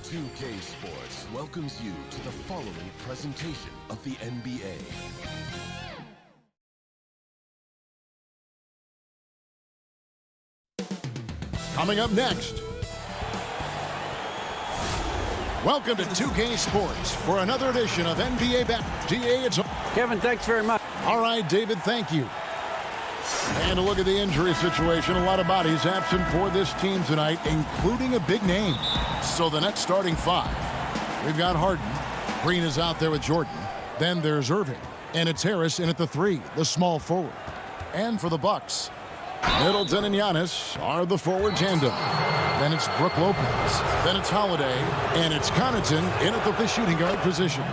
2K Sports welcomes you to the following presentation of the NBA. Coming up next, welcome to 2K Sports for another edition of NBA GA. It's Kevin, thanks very much. all right, David, thank you. And a look at the injury situation. A lot of bodies absent for this team tonight, including a big name. So the Nets starting five. We've got Harden. Green is out there with Jordan. Then there's Irving. And it's Harris in at the three, the small forward. And for the Bucks, Middleton and Giannis are the forward tandem. Then it's Brook Lopez. Then it's Holiday. And it's Connaughton in at the shooting guard position.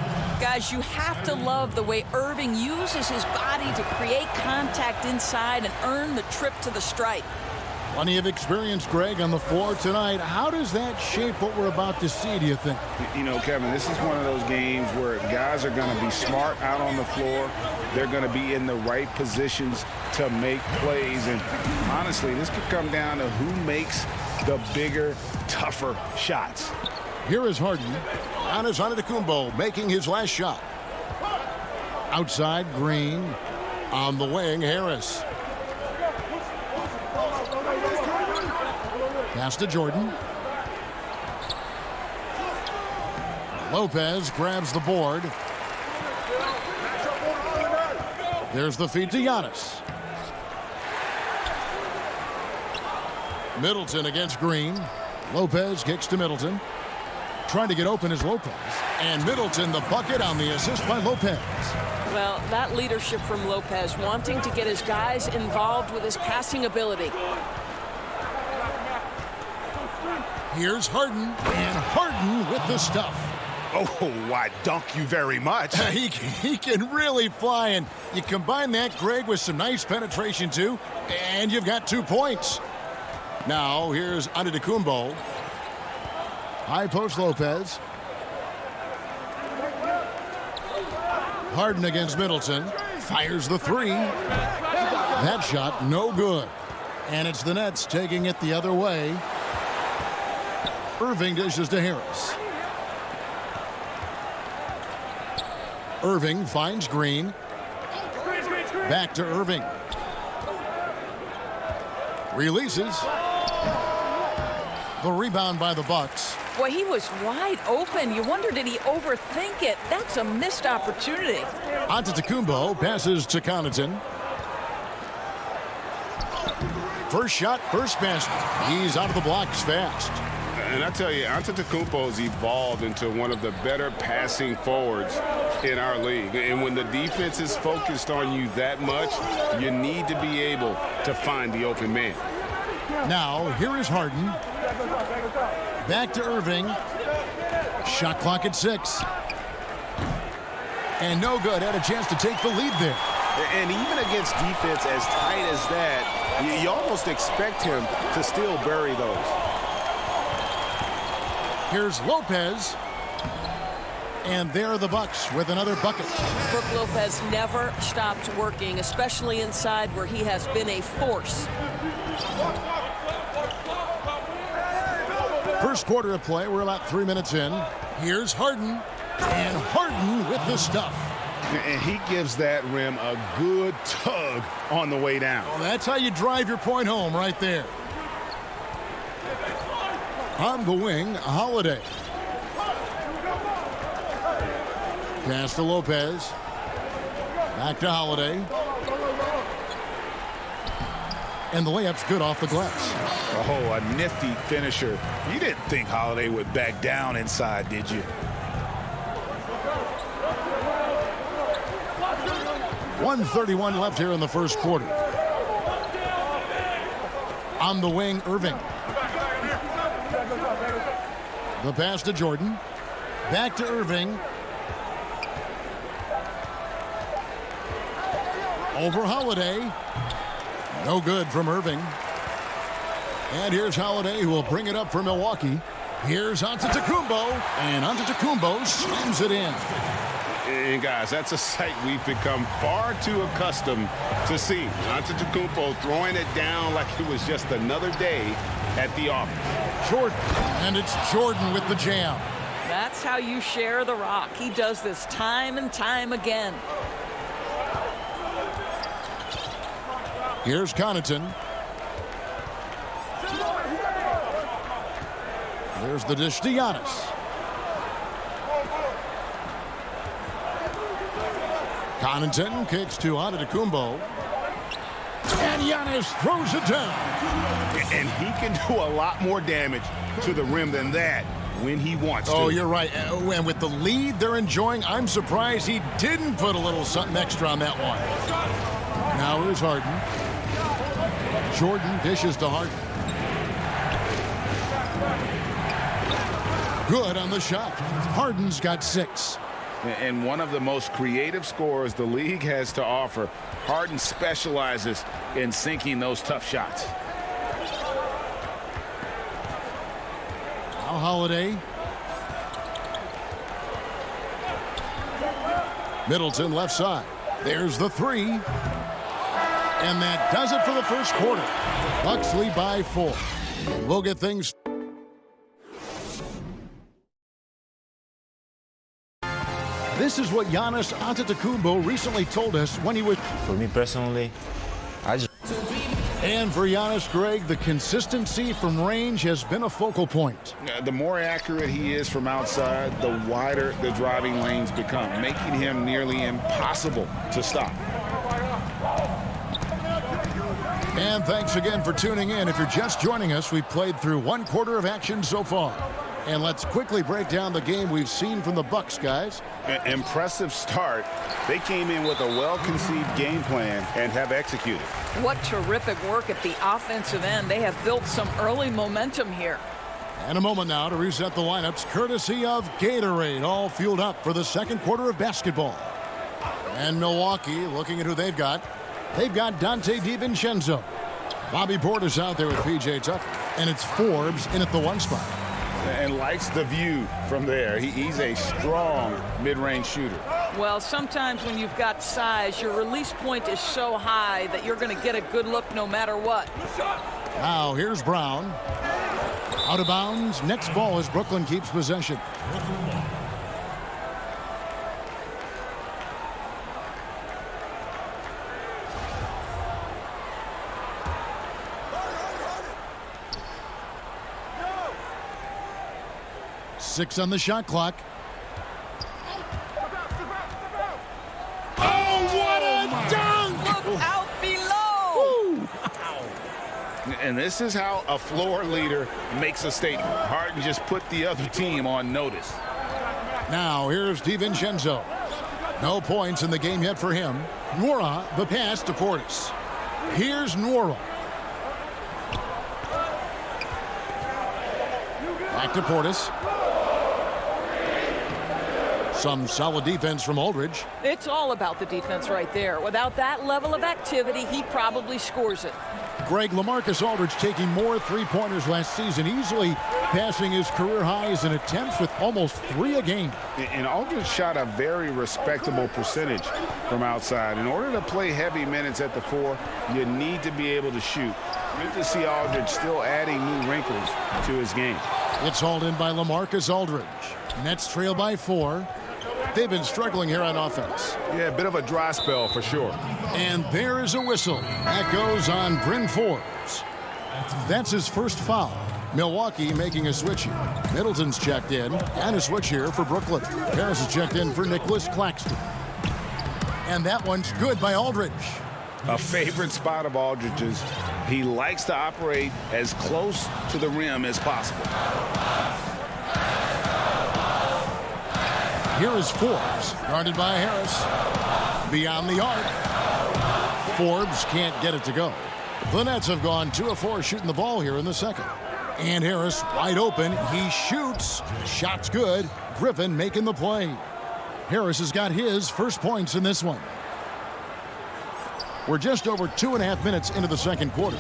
Guys, you have to love the way Irving uses his body to create contact inside and earn the trip to the stripe. Plenty of experience, Greg, on the floor tonight. How does that shape what we're about to see, do you think? You know, Kevin, this is one of those games where guys are going to be smart out on the floor. They're going to be in the right positions to make plays. And honestly, this could come down to who makes the bigger, tougher shots. Here is Harden. Giannis Antetokounmpo making his last shot. Outside, Green. On the wing, Harris. Pass to Jordan. Lopez grabs the board. There's the feed to Giannis. Middleton against Green. Lopez kicks to Middleton. Trying to get open is Lopez. And Middleton the bucket on the assist by Lopez. Well, that leadership from Lopez, wanting to get his guys involved with his passing ability. Here's Harden, and Harden with the stuff. Oh, why, dunk you very much. He can really fly, and you combine that, Greg, with some nice penetration, too, and you've got 2 points. Now, here's Antetokounmpo. High post Lopez. Harden against Middleton. Fires the three. That shot, no good. And it's the Nets taking it the other way. Irving dishes to Harris. Irving finds Green. Back to Irving. Releases. The rebound by the Bucks. Boy, he was wide open. You wonder, did he overthink it? That's a missed opportunity. Antetokounmpo passes to Connaughton. First shot, first basket. He's out of the blocks fast. And I tell you, Antetokounmpo's evolved into one of the better passing forwards in our league. And when the defense is focused on you that much, you need to be able to find the open man. Now, here is Harden. Back to Irving. Shot clock at 6. And no good. Had a chance to take the lead there. And even against defense as tight as that, you almost expect him to still bury those. Here's Lopez. And there are the Bucks with another bucket. Brook Lopez never stops working, especially inside where he has been a force. First quarter of play. We're about 3 minutes in. Here's Harden. And Harden with the stuff. And he gives that rim a good tug on the way down. Well, that's how you drive your point home right there. On the wing, Holiday. Pass to Lopez. Back to Holiday. And the layup's good off the glass. Oh, a nifty finisher. You didn't think Holiday would back down inside, did you? 1:31 left here in the first quarter. On the wing, Irving. The pass to Jordan. Back to Irving. Over Holiday. No good from Irving. And here's Holiday, who will bring it up for Milwaukee. Here's Antetokounmpo, and Antetokounmpo slams it in. And guys, that's a sight we've become far too accustomed to seeing. Antetokounmpo throwing it down like it was just another day at the office. Jordan. And it's Jordan with the jam. That's how you share the rock. He does this time and time again. Here's Connaughton. There's the dish to Giannis. Connaughton kicks to Antetokounmpo. And Giannis throws it down. And he can do a lot more damage to the rim than that when he wants to. Oh, you're right. And with the lead they're enjoying, I'm surprised he didn't put a little something extra on that one. Now here's Harden. Jordan dishes to Harden. Good on the shot. Harden's got 6. And one of the most creative scorers the league has to offer. Harden specializes in sinking those tough shots. Now Holiday. Middleton left side. There's the 3. And that does it for the first quarter. Bucks lead by 4. We'll get things. This is what Giannis Antetokounmpo recently told us when he was. For me personally, And for Giannis, Greg, the consistency from range has been a focal point. The more accurate he is from outside, the wider the driving lanes become, making him nearly impossible to stop. And thanks again for tuning in. If you're just joining us, we've played through 1 quarter of action so far. And let's quickly break down the game we've seen from the Bucks, guys. Impressive start. They came in with a well-conceived game plan and have executed. What terrific work at the offensive end. They have built some early momentum here. And a moment now to reset the lineups, courtesy of Gatorade, all fueled up for the second quarter of basketball. And Milwaukee, looking at who they've got. They've got Dante DiVincenzo. Bobby Portis out there with P.J. Tucker. And it's Forbes in at the 1 spot. And likes the view from there. He's a strong mid-range shooter. Well, sometimes when you've got size, your release point is so high that you're going to get a good look no matter what. Now here's Brown. Out of bounds. Next ball as Brooklyn keeps possession. Six on the shot clock. Oh, what a dunk! Look out below! And this is how a floor leader makes a statement. Harden just put the other team on notice. Now here's DiVincenzo. No points in the game yet for him. Nwora, the pass to Portis. Here's Nwora. Back to Portis. Some solid defense from Aldridge. It's all about the defense right there. Without that level of activity, he probably scores it. Greg, LaMarcus Aldridge taking more three-pointers last season, easily passing his career highs in attempts with almost 3 a game. And Aldridge shot a very respectable percentage from outside. In order to play heavy minutes at the 4, you need to be able to shoot. Good to see Aldridge still adding new wrinkles to his game. It's hauled in by LaMarcus Aldridge. Nets trail by 4. They've been struggling here on offense. Yeah, a bit of a dry spell for sure. And there is a whistle. That goes on Bryn Forbes. That's his first foul. Milwaukee making a switch here. Middleton's checked in. And a switch here for Brooklyn. Harris is checked in for Nicholas Claxton. And that one's good by Aldridge. A favorite spot of Aldridge's. He likes to operate as close to the rim as possible. Here is Forbes, guarded by Harris. Beyond the arc. Forbes can't get it to go. The Nets have gone 2 of 4 shooting the ball here in the second. And Harris wide open. He shoots. Shot's good. Griffin making the play. Harris has got his first points in this one. We're just over 2.5 minutes into the second quarter.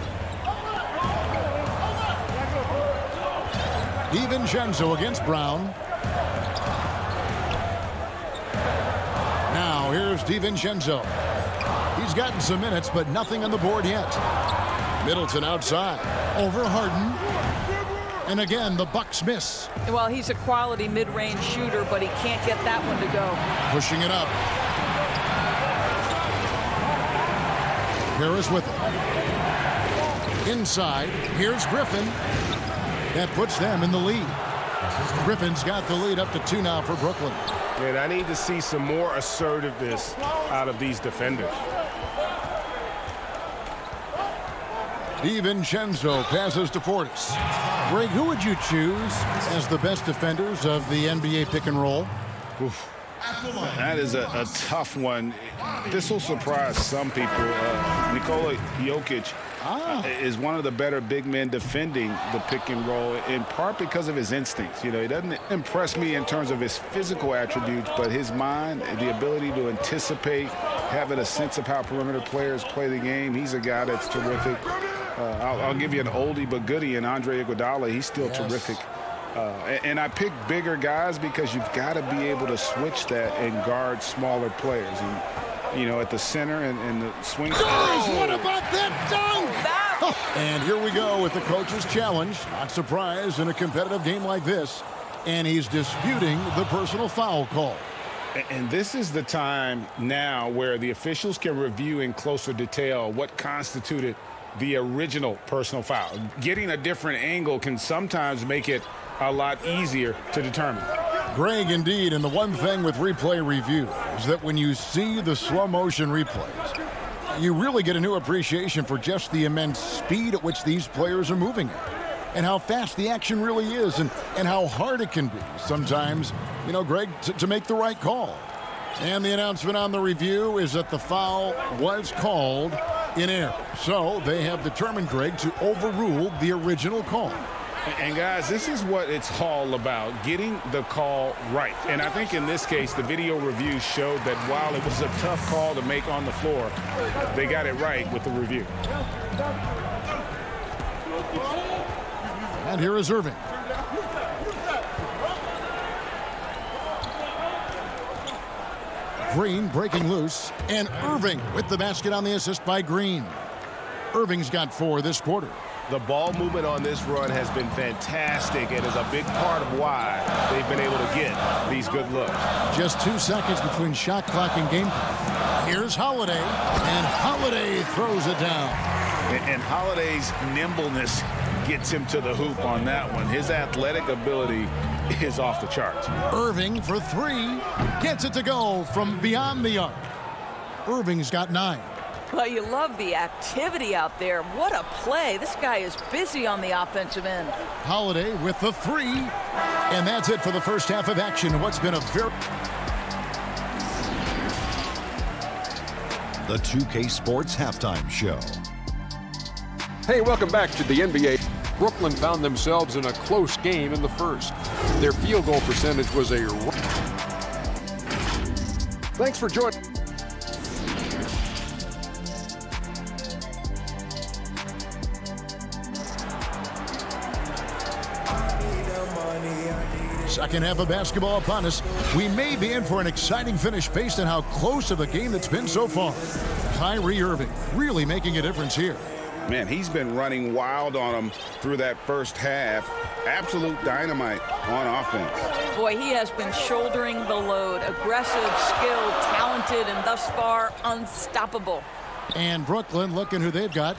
DiVincenzo against Brown. Now here's DiVincenzo. He's gotten some minutes, but nothing on the board yet. Middleton outside. Over Harden. And again, the Bucks miss. Well, he's a quality mid-range shooter, but he can't get that one to go. Pushing it up. Harris with it. Inside, here's Griffin. That puts them in the lead. Griffin's got the lead up to 2 now for Brooklyn. And I need to see some more assertiveness out of these defenders. DiVincenzo passes to Portis. Greg, who would you choose as the best defenders of the NBA pick and roll? Oof. That is a tough one. This will surprise some people. Nikola Jokic is one of the better big men defending the pick and roll, in part because of his instincts. You know, he doesn't impress me in terms of his physical attributes, but his mind, the ability to anticipate, having a sense of how perimeter players play the game. He's a guy that's terrific. I'll give you an oldie but goodie in Andre Iguodala. He's still terrific. And I pick bigger guys because you've got to be able to switch that and guard smaller players. And, you know, at the center and the swing. Oh, what about that dunk? And here we go with the coach's challenge. Not surprised in a competitive game like this. And he's disputing the personal foul call. And this is the time now where the officials can review in closer detail what constituted the original personal foul. Getting a different angle can sometimes make it a lot easier to determine. Greg, indeed, and the one thing with replay review is that when you see the slow motion replays, you really get a new appreciation for just the immense speed at which these players are moving at, and how fast the action really is, and how hard it can be sometimes, you know, Greg, to make the right call. And the announcement on the review is that the foul was called in error. So they have determined, Greg, to overrule the original call. And guys, this is what it's all about, getting the call right. And I think in this case, the video review showed that while it was a tough call to make on the floor, they got it right with the review. And here is Irving. Green breaking loose, and Irving with the basket on the assist by Green. Irving's got 4 this quarter. The ball movement on this run has been fantastic and is a big part of why they've been able to get these good looks. Just 2 seconds between shot clock and game clock. Here's Holiday, and Holiday throws it down. And Holiday's nimbleness gets him to the hoop on that one. His athletic ability is off the charts. Irving for 3, gets it to go from beyond the arc. Irving's got 9. Well, you love the activity out there. What a play. This guy is busy on the offensive end. Holiday with the 3. And that's it for the first half of action. What's been a very... The 2K Sports Halftime Show. Hey, welcome back to the NBA. Brooklyn found themselves in a close game in the first. Their field goal percentage was a... Thanks for joining. Second half of basketball upon us. We may be in for an exciting finish based on how close of a game that's been so far. Kyrie Irving really making a difference here. Man, he's been running wild on him through that first half. Absolute dynamite on offense. Boy, he has been shouldering the load. Aggressive, skilled, talented, and thus far unstoppable. And Brooklyn, looking who they've got.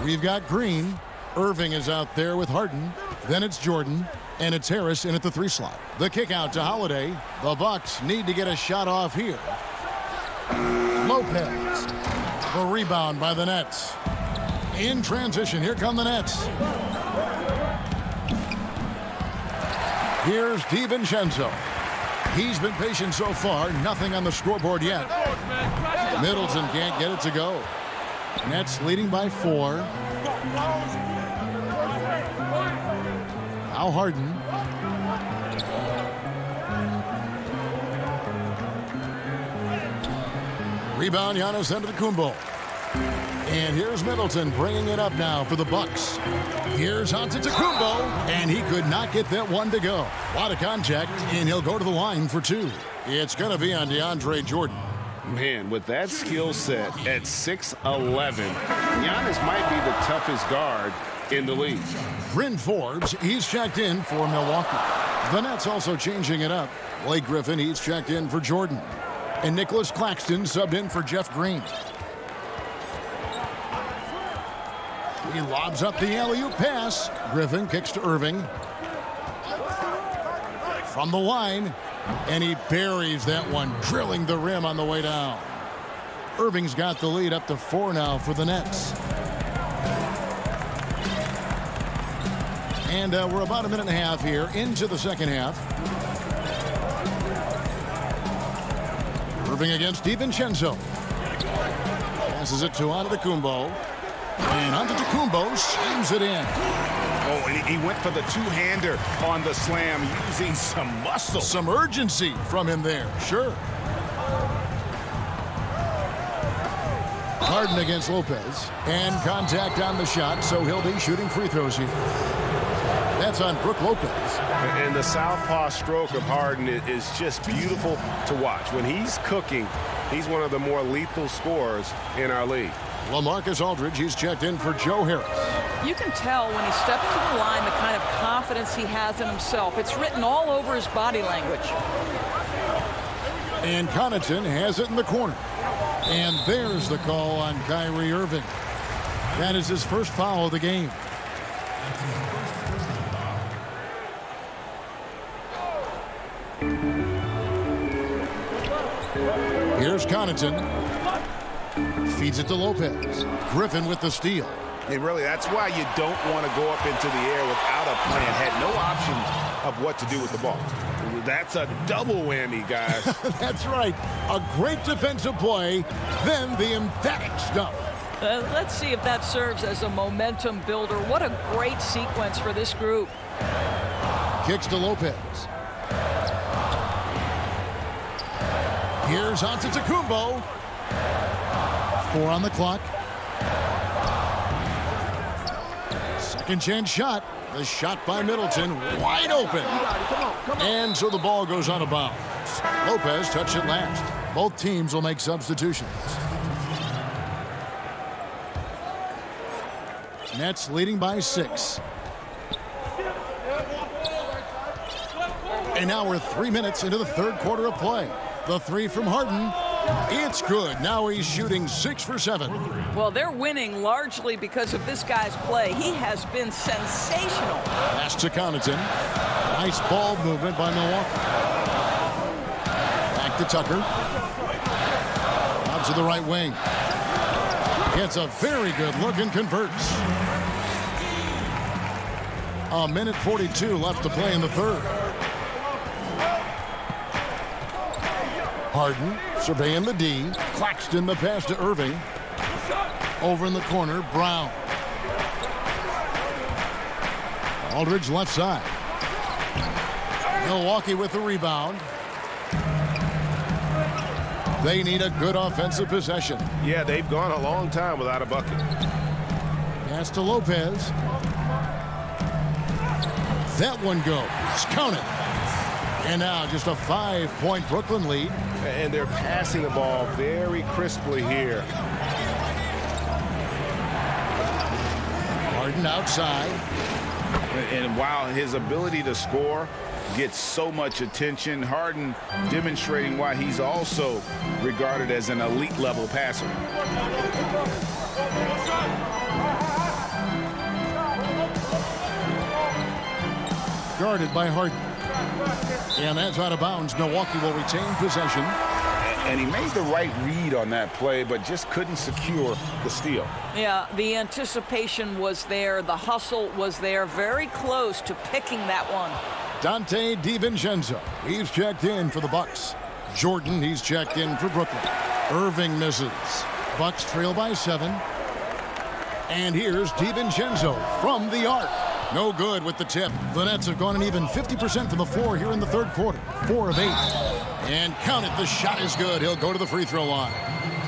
We've got Green. Irving is out there with Harden. Then it's Jordan. And it's Harris in at the 3 slot. The kick out to Holiday. The Bucks need to get a shot off here. Lopez. The rebound by the Nets. In transition, here come the Nets. Here's DiVincenzo. He's been patient so far. Nothing on the scoreboard yet. Middleton can't get it to go. Nets leading by 4. Now Harden. Rebound, Giannis Antetokounmpo. And here's Middleton bringing it up now for the Bucks. Here's Antetokounmpo, and he could not get that one to go. A lot of contact, and he'll go to the line for 2. It's going to be on DeAndre Jordan. Man, with that skill set at 6'11", Giannis might be the toughest guard in the league. Bryn Forbes, he's checked in for Milwaukee. The Nets also changing it up. Blake Griffin, he's checked in for Jordan. And Nicholas Claxton subbed in for Jeff Green. He lobs up the alley-oop pass. Griffin kicks to Irving. From the line, and he buries that one, drilling the rim on the way down. Irving's got the lead up to 4 now for the Nets. And we're about a minute and a half here into the second half. Irving against DiVincenzo. Passes it to Antetokounmpo. And Antetokounmpo slams it in. Oh, and he went for the two-hander on the slam, using some muscle. Some urgency from him there, sure. Harden against Lopez. And contact on the shot, so he'll be shooting free throws here. That's on Brook Lopez. And the southpaw stroke of Harden is just beautiful to watch. When he's cooking, he's one of the more lethal scorers in our league. LaMarcus Aldridge, he's checked in for Joe Harris. You can tell when he steps to the line the kind of confidence he has in himself. It's written all over his body language. And Connaughton has it in the corner. And there's the call on Kyrie Irving. That is his first foul of the game. Here's Connaughton. Feeds it to Lopez. Griffin with the steal. Hey, really, that's why you don't want to go up into the air without a plan. Had no option of what to do with the ball. That's a double whammy, guys. That's right. A great defensive play, then the emphatic stuff. Let's see if that serves as a momentum builder. What a great sequence for this group. Kicks to Lopez. Here's Antetokounmpo. 4 on the clock. Second chance shot. The shot by Middleton, wide open. And so the ball goes out of bounds. Lopez touched it last. Both teams will make substitutions. Nets leading by 6. And now we're 3 minutes into the third quarter of play. The three from Harden. It's good. Now he's shooting 6 for 7. Well, they're winning largely because of this guy's play. He has been sensational. Pass to Connaughton. Nice ball movement by Milwaukee. Back to Tucker. Out to the right wing. Gets a very good look and converts. A minute 42 left to play in the third. Harden surveying the D. Claxton the pass to Irving. Over in the corner, Brown. Aldridge left side. Milwaukee with the rebound. They need a good offensive possession. Yeah, they've gone a long time without a bucket. Pass to Lopez. That one goes. Count it. And now just a 5-point Brooklyn lead. And they're passing the ball very crisply here. Harden outside. And while his ability to score gets so much attention, Harden demonstrating why he's also regarded as an elite level passer. Guarded by Harden. And that's out of bounds. Milwaukee will retain possession. And he made the right read on that play, but just couldn't secure the steal. Yeah, the anticipation was there. The hustle was there. Very close to picking that one. Dante DiVincenzo. He's checked in for the Bucks. Jordan, he's checked in for Brooklyn. Irving misses. Bucks trail by 7. And here's DiVincenzo from the arc. No good with the tip. The Nets have gone an even 50% from the floor here in the third quarter. 4 of 8. And count it, the shot is good. He'll go to the free throw line.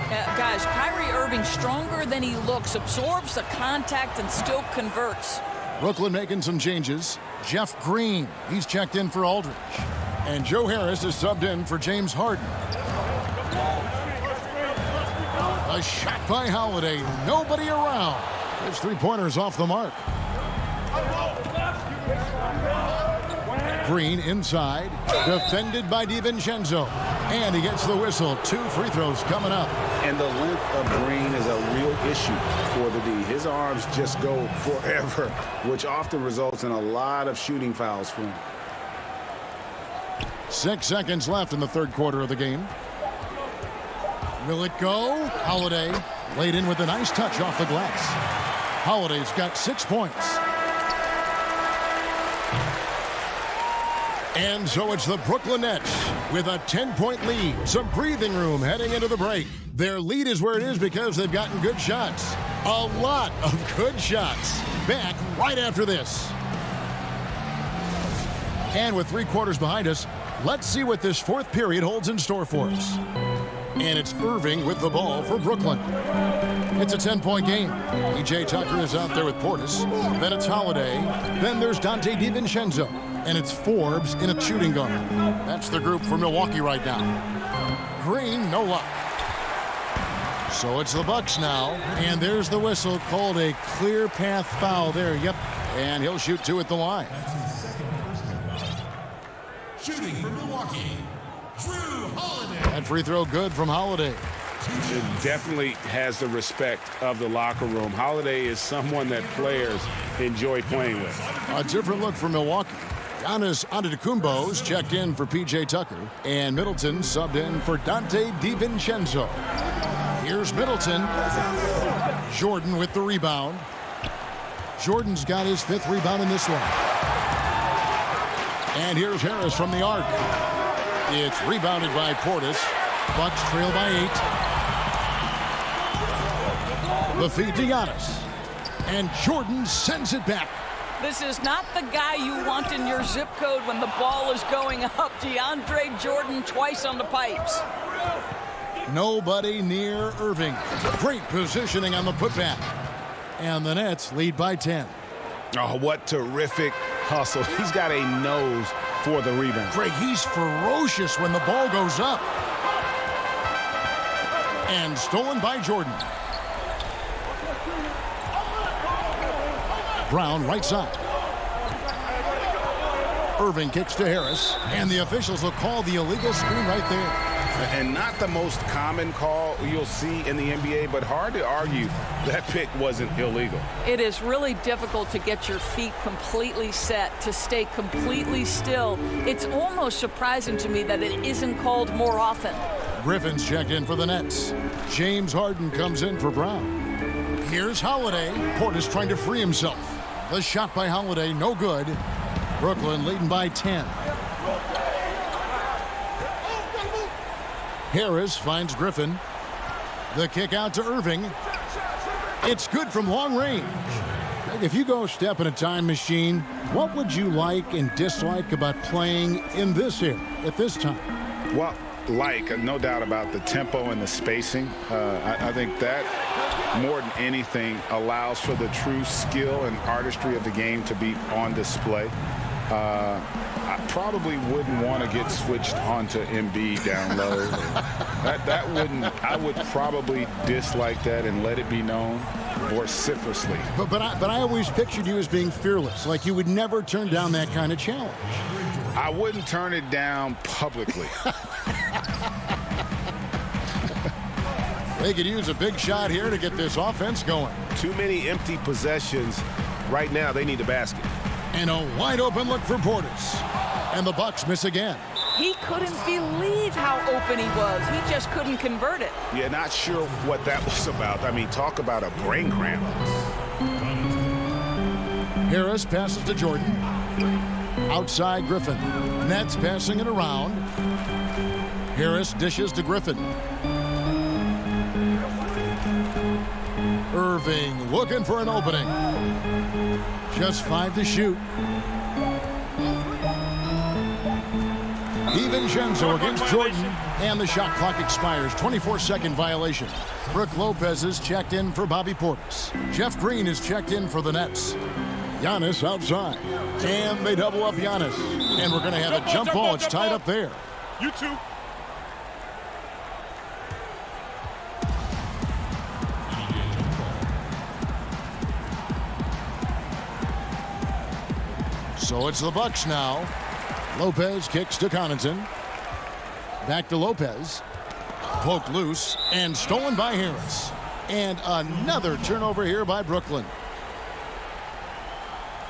Guys, Kyrie Irving stronger than he looks, absorbs the contact and still converts. Brooklyn making some changes. Jeff Green, he's checked in for Aldridge. And Joe Harris is subbed in for James Harden. A shot by Holiday. Nobody around. His three-pointers off the mark. Green inside, defended by DiVincenzo. And he gets the whistle. 2 free throws coming up. And the length of Green is a real issue for the D. His arms just go forever, which often results in a lot of shooting fouls for him. 6 seconds left in the third quarter of the game. Will it go? Holiday laid in with a nice touch off the glass. Holiday's got 6 points. And so it's the Brooklyn Nets with a 10-point lead. Some breathing room heading into the break. Their lead is where it is because they've gotten good shots. A lot of good shots. Back right after this. And with 3 quarters behind us, let's see what this fourth period holds in store for us. And it's Irving with the ball for Brooklyn. It's a 10-point game. P.J. Tucker is out there with Portis. Then it's Holiday. Then there's Dante DiVincenzo. And it's Forbes in a shooting guard. That's the group for Milwaukee right now. Green, no luck. So it's the Bucks now. And there's the whistle called a clear path foul there. Yep. And he'll shoot 2 at the line. Shooting for Milwaukee, Drew Holiday. That free throw good from Holiday. It definitely has the respect of the locker room. Holiday is someone that players enjoy playing with. A different look for Milwaukee. Giannis Antetokounmpo's checked in for P.J. Tucker. And Middleton subbed in for Dante DiVincenzo. Here's Middleton. Jordan with the rebound. Jordan's got his 5th rebound in this one. And here's Harris from the arc. It's rebounded by Portis. Bucks trail by 8. The feed to Giannis. And Jordan sends it back. This is not the guy you want in your zip code when the ball is going up. DeAndre Jordan twice on the pipes. Nobody near Irving. Great positioning on the putback. And the Nets lead by 10. Oh, what terrific hustle. He's got a nose for the rebound. Greg, he's ferocious when the ball goes up. And stolen by Jordan. Brown right side. Irving kicks to Harris. And the officials will call the illegal screen right there. And not the most common call you'll see in the NBA, but hard to argue that pick wasn't illegal. It is really difficult to get your feet completely set, to stay completely still. It's almost surprising to me that it isn't called more often. Griffin's checked in for the Nets. James Harden comes in for Brown. Here's Holiday. Portis trying to free himself. The shot by Holiday, no good. Brooklyn leading by 10. Harris finds Griffin. The kick out to Irving. It's good from long range. If you go step in a time machine, what would you like and dislike about playing in this era at this time? Well, no doubt about the tempo and the spacing. I think that more than anything allows for the true skill and artistry of the game to be on display. I probably wouldn't want to get switched onto Embiid down low. that wouldn't. I would probably dislike that and let it be known vociferously. But I always pictured you as being fearless, like you would never turn down that kind of challenge. I wouldn't turn it down publicly. They could use a big shot here to get this offense going. Too many empty possessions. Right now, they need a basket. And a wide open look for Portis. And the Bucks miss again. He couldn't believe how open he was. He just couldn't convert it. Yeah, not sure what that was about. I mean, talk about a brain cramp. Harris passes to Jordan. Outside Griffin. Nets passing it around. Harris dishes to Griffin. Irving looking for an opening. Just 5 to shoot. DiVincenzo against Jordan. And the shot clock expires. 24-second violation. Brook Lopez is checked in for Bobby Portis. Jeff Green is checked in for the Nets. Giannis outside. And they double up Giannis. And we're going to have a jump ball. It's tied up there. You too. So it's the Bucks now. Lopez kicks to Connaughton. Back to Lopez. Poked loose and stolen by Harris. And another turnover here by Brooklyn.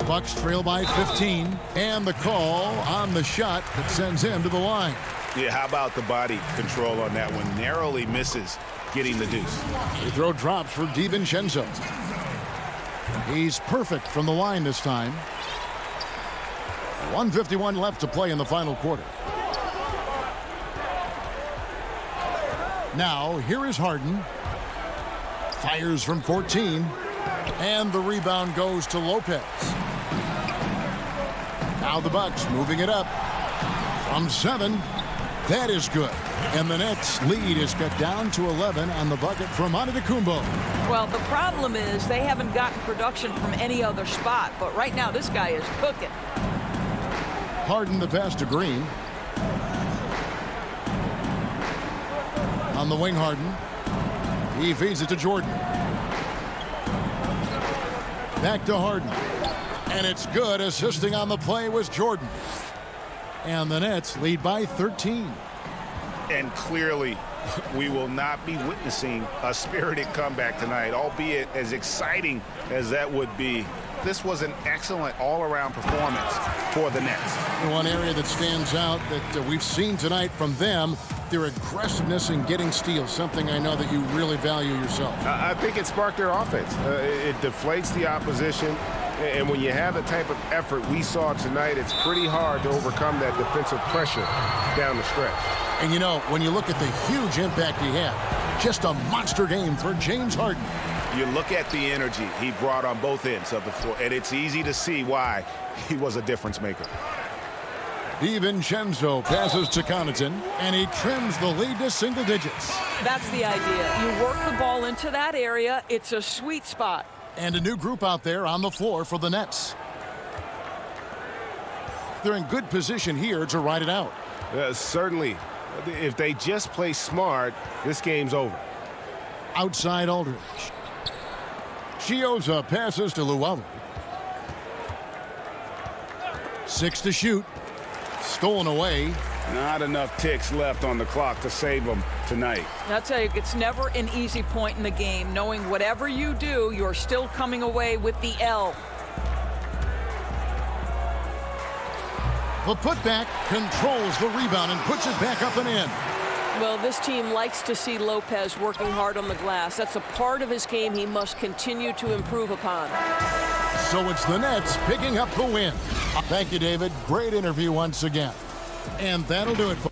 Bucks trail by 15. And the call on the shot that sends him to the line. Yeah, how about the body control on that one? Narrowly misses getting the deuce. Free throw drops for DiVincenzo. He's perfect from the line this time. 1:51 left to play in the final quarter. Now, here is Harden. Fires from 14. And the rebound goes to Lopez. Now the Bucks moving it up. From 7. That is good. And the Nets' lead is cut down to 11 on the bucket from Antetokounmpo. Well, the problem is they haven't gotten production from any other spot. But right now, this guy is cooking. Harden the pass to Green. On the wing, Harden. He feeds it to Jordan. Back to Harden. And it's good. Assisting on the play was Jordan. And the Nets lead by 13. And clearly, we will not be witnessing a spirited comeback tonight, albeit as exciting as that would be. This was an excellent all-around performance for the Nets. One area that stands out that we've seen tonight from them, their aggressiveness in getting steals, something I know that you really value yourself. I think it sparked their offense. It deflates the opposition. And when you have the type of effort we saw tonight, it's pretty hard to overcome that defensive pressure down the stretch. And you know, when you look at the huge impact he had, just a monster game for James Harden. You look at the energy he brought on both ends of the floor, and it's easy to see why he was a difference maker. DiVincenzo passes to Connaughton, and he trims the lead to single digits. That's the idea. You work the ball into that area. It's a sweet spot. And a new group out there on the floor for the Nets. They're in good position here to ride it out. Certainly, if they just play smart, this game's over. Outside Aldridge. Chioza passes to Luwawu. 6 to shoot. Stolen away. Not enough ticks left on the clock to save them tonight. I'll tell you, it's never an easy point in the game, knowing whatever you do, you're still coming away with the L. The putback controls the rebound and puts it back up and in. Well, this team likes to see Lopez working hard on the glass. That's a part of his game he must continue to improve upon. So it's the Nets picking up the win. Thank you, David. Great interview once again. And that'll do it for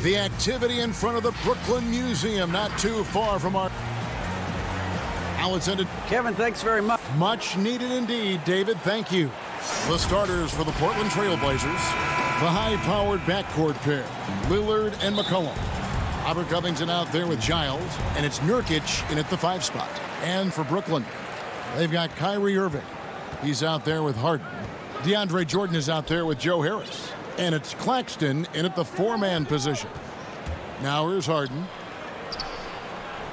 The activity in front of the Brooklyn Museum, not too far from our... Now it's ended. Kevin, thanks very much. Much needed indeed, David. Thank you. The starters for the Portland Trail Blazers, the high-powered backcourt pair, Lillard and McCollum. Robert Covington out there with Giles, and it's Nurkic in at the 5 spot. And for Brooklyn, they've got Kyrie Irving. He's out there with Harden. DeAndre Jordan is out there with Joe Harris. And it's Claxton in at the 4-man position. Now here's Harden.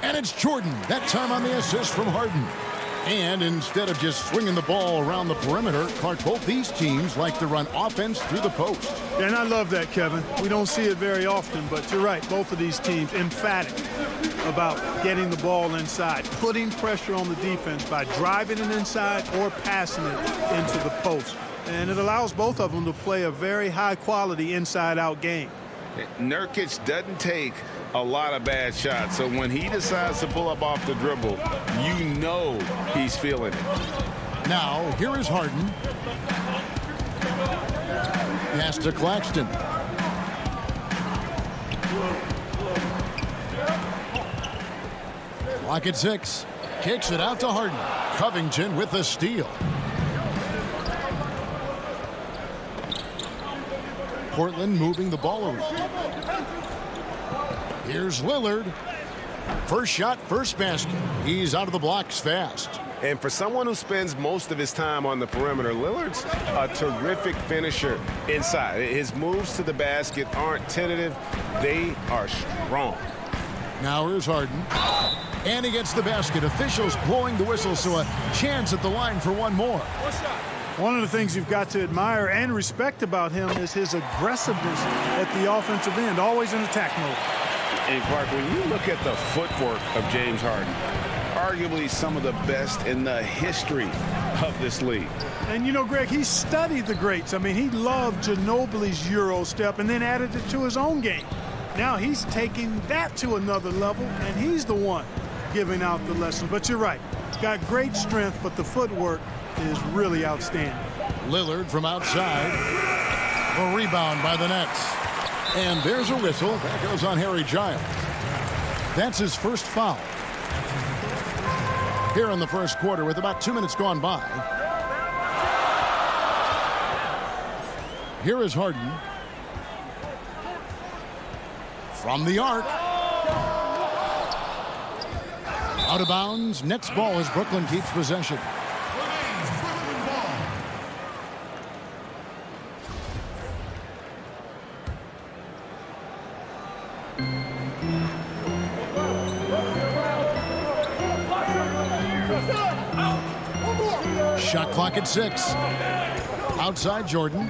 And it's Jordan, that time on the assist from Harden. And instead of just swinging the ball around the perimeter, Clark, both these teams like to run offense through the post. And I love that, Kevin. We don't see it very often, but you're right. Both of these teams emphatic about getting the ball inside, putting pressure on the defense by driving it inside or passing it into the post. And it allows both of them to play a very high-quality inside-out game. Nurkic doesn't take a lot of bad shots, so when he decides to pull up off the dribble, you know he's feeling it. Now, here is Harden. Pass to Claxton. Clock at 6. Kicks it out to Harden. Covington with the steal. Portland moving the ball around. Here's Lillard. First shot, first basket. He's out of the blocks fast. And for someone who spends most of his time on the perimeter, Lillard's a terrific finisher inside. His moves to the basket aren't tentative. They are strong. Now here's Harden. And he gets the basket. Officials blowing the whistle, so a chance at the line for one more. One of the things you've got to admire and respect about him is his aggressiveness at the offensive end, always in attack mode. And Clark, when you look at the footwork of James Harden, arguably some of the best in the history of this league. And you know, Greg, he studied the greats. I mean, he loved Ginobili's Euro step and then added it to his own game. Now he's taking that to another level, and he's the one giving out the lesson. But you're right, got great strength, but the footwork is really outstanding. Lillard from outside. The rebound by the Nets. And there's a whistle. That goes on Harry Giles. That's his first foul. Here in the first quarter with about 2 minutes gone by. Here is Harden. From the arc. Out of bounds. Nets ball as Brooklyn keeps possession. Shot clock at 6. Outside Jordan.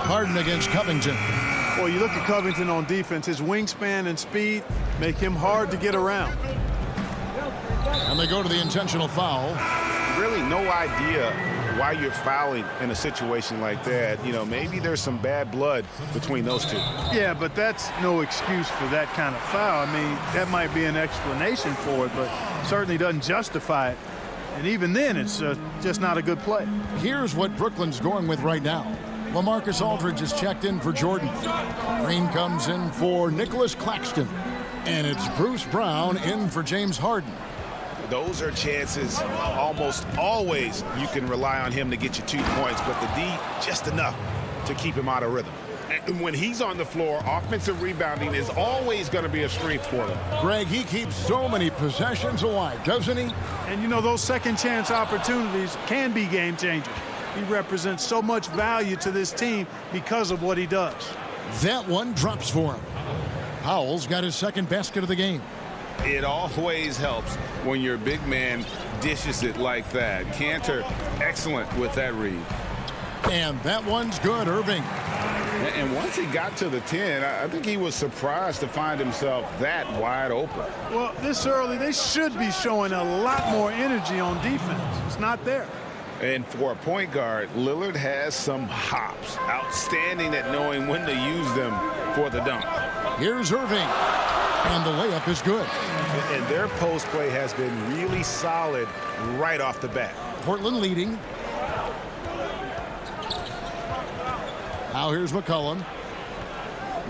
Harden against Covington. Well, you look at Covington on defense, his wingspan and speed make him hard to get around. And they go to the intentional foul. Really no idea why you're fouling in a situation like that. You know, maybe there's some bad blood between those two. Yeah, but that's no excuse for that kind of foul. I mean, that might be an explanation for it, but certainly doesn't justify it. And even then, it's just not a good play. Here's what Brooklyn's going with right now. LaMarcus Aldridge is checked in for Jordan. Green comes in for Nicholas Claxton. And it's Bruce Brown in for James Harden. Those are chances almost always you can rely on him to get you 2 points, but the D just enough to keep him out of rhythm. And when he's on the floor, offensive rebounding is always going to be a strength for them. Greg, he keeps so many possessions alive, doesn't he? And you know, those second chance opportunities can be game changers. He represents so much value to this team because of what he does. That one drops for him. Powell's got his second basket of the game. It always helps when your big man dishes it like that. Cantor, excellent with that read. And that one's good, Irving. And once he got to the 10, I think he was surprised to find himself that wide open. Well, this early, they should be showing a lot more energy on defense. It's not there. And for a point guard, Lillard has some hops. Outstanding at knowing when to use them for the dunk. Here's Irving. And the layup is good. And their post play has been really solid right off the bat. Portland leading. Now here's McCollum.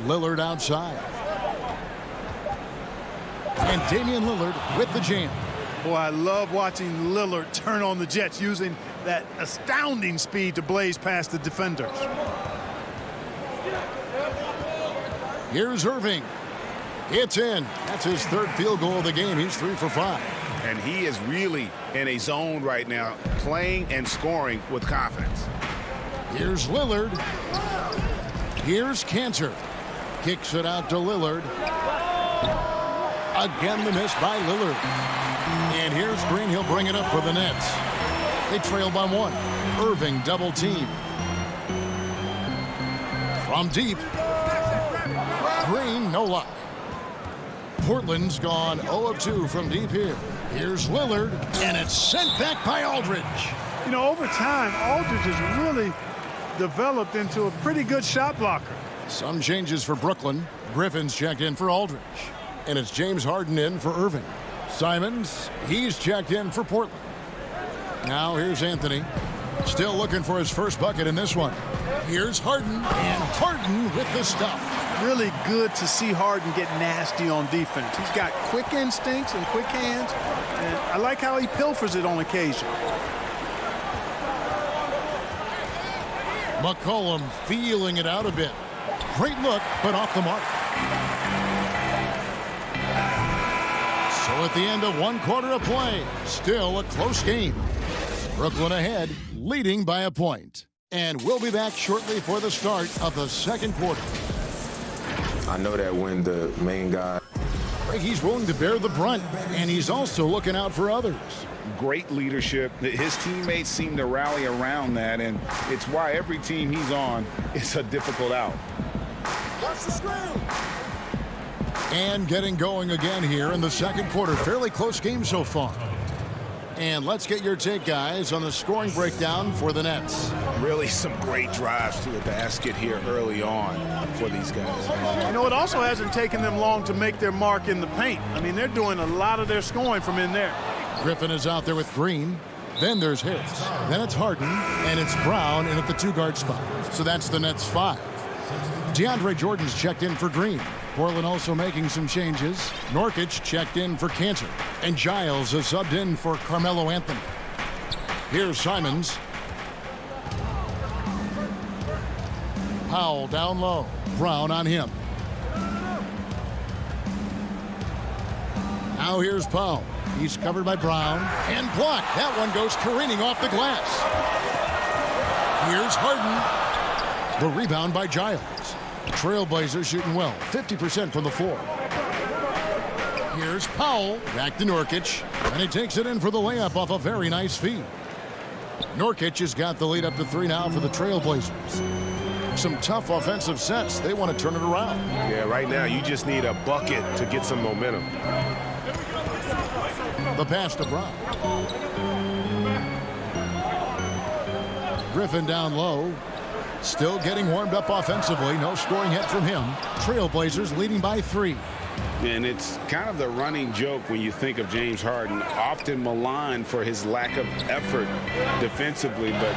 Lillard outside. And Damian Lillard with the jam. Boy, I love watching Lillard turn on the Jets using that astounding speed to blaze past the defenders. Here's Irving. It's in. That's his third field goal of the game. He's 3 for 5. And he is really in a zone right now, playing and scoring with confidence. Here's Lillard. Here's Cantor. Kicks it out to Lillard. Again, the miss by Lillard. And here's Green. He'll bring it up for the Nets. They trail by 1. Irving double team. From deep. Green, no luck. Portland's gone 0 of 2 from deep here. Here's Lillard, and it's sent back by Aldridge. You know, over time, Aldridge has really developed into a pretty good shot blocker. Some changes for Brooklyn. Griffin's checked in for Aldridge. And it's James Harden in for Irving. Simons, he's checked in for Portland. Now here's Anthony. Still looking for his first bucket in this one. Here's Harden, and Harden with the stuff. Really good to see Harden get nasty on defense. He's got quick instincts and quick hands, and I like how he pilfers it on occasion. McCollum feeling it out a bit. Great look, but off the mark. So at the end of 1 quarter of play, still a close game. Brooklyn ahead, leading by a point. And we'll be back shortly for the start of the second quarter. I know that when the main guy... He's willing to bear the brunt, and he's also looking out for others. Great leadership. His teammates seem to rally around that, and it's why every team he's on is a difficult out. And getting going again here in the second quarter. Fairly close game so far. And let's get your take, guys, on the scoring breakdown for the Nets. Really some great drives to the basket here early on for these guys. You know, it also hasn't taken them long to make their mark in the paint. I mean, they're doing a lot of their scoring from in there. Griffin is out there with Green. Then there's Harris. Then it's Harden, and it's Brown in at the 2-guard spot. So that's the Nets 5. DeAndre Jordan's checked in for Green. Portland also making some changes. Nurkic checked in for Cantor. And Giles is subbed in for Carmelo Anthony. Here's Simons. Powell down low. Brown on him. Now here's Powell. He's covered by Brown. And blocked. That one goes careening off the glass. Here's Harden. The rebound by Giles. Trailblazers shooting well, 50% from the floor. Here's Powell, back to Nurkic, and he takes it in for the layup off a very nice feed. Nurkic has got the lead up to 3 now for the Trailblazers. Some tough offensive sets. They want to turn it around. Yeah, right now you just need a bucket to get some momentum. The pass to Brown. Griffin down low. Still getting warmed up offensively. No scoring yet from him. Trailblazers leading by 3. And it's kind of the running joke when you think of James Harden, often maligned for his lack of effort defensively. But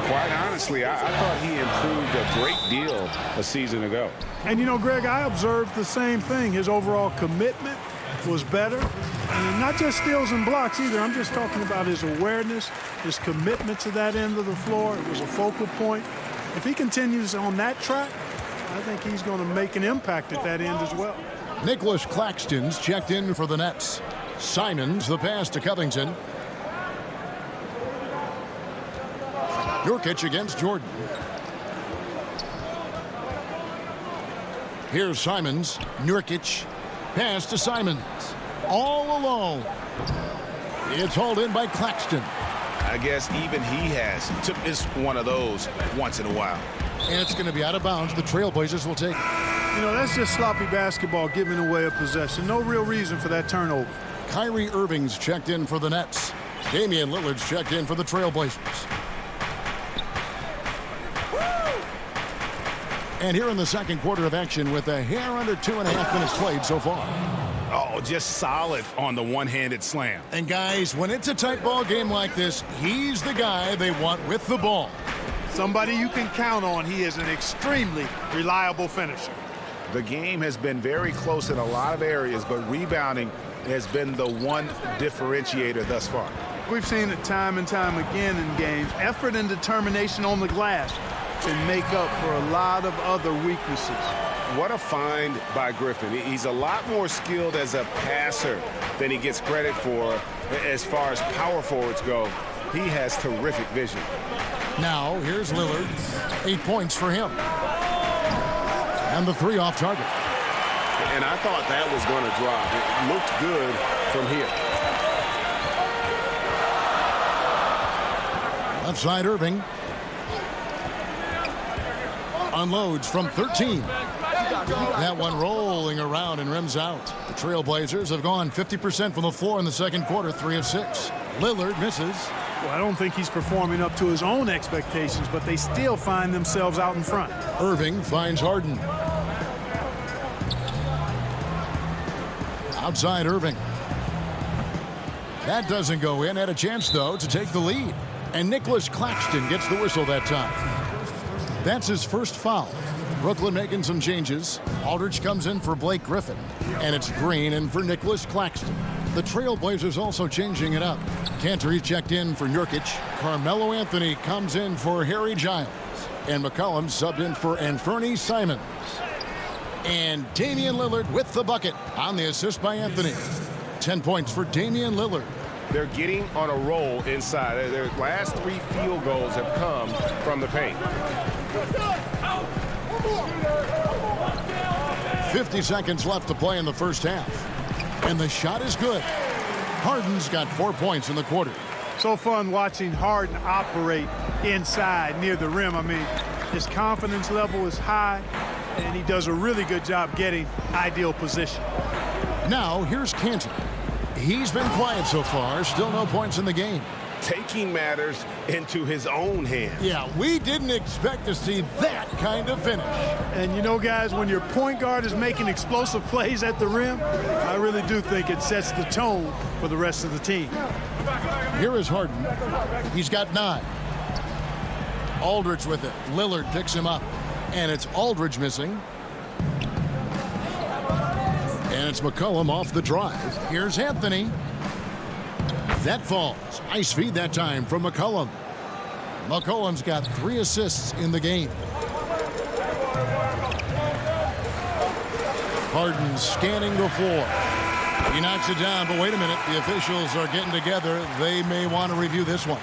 quite honestly, I thought he improved a great deal a season ago. And, you know, Greg, I observed the same thing. His overall commitment was better. And not just steals and blocks either. I'm just talking about his awareness, his commitment to that end of the floor. It was a focal point. If he continues on that track, I think he's going to make an impact at that end as well. Nicholas Claxton's checked in for the Nets. Simons, the pass to Covington. Nurkic against Jordan. Here's Simons. Nurkic. Pass to Simons. All alone. It's hauled in by Claxton. I guess even he has to miss one of those once in a while. And it's going to be out of bounds. The Trailblazers will take it. You know, that's just sloppy basketball, giving away a possession. No real reason for that turnover. Kyrie Irving's checked in for the Nets. Damian Lillard's checked in for the Trailblazers. And here in the second quarter of action with a hair under 2.5 minutes played so far. Oh, just solid on the one-handed slam. And guys, when it's a tight ball game like this, he's the guy they want with the ball. Somebody you can count on. He is an extremely reliable finisher. The game has been very close in a lot of areas, but rebounding has been the one differentiator thus far. We've seen it time and time again in games. Effort and determination on the glass can make up for a lot of other weaknesses. What a find by Griffin. He's a lot more skilled as a passer than he gets credit for as far as power forwards go. He has terrific vision. Now, here's Lillard. 8 points for him. And the 3 off target. And I thought that was going to drop. It looked good from here. Left side, Irving. Unloads from 13. That one rolling around and rims out. The Trailblazers have gone 50% from the floor in the second quarter, 3 of 6. Lillard misses. Well, I don't think he's performing up to his own expectations, but they still find themselves out in front. Irving finds Harden. Outside Irving. That doesn't go in. Had a chance, though, to take the lead. And Nicholas Claxton gets the whistle that time. That's his first foul. Brooklyn making some changes. Aldridge comes in for Blake Griffin. And it's Green in for Nicholas Claxton. The Trailblazers also changing it up. Cantor checked in for Nurkic. Carmelo Anthony comes in for Harry Giles. And McCollum subbed in for Anthony Simons. And Damian Lillard with the bucket on the assist by Anthony. 10 points for Damian Lillard. They're getting on a roll inside. Their last 3 field goals have come from the paint. 50 seconds left to play in the first half. And the shot is good. Harden's got 4 points in the quarter. So fun watching Harden operate inside near the rim. I mean, his confidence level is high, and he does a really good job getting ideal position. Now, here's Cantor. He's been quiet so far. Still no points in the game. Taking matters into his own hands. Yeah, we didn't expect to see that kind of finish. And you know, guys, when your point guard is making explosive plays at the rim, I really do think it sets the tone for the rest of the team. Here is Harden. He's got 9. Aldridge with it. Lillard picks him up. And it's Aldridge missing. And it's McCollum off the drive. Here's Anthony. That falls. Nice feed that time from McCollum. McCollum's got 3 assists in the game. Harden scanning the floor. He knocks it down, but wait a minute. The officials are getting together. They may want to review this one.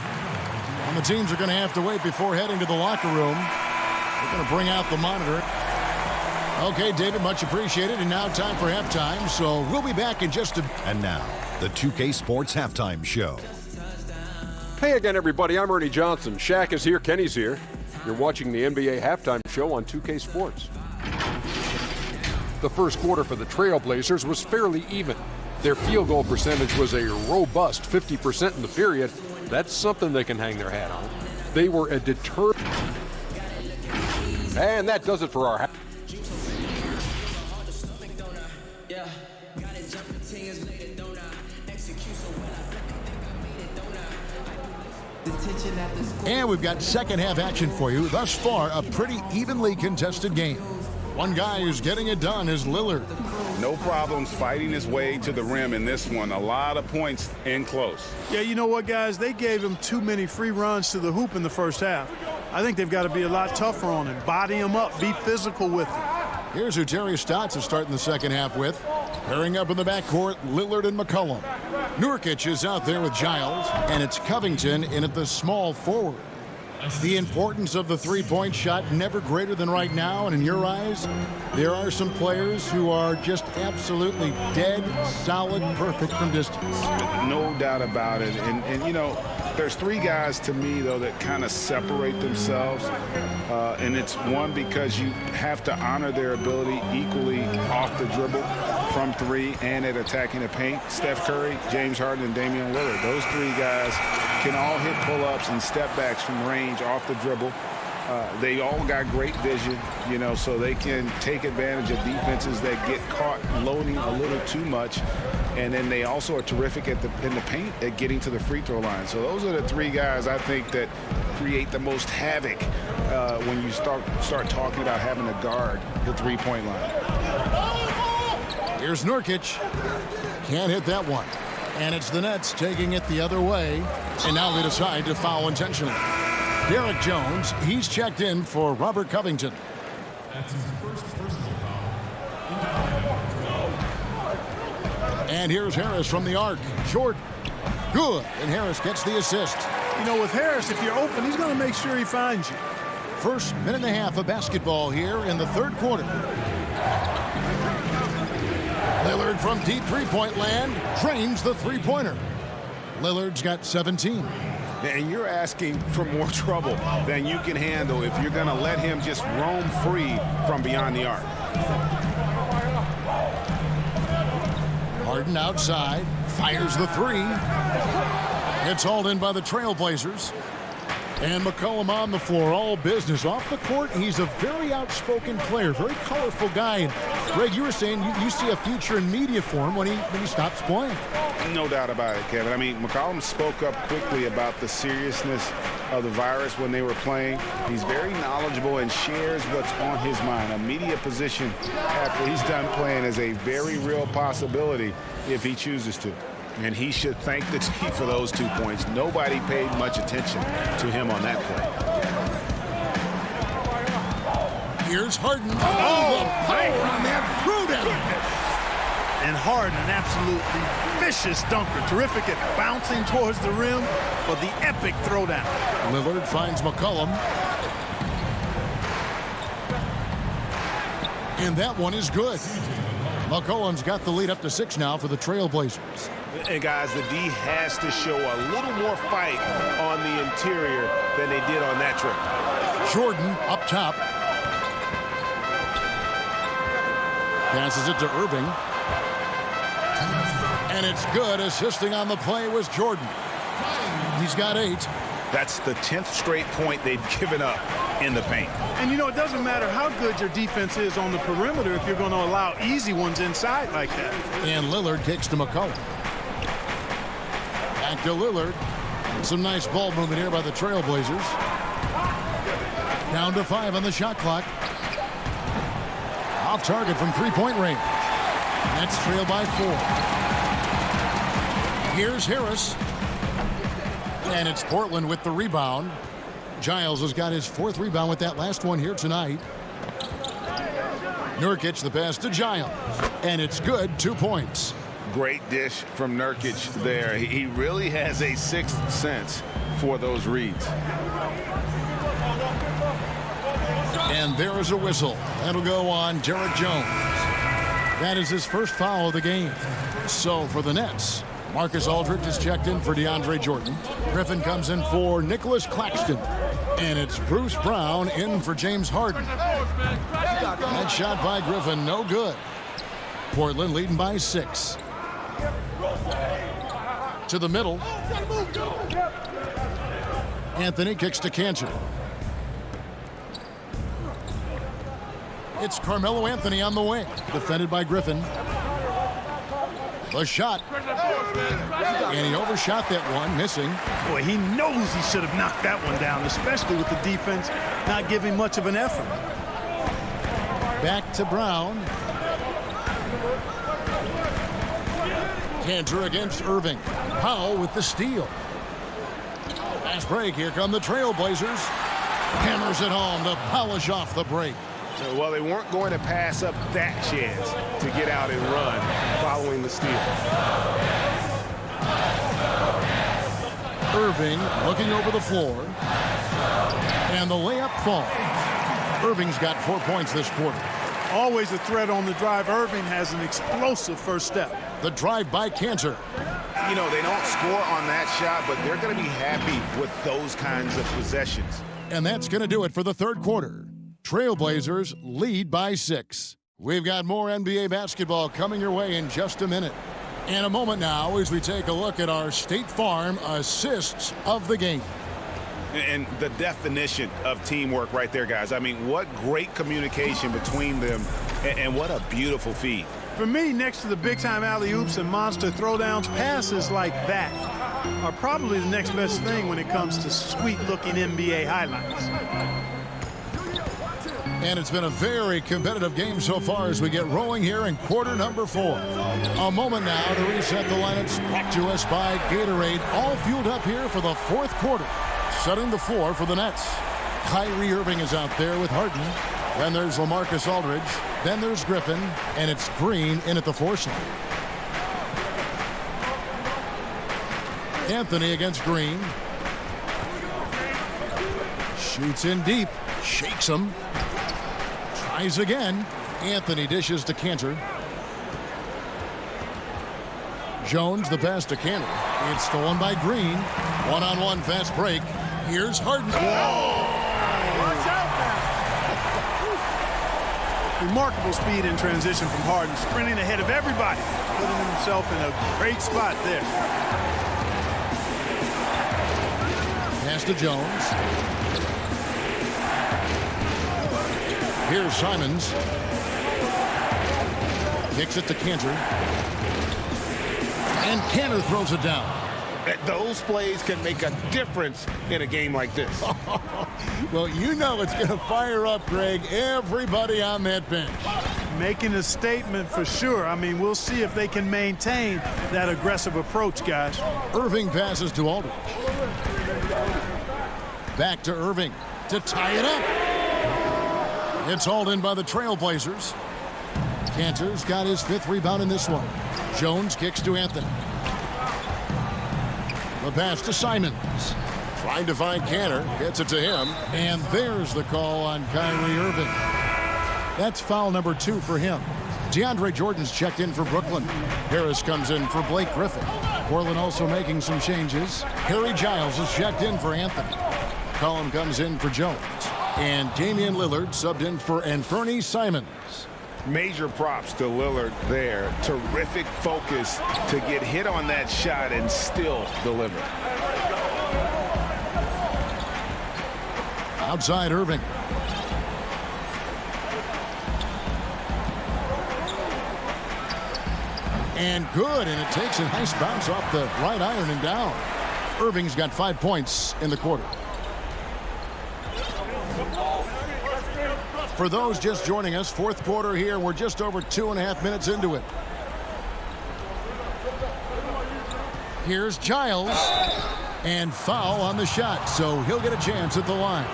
And the teams are going to have to wait before heading to the locker room. They're going to bring out the monitor. Okay, David, much appreciated. And now time for halftime. So we'll be back in just a... And now, the 2K Sports Halftime Show. Hey again, everybody. I'm Ernie Johnson. Shaq is here. Kenny's here. You're watching the NBA Halftime Show on 2K Sports. The first quarter for the Trailblazers was fairly even. Their field goal percentage was a robust 50% in the period. That's something they can hang their hat on. They were a determined... And that does it for our... And we've got second half action for you. Thus far, a pretty evenly contested game. One guy who's getting it done is Lillard. No problems fighting his way to the rim in this one. A lot of points in close. Yeah, you know what, guys? They gave him too many free runs to the hoop in the first half. I think they've got to be a lot tougher on him. Body him up. Be physical with him. Here's who Terry Stotts is starting the second half with. Pairing up in the backcourt, Lillard and McCollum. Nurkic is out there with Giles, and it's Covington in at the small forward. The importance of the three-point shot never greater than right now, and in your eyes, there are some players who are just absolutely dead, solid, perfect from distance. No doubt about it. And you know, there's 3 guys to me, though, that kind of separate themselves. And it's one, because you have to honor their ability equally off the dribble from 3 and at attacking the paint. Steph Curry, James Harden, and Damian Lillard. Those 3 guys can all hit pull-ups and step backs from range off the dribble. They all got great vision, you know, so they can take advantage of defenses that get caught loading a little too much. and then they also are terrific in the paint at getting to the free throw line. So those are the three guys I think that create the most havoc when you start talking about having to guard the three-point line. Here's Nurkic. Can't hit that one. And it's the Nets taking it the other way. And now they decide to foul intentionally. Derek Jones, he's checked in for Robert Covington. That's his first personal foul. And here's Harris from the arc. Jordan. Good. And Harris gets the assist. You know, with Harris, if you're open, he's going to make sure he finds you. First minute and a half of basketball here in the third quarter. Lillard from deep three-point land drains the three-pointer. Lillard's got 17. And you're asking for more trouble than you can handle if you're going to let him just roam free from beyond the arc. Harden outside, fires the three. It's hauled in by the Trailblazers. And McCollum on the floor, all business. Off the court, he's a very outspoken player, very colorful guy. And Greg, you were saying you see a future in media for him when he stops playing. No doubt about it, Kevin. I mean, McCollum spoke up quickly about the seriousness of the virus when they were playing. He's very knowledgeable and shares what's on his mind. A media position after he's done playing is a very real possibility if he chooses to. And he should thank the team for those 2 points. Nobody paid much attention to him on that play. Here's Harden. Oh, the power on that throwdown. And Harden, an absolutely vicious dunker. Terrific at bouncing towards the rim for the epic throwdown. Lillard finds McCollum. And that one is good. McCollum's got the lead up to 6 now for the Trailblazers. And guys, the D has to show a little more fight on the interior than they did on that trip. Jordan up top. Passes it to Irving. And it's good. Assisting on the play was Jordan. He's got 8. That's the 10th straight point they've given up in the paint. And, you know, it doesn't matter how good your defense is on the perimeter if you're going to allow easy ones inside like that. And Lillard kicks to McCollum. Back to Lillard. Some nice ball movement here by the Trailblazers. Down to 5 on the shot clock. Off target from three-point range. Nets trail by 4. Here's Harris. And it's Portland with the rebound. Giles has got his 4th rebound with that last one here tonight. Nurkic the pass to Giles. And it's good, 2 points. Great dish from Nurkic there. He really has a 6th sense for those reads. And there is a whistle. That'll go on Derek Jones. That is his first foul of the game. So for the Nets, Marcus Aldridge is checked in for DeAndre Jordan. Griffin comes in for Nicholas Claxton. And it's Bruce Brown in for James Harden. That shot by Griffin, no good. Portland leading by 6. To the middle. Anthony kicks to Cantor. It's Carmelo Anthony on the wing. Defended by Griffin. The shot. And he overshot that one, missing. Boy, he knows he should have knocked that one down, especially with the defense not giving much of an effort. Back to Brown. Cantor against Irving. Powell with the steal. Fast break. Here come the Trailblazers. Hammers it home to polish off the break. Well, they weren't going to pass up that chance to get out and run following the steal. Irving looking over the floor. And the layup falls. Irving's got 4 points this quarter. Always a threat on the drive. Irving has an explosive first step. The drive by Cantor. You know, they don't score on that shot, but they're going to be happy with those kinds of possessions. And that's going to do it for the third quarter. Trailblazers lead by 6. We've got more NBA basketball coming your way in just a minute. And a moment now as we take a look at our State Farm assists of the game. And the definition of teamwork right there, guys. I mean, what great communication between them, and what a beautiful feed. For me, next to the big-time alley-oops and monster throwdowns, passes like that are probably the next best thing when it comes to sweet-looking NBA highlights. And it's been a very competitive game so far as we get rolling here in quarter number 4. A moment now to reset the lineups brought to us by Gatorade, all fueled up here for the fourth quarter. Setting the floor for the Nets. Kyrie Irving is out there with Harden. Then there's LaMarcus Aldridge. Then there's Griffin. And it's Green in at the 4 slot. Anthony against Green. Shoots in deep. Shakes him. Tries again. Anthony dishes to Cantor. Jones the pass to Cantor. It's stolen by Green. One-on-one fast break. Here's Harden. Whoa! Watch out now. Remarkable speed in transition from Harden, sprinting ahead of everybody, putting himself in a great spot there. Pass to Jones. Here's Simons. Kicks it to Cantor. And Cantor throws it down. Those plays can make a difference in a game like this. Well, you know it's going to fire up, Greg, everybody on that bench. Making a statement for sure. I mean, we'll see if they can maintain that aggressive approach, guys. Irving passes to Aldridge. Back to Irving to tie it up. It's hauled in by the Trailblazers. Cantor's got his 5th rebound in this one. Jones kicks to Anthony. The pass to Simons. Trying to find Cantor. Gets it to him. And there's the call on Kyrie Irving. That's foul number 2 for him. DeAndre Jordan's checked in for Brooklyn. Harris comes in for Blake Griffin. Portland also making some changes. Harry Giles is checked in for Anthony. Collin comes in for Jones. And Damian Lillard subbed in for Anthony Simons. Major props to Lillard there. Terrific focus to get hit on that shot and still deliver. Outside Irving. And good, and it takes a nice bounce off the right iron and down. Irving's got 5 points in the quarter. For those just joining us, fourth quarter here. We're just over 2.5 minutes into it. Here's Giles. And foul on the shot, so he'll get a chance at the line.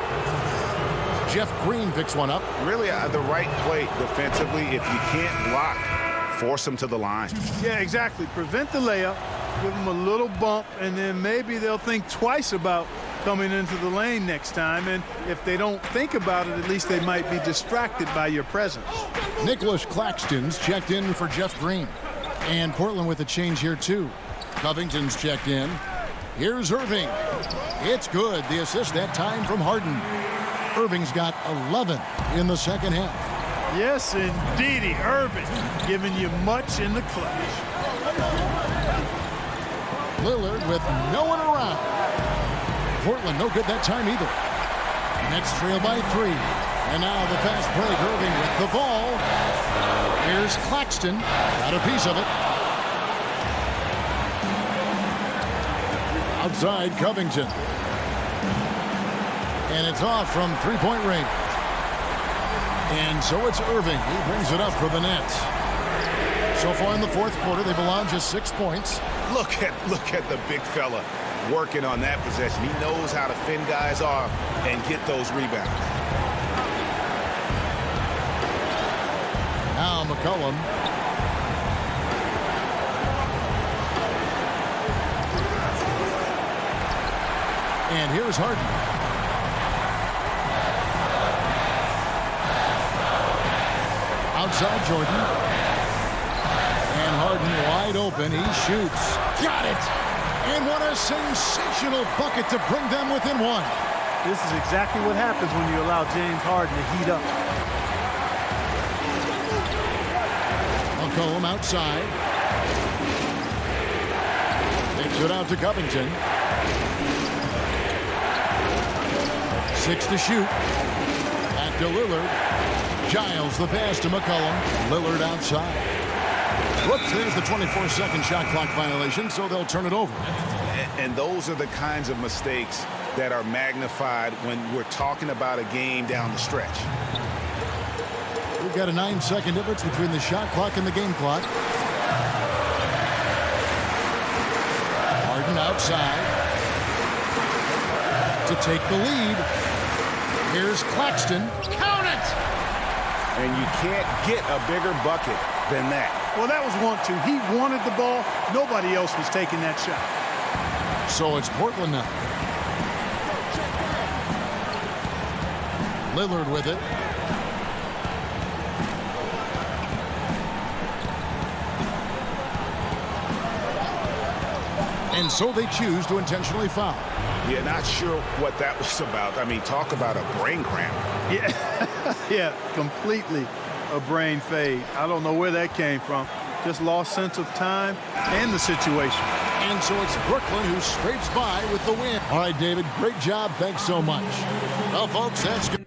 Jeff Green picks one up. Really the right play defensively. If you can't block, force them to the line. Yeah, exactly. Prevent the layup, give them a little bump, and then maybe they'll think twice about coming into the lane next time. And if they don't think about it, at least they might be distracted by your presence. Nicholas Claxton's checked in for Jeff Green. And Portland with a change here, too. Covington's checked in. Here's Irving. It's good. The assist that time from Harden. Irving's got 11 in the second half. Yes, indeedy. Irving giving you much in the clutch. Lillard with no one around. Portland no good that time either. Nets trail by 3. And now the fast break. Irving with the ball. Here's Claxton. Got a piece of it. Outside Covington. And it's off from three-point range. And so it's Irving who brings it up for the Nets. So far in the fourth quarter, they've allowed just 6 points. Look at the big fella working on that possession. He knows how to fend guys off and get those rebounds. Now McCollum. And here's Harden. Outside Jordan. And Harden wide open. He shoots. Got it! And what a sensational bucket to bring them within 1. This is exactly what happens when you allow James Harden to heat up. McCollum outside. Takes it out to Covington. 6 to shoot. Back to Lillard. Giles the pass to McCollum. Lillard outside. Whoops, there's the 24-second shot clock violation, so they'll turn it over. And those are the kinds of mistakes that are magnified when we're talking about a game down the stretch. We've got a 9-second difference between the shot clock and the game clock. Harden outside to take the lead. Here's Claxton. Count it! And you can't get a bigger bucket than that. Well, that was 1-2. He wanted the ball. Nobody else was taking that shot. So it's Portland now. Lillard with it. And so they choose to intentionally foul. Yeah, not sure what that was about. I mean, talk about a brain cramp. Yeah, yeah, completely a brain fade. I don't know where that came from. Just lost sense of time and the situation. And so it's Brooklyn who scrapes by with the win. All right, David, great job. Thanks so much. Well, folks, that's good.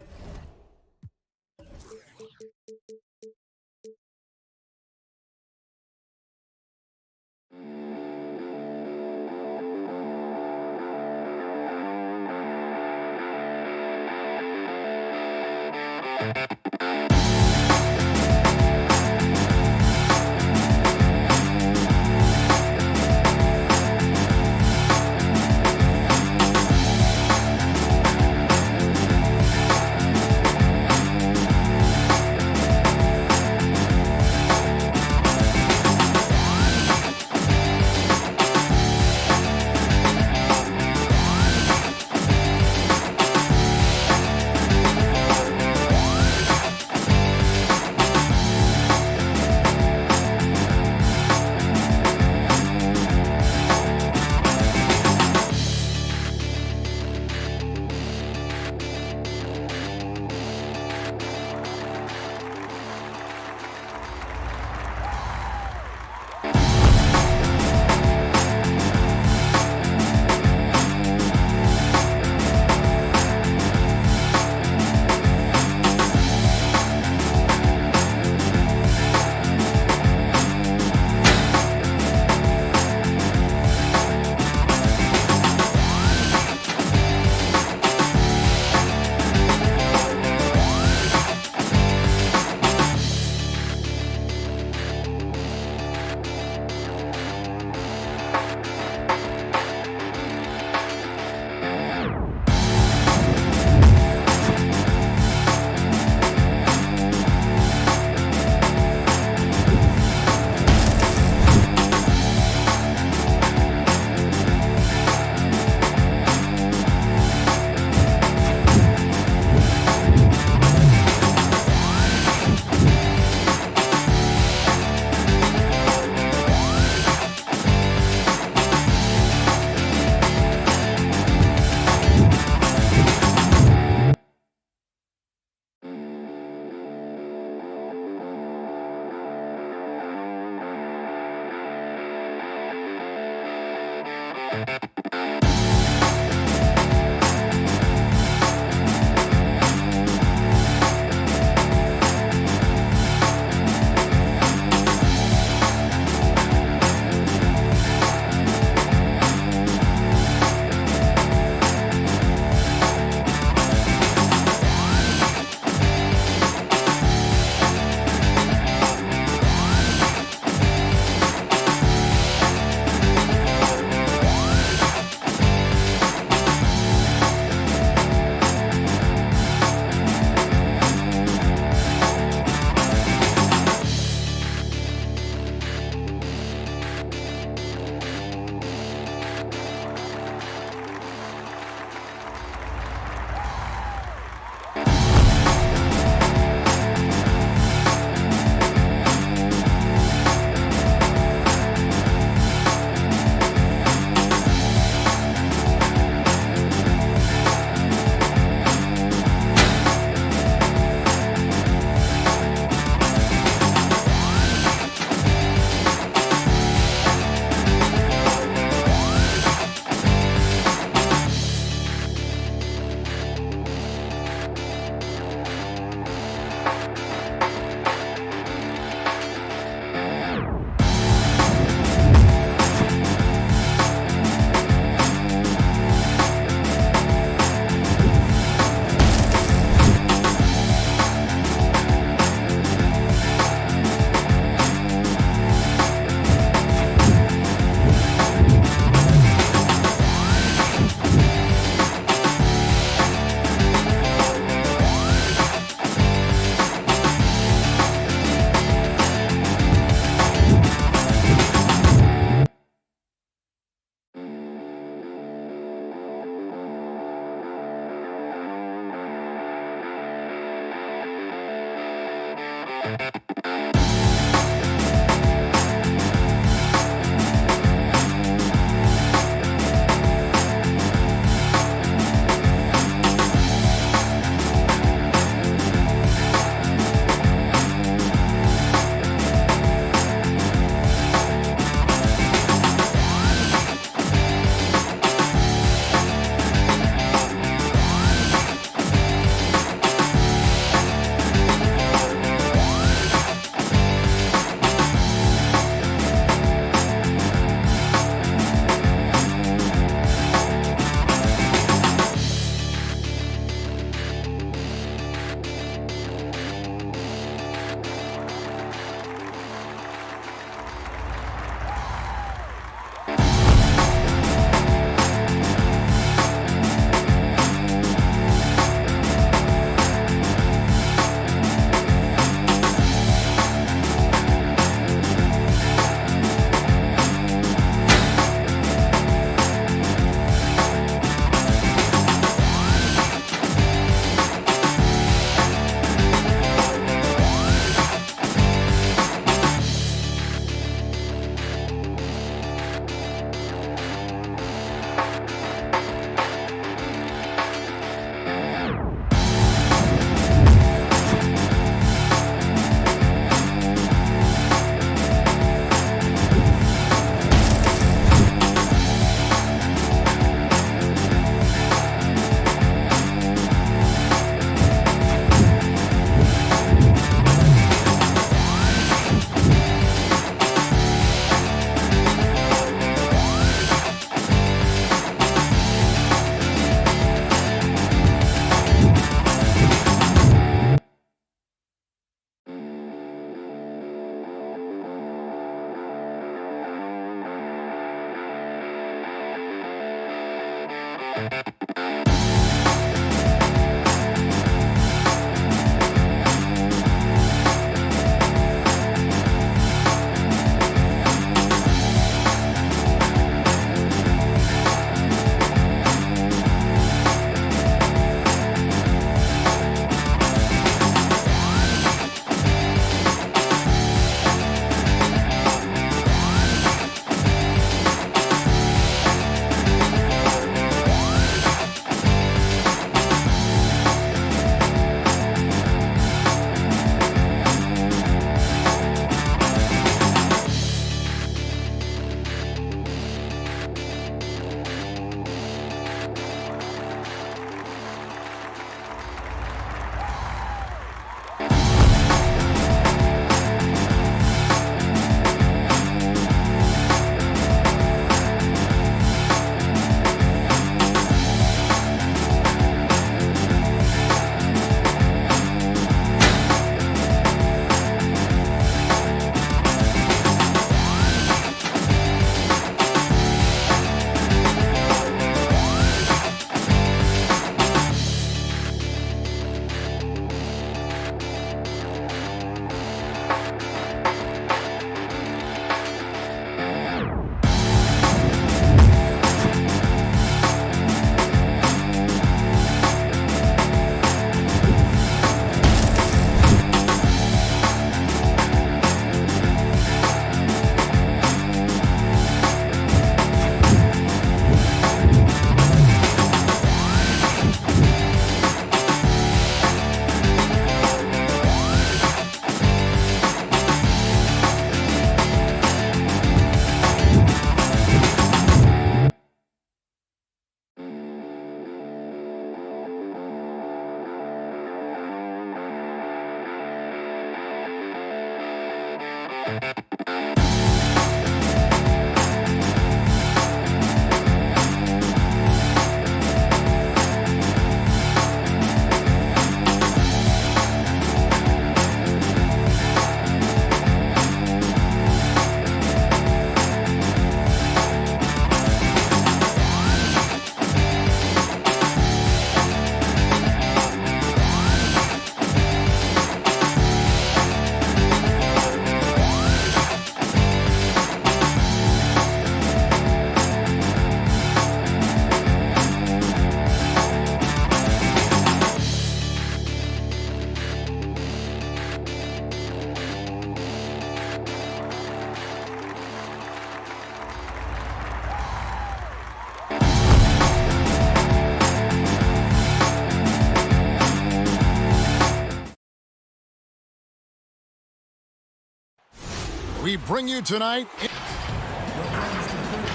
we bring you tonight.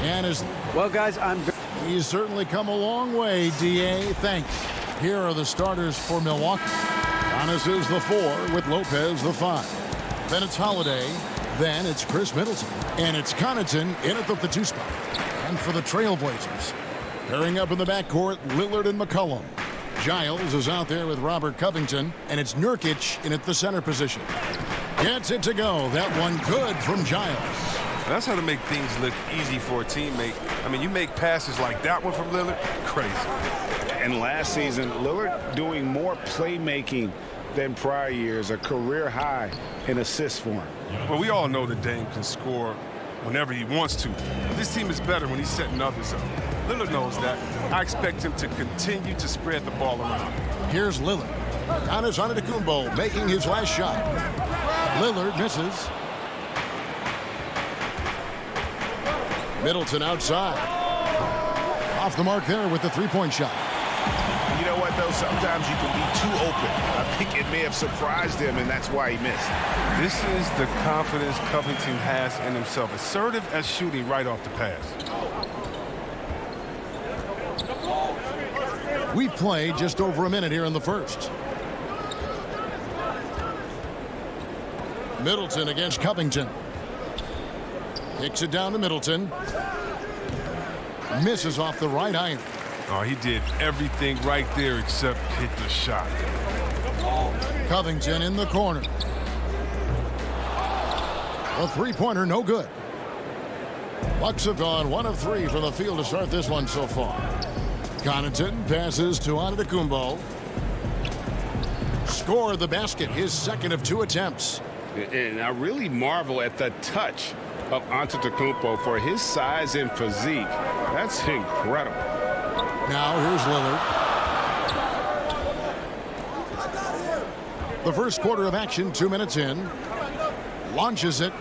And well, guys, he's certainly come a long way, D.A. Thanks. Here are the starters for Milwaukee. Giannis is the 4 with Lopez the 5. Then it's Holiday. Then it's Chris Middleton. And it's Connaughton in at the 2 spot. And for the Trailblazers, pairing up in the backcourt, Lillard and McCollum. Giles is out there with Robert Covington, and it's Nurkic in at the center position. Gets it to go. That one good from Giles. That's how to make things look easy for a teammate. I mean, you make passes like that one from Lillard, crazy. And last season, Lillard doing more playmaking than prior years, a career high in assists for him. Well, we all know that Dame can score whenever he wants to. But this team is better when he's setting others up. Lillard knows that. I expect him to continue to spread the ball around. Here's Lillard. Giannis Antetokounmpo making his last shot. Lillard misses. Middleton outside. Off the mark there with the 3-point shot. You know what, though? Sometimes you can be too open. I think it may have surprised him, and that's why he missed. This is the confidence Covington has in himself. Assertive as shooting right off the pass. We play just over a minute here in the first. Middleton against Covington. Kicks it down to Middleton. Misses off the right iron. Oh, he did everything right there except hit the shot. Covington in the corner. A 3-pointer, no good. Bucks have gone 1 of 3 from the field to start this one so far. Connaughton passes to Antetokounmpo. Scored the basket, his second of 2 attempts. And I really marvel at the touch of Antetokounmpo for his size and physique. That's incredible. Now here's Lillard. The first quarter of action, 2 minutes in. Launches it.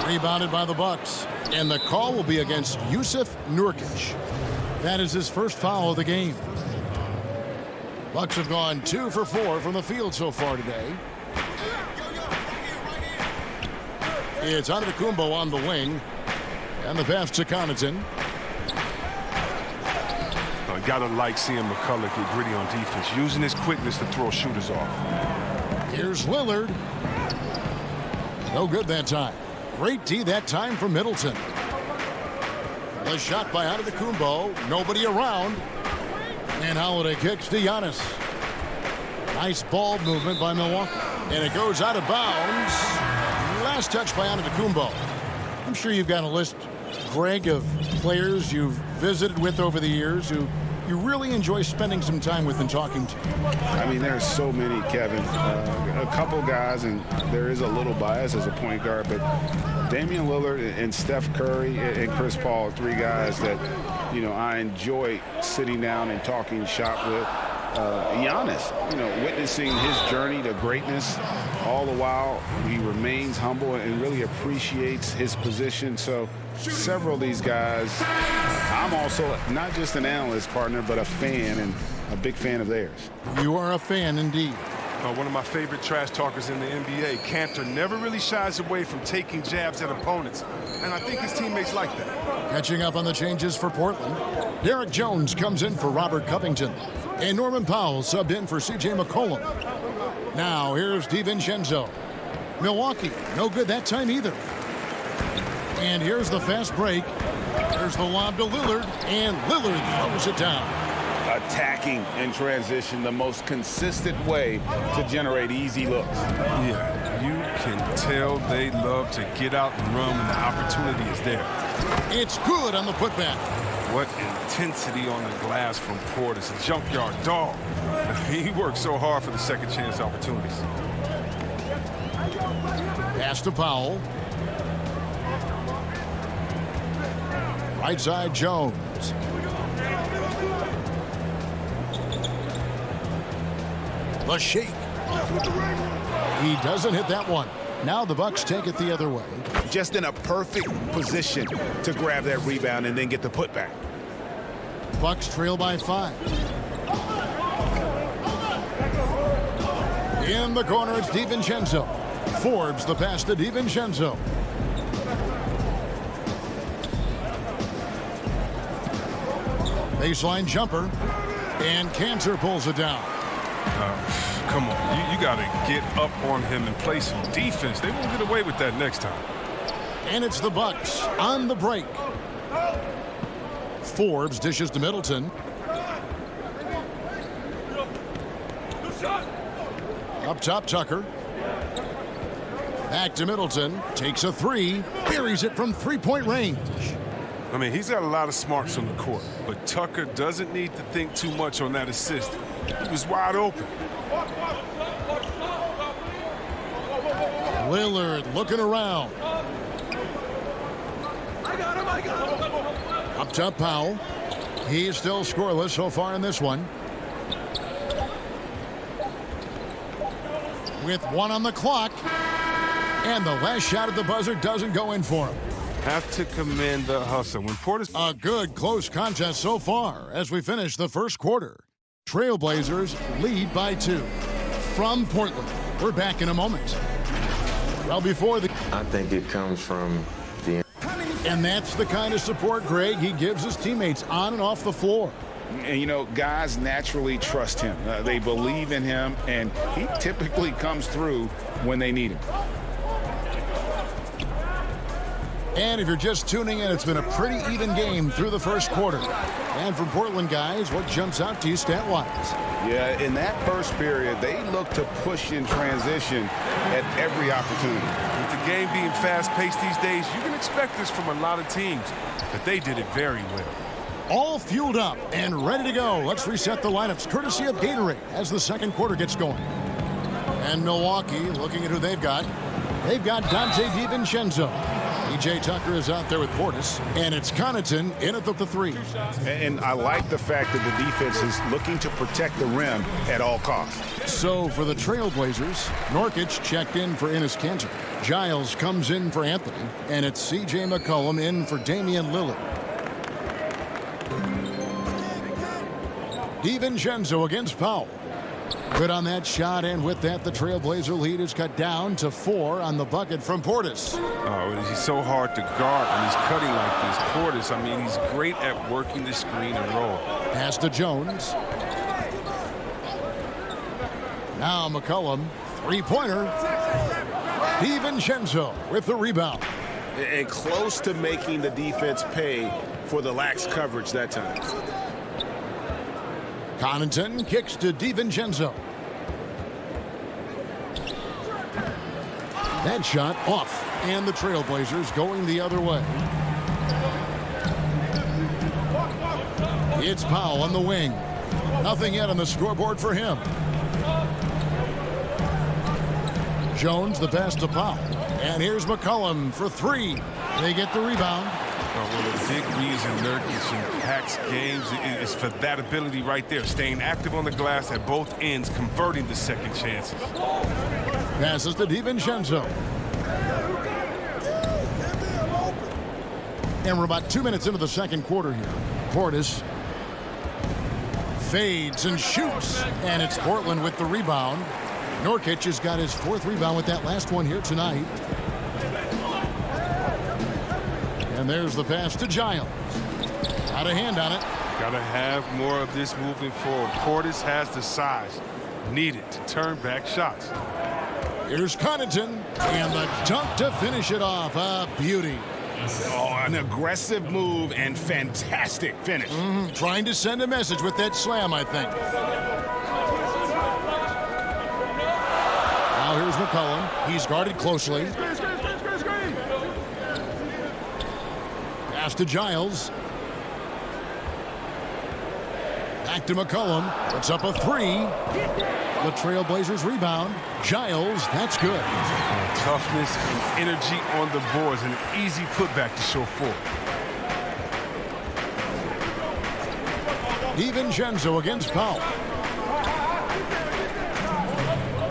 Rebounded by the Bucks. And the call will be against Jusuf Nurkic. That is his first foul of the game. Bucks have gone 2 for 4 from the field so far today. It's Antetokounmpo on the wing. And the pass to Connaughton. Gotta like seeing McCullough get gritty on defense, using his quickness to throw shooters off. Here's Lillard. No good that time. Great D that time from Middleton. The shot by Antetokounmpo. Nobody around. And Holiday kicks to Giannis. Nice ball movement by Milwaukee. And it goes out of bounds. Last touch by Antetokounmpo. I'm sure you've got a list, Greg, of players you've visited with over the years who you really enjoy spending some time with and talking to. I mean, there's so many, Kevin. A couple guys, and there is a little bias as a point guard, but Damian Lillard and Steph Curry and Chris Paul are 3 guys that, you know, I enjoy sitting down and talking shop with. Giannis, you know, witnessing his journey to greatness, all the while he remains humble and really appreciates his position. So several of these guys, I'm also not just an analyst partner, but a fan, and a big fan of theirs. You are a fan indeed. One of my favorite trash talkers in the NBA, Cantor, never really shies away from taking jabs at opponents, and I think his teammates like that. Catching up on the changes for Portland. Derek Jones comes in for Robert Covington. And Norman Powell subbed in for C.J. McCollum. Now here's DiVincenzo. Milwaukee, no good that time either. And here's the fast break. There's the lob to Lillard, and Lillard throws it down. Attacking in transition, the most consistent way to generate easy looks. Yeah, you can tell they love to get out and run when the opportunity is there. It's good on the putback. What intensity on the glass from Portis, a junkyard dog. He works so hard for the second chance opportunities. Pass to Powell. Right side, Jones. The shake. He doesn't hit that one. Now the Bucks take it the other way. Just in a perfect position to grab that rebound and then get the putback. Bucks trail by 5. In the corner, it's DiVincenzo. Forbes the pass to DiVincenzo. Baseline jumper. And Cantor pulls it down. Come on, you got to get up on him and play some defense. They won't get away with that next time. And it's the Bucks on the break. Forbes dishes to Middleton. Up top, Tucker. Back to Middleton. Takes a three. Buries it from three-point range. I mean, he's got a lot of smarts on the court, but Tucker doesn't need to think too much on that assist. He was wide open. Lillard looking around. Up top, Powell. He's still scoreless so far in this one. With one on the clock. And the last shot at the buzzer doesn't go in for him. Have to commend the hustle. When Portis... A good close contest so far as we finish the first quarter. Trailblazers lead by 2. From Portland, we're back in a moment. Well, before the... I think it comes from the... And that's the kind of support, Greg, he gives his teammates on and off the floor. And, you know, guys naturally trust him. They believe in him, and he typically comes through when they need him. And if you're just tuning in, it's been a pretty even game through the first quarter. And for Portland guys, what jumps out to you stat-wise? Yeah, in that first period, they looked to push in transition at every opportunity. With the game being fast-paced these days, you can expect this from a lot of teams, but they did it very well. All fueled up and ready to go. Let's reset the lineups courtesy of Gatorade as the second quarter gets going. And Milwaukee, looking at who they've got. They've got Dante DiVincenzo. P.J. Tucker is out there with Portis, and it's Connaughton in at the 3. And I like the fact that the defense is looking to protect the rim at all costs. So for the Trailblazers, Nurkic checked in for Enes Kanter. Giles comes in for Anthony, and it's C.J. McCollum in for Damian Lillard. DiVincenzo against Powell. Good on that shot, and with that, the Trailblazer lead is cut down to 4 on the bucket from Portis. Oh, he's so hard to guard when he's cutting like this. Portis, I mean, he's great at working the screen and roll. Pass to Jones. Now McCollum, three-pointer. DiVincenzo with the rebound. And close to making the defense pay for the lax coverage that time. Connaughton kicks to DiVincenzo. That shot off, and the Trailblazers going the other way. It's Powell on the wing. Nothing yet on the scoreboard for him. Jones the pass to Powell. And here's McCollum for 3. They get the rebound. One of the big reasons Nurkic impacts games is for that ability right there, staying active on the glass at both ends, converting the second chances. Passes to DiVincenzo. And we're about 2 minutes into the second quarter here. Portis fades and shoots, and it's Portland with the rebound. Nurkic has got his 4th rebound with that last one here tonight. And there's the pass to Giles. Out of hand on it. Gotta have more of this moving forward. Portis has the size needed to turn back shots. Here's Connaughton, and the dunk to finish it off. A beauty. Oh, an aggressive move and fantastic finish. Trying to send a message with that slam, I think. Now here's McCollum. He's guarded closely. Pass to Giles. Back to McCollum. Puts up a 3. The Trailblazers rebound. Giles, that's good. Toughness and energy on the boards, and an easy putback to show forth. DiVincenzo against Powell.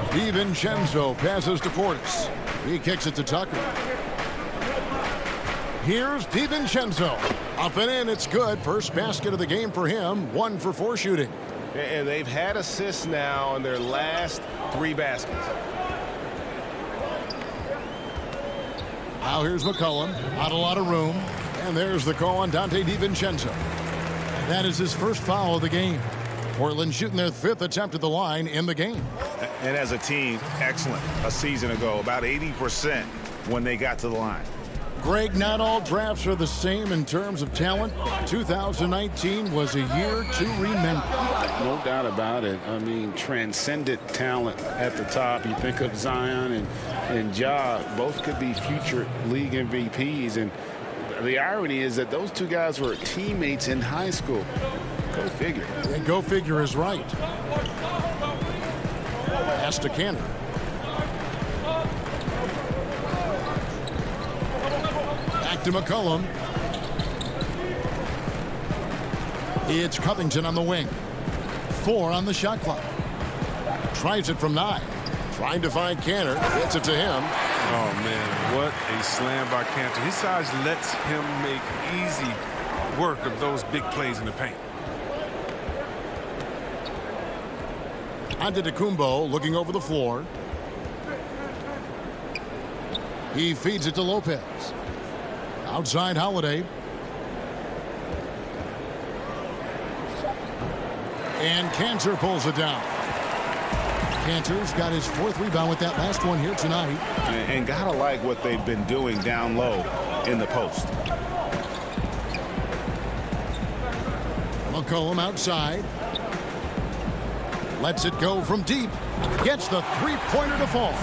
DiVincenzo passes to Portis. He kicks it to Tucker. Here's DiVincenzo. Up and in, it's good. First basket of the game for him. 1 for 4 shooting. And they've had assists now in their last 3 baskets. Now here's McCollum. Not a lot of room. And there's the call on Dante DiVincenzo. That is his first foul of the game. Portland shooting their 5th attempt at the line in the game. And as a team, excellent. A season ago, about 80% when they got to the line. Greg, not all drafts are the same in terms of talent. 2019 was a year to remember. No doubt about it. I mean, transcendent talent at the top. You think of Zion and Ja, both could be future league MVPs. And the irony is that those two guys were teammates in high school. Go figure. And go figure is right. Pass to Cantor. Back to McCollum. It's Covington on the wing. 4 on the shot clock. Tries it from 9. Trying to find Cantor. Gets it to him. Oh, man, what a slam by Cantor. His size lets him make easy work of those big plays in the paint. Antetokounmpo looking over the floor. He feeds it to Lopez. Outside Holiday. And Cantor pulls it down. Cantor's got his 4th rebound with that last one here tonight. And gotta like what they've been doing down low in the post. McCollum outside. Lets it go from deep. Gets the 3-pointer to fall.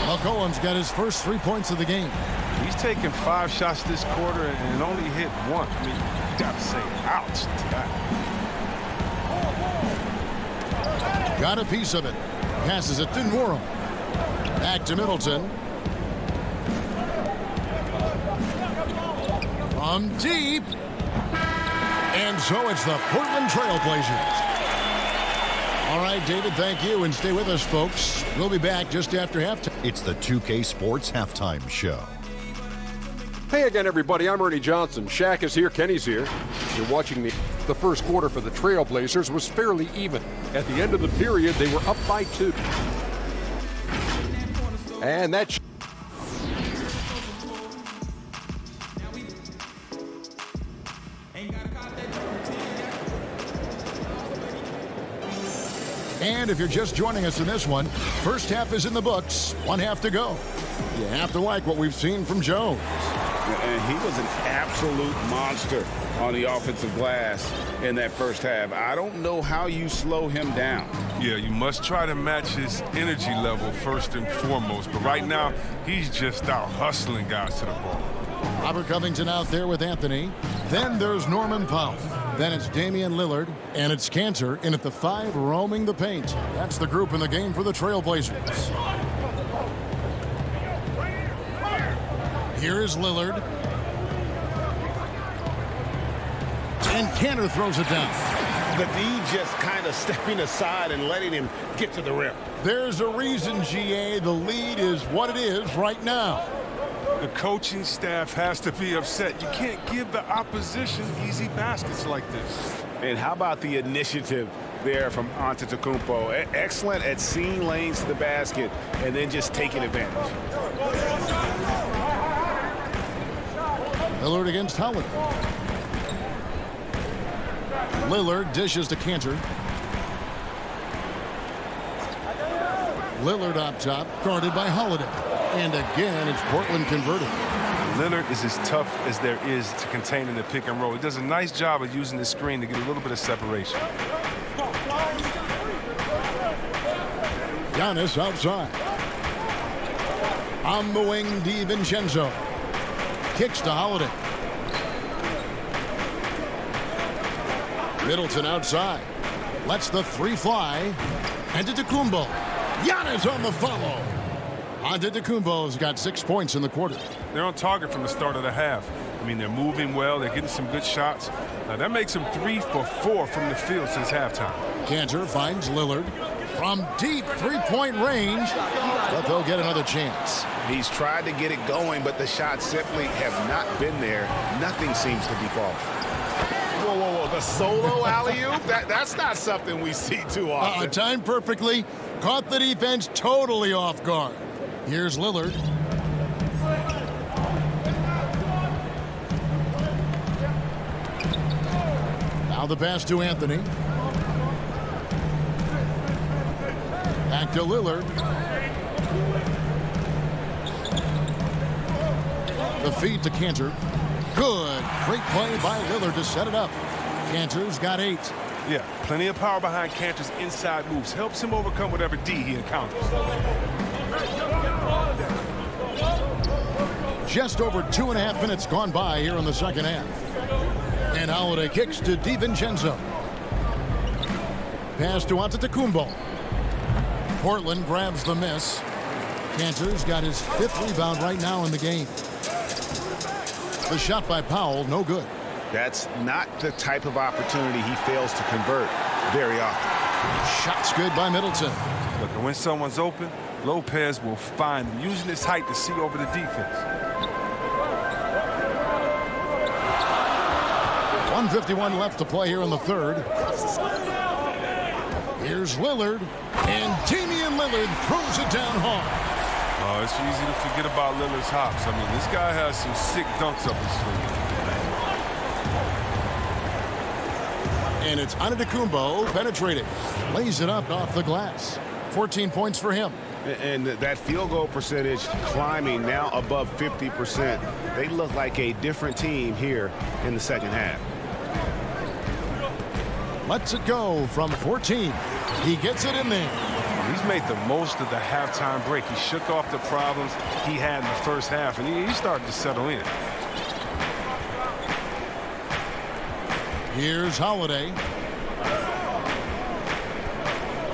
McCollum's got his first 3 points of the game. He's taken 5 shots this quarter and only hit 1. I mean, you gotta say, ouch to that. Got a piece of it. Passes it to Nwora. Back to Middleton. From deep. And so it's the Portland Trail Blazers. All right, David, thank you. And stay with us, folks. We'll be back just after halftime. It's the 2K Sports Halftime Show. Hey again, everybody. I'm Ernie Johnson. Shaq is here. Kenny's here. You're watching the first quarter for the Trailblazers was fairly even. At the end of the period, they were up by 2. And that's... And if you're just joining us in this one, first half is in the books. 1 half to go. You have to like what we've seen from Jones. And he was an absolute monster on the offensive glass in that first half. I don't know how you slow him down. Yeah, you must try to match his energy level first and foremost. But right now, he's just out hustling guys to the ball. Robert Covington out there with Anthony. Then there's Norman Powell. Then it's Damian Lillard. And it's Cantor in at the 5 roaming the paint. That's the group in the game for the Trailblazers. Here is Lillard. And Cantor throws it down. The D just kind of stepping aside and letting him get to the rim. There's a reason, GA, the lead is what it is right now. The coaching staff has to be upset. You can't give the opposition easy baskets like this. And how about the initiative there from Antetokounmpo? Excellent at seeing lanes to the basket and then just taking advantage. Lillard against Holiday. Lillard dishes to Cantor. Lillard up top, guarded by Holiday. And again, it's Portland converted. Lillard is as tough as there is to contain in the pick and roll. He does a nice job of using the screen to get a little bit of separation. Giannis outside. On the wing, DiVincenzo. Kicks to Holiday. Middleton outside. Lets the 3 fly. Antetokounmpo. Giannis on the follow. Antetokounmpo's got 6 points in the quarter. They're on target from the start of the half. I mean, they're moving well. They're getting some good shots. That makes them 3 for 4 from the field since halftime. Cantor finds Lillard from deep 3-point range, but they'll get another chance. He's tried to get it going, but the shots simply have not been there. Nothing seems to be falling. Whoa, whoa, whoa. The solo alley-oop? That's not something we see too often. Timed perfectly. Caught the defense totally off guard. Here's Lillard. Now the pass to Anthony. Back to Lillard. The feed to Cantor. Good. Great play by Lillard to set it up. Cantor's got 8. Yeah, plenty of power behind Cantor's inside moves. Helps him overcome whatever D he encounters. Just over 2.5 minutes gone by here in the second half. And Holiday kicks to DiVincenzo. Pass to Antetokounmpo. Portland grabs the miss. Cantor's got his 5th rebound right now in the game. The shot by Powell, no good. That's not the type of opportunity he fails to convert very often. Shot's good by Middleton. Look, and when someone's open, Lopez will find him, using his height to see over the defense. 1:51 left to play here in the third. Here's Lillard, and Damian Lillard throws it down hard. Oh, it's easy to forget about Lillard's hops. I mean, this guy has some sick dunks up his sleeve. And it's Antetokounmpo penetrating. Lays it up off the glass. 14 points for him. And that field goal percentage climbing now above 50%. They look like a different team here in the second half. Lets it go from 14. He gets it in there. He's made the most of the halftime break. He shook off the problems he had in the first half, and he started to settle in. Here's Holiday.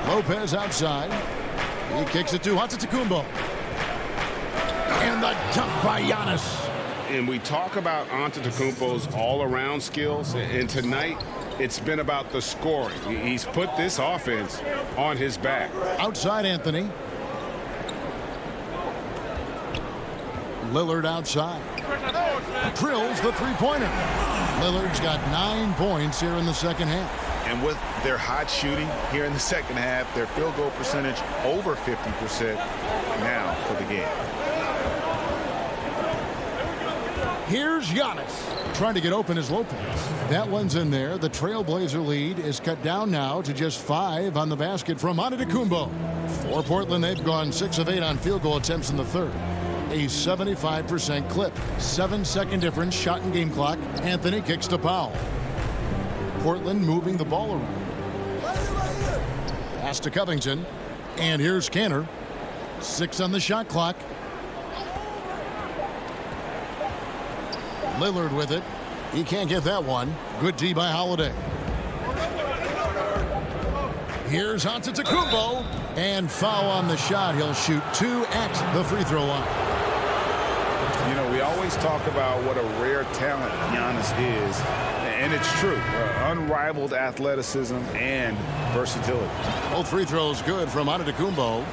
Lopez outside. He kicks it to Antetokounmpo. And the dunk by Giannis. And we talk about Antetokounmpo's all-around skills, and tonight it's been about the scoring. He's put this offense on his back. Outside Anthony. Lillard outside. Drills the three-pointer. Lillard's got 9 points here in the second half. And with their hot shooting here in the second half, their field goal percentage over 50% now for the game. Here's Giannis. Trying to get open is Lopez. That one's in there. The Trailblazer lead is cut down now to just 5 on the basket from Antetokounmpo. For Portland, they've gone 6 of 8 on field goal attempts in the third. A 75% clip. 7-second difference, shot and game clock. Anthony kicks to Powell. Portland moving the ball around. Pass to Covington. And here's Cantor. 6 on the shot clock. Lillard with it. He can't get that one. Good D by Holiday. Here's Antetokounmpo. And foul on the shot. He'll shoot 2 at the free throw line. You know, we always talk about what a rare talent Giannis is. And it's true. Unrivaled athleticism and versatility. Both free throws good from Antetokounmpo.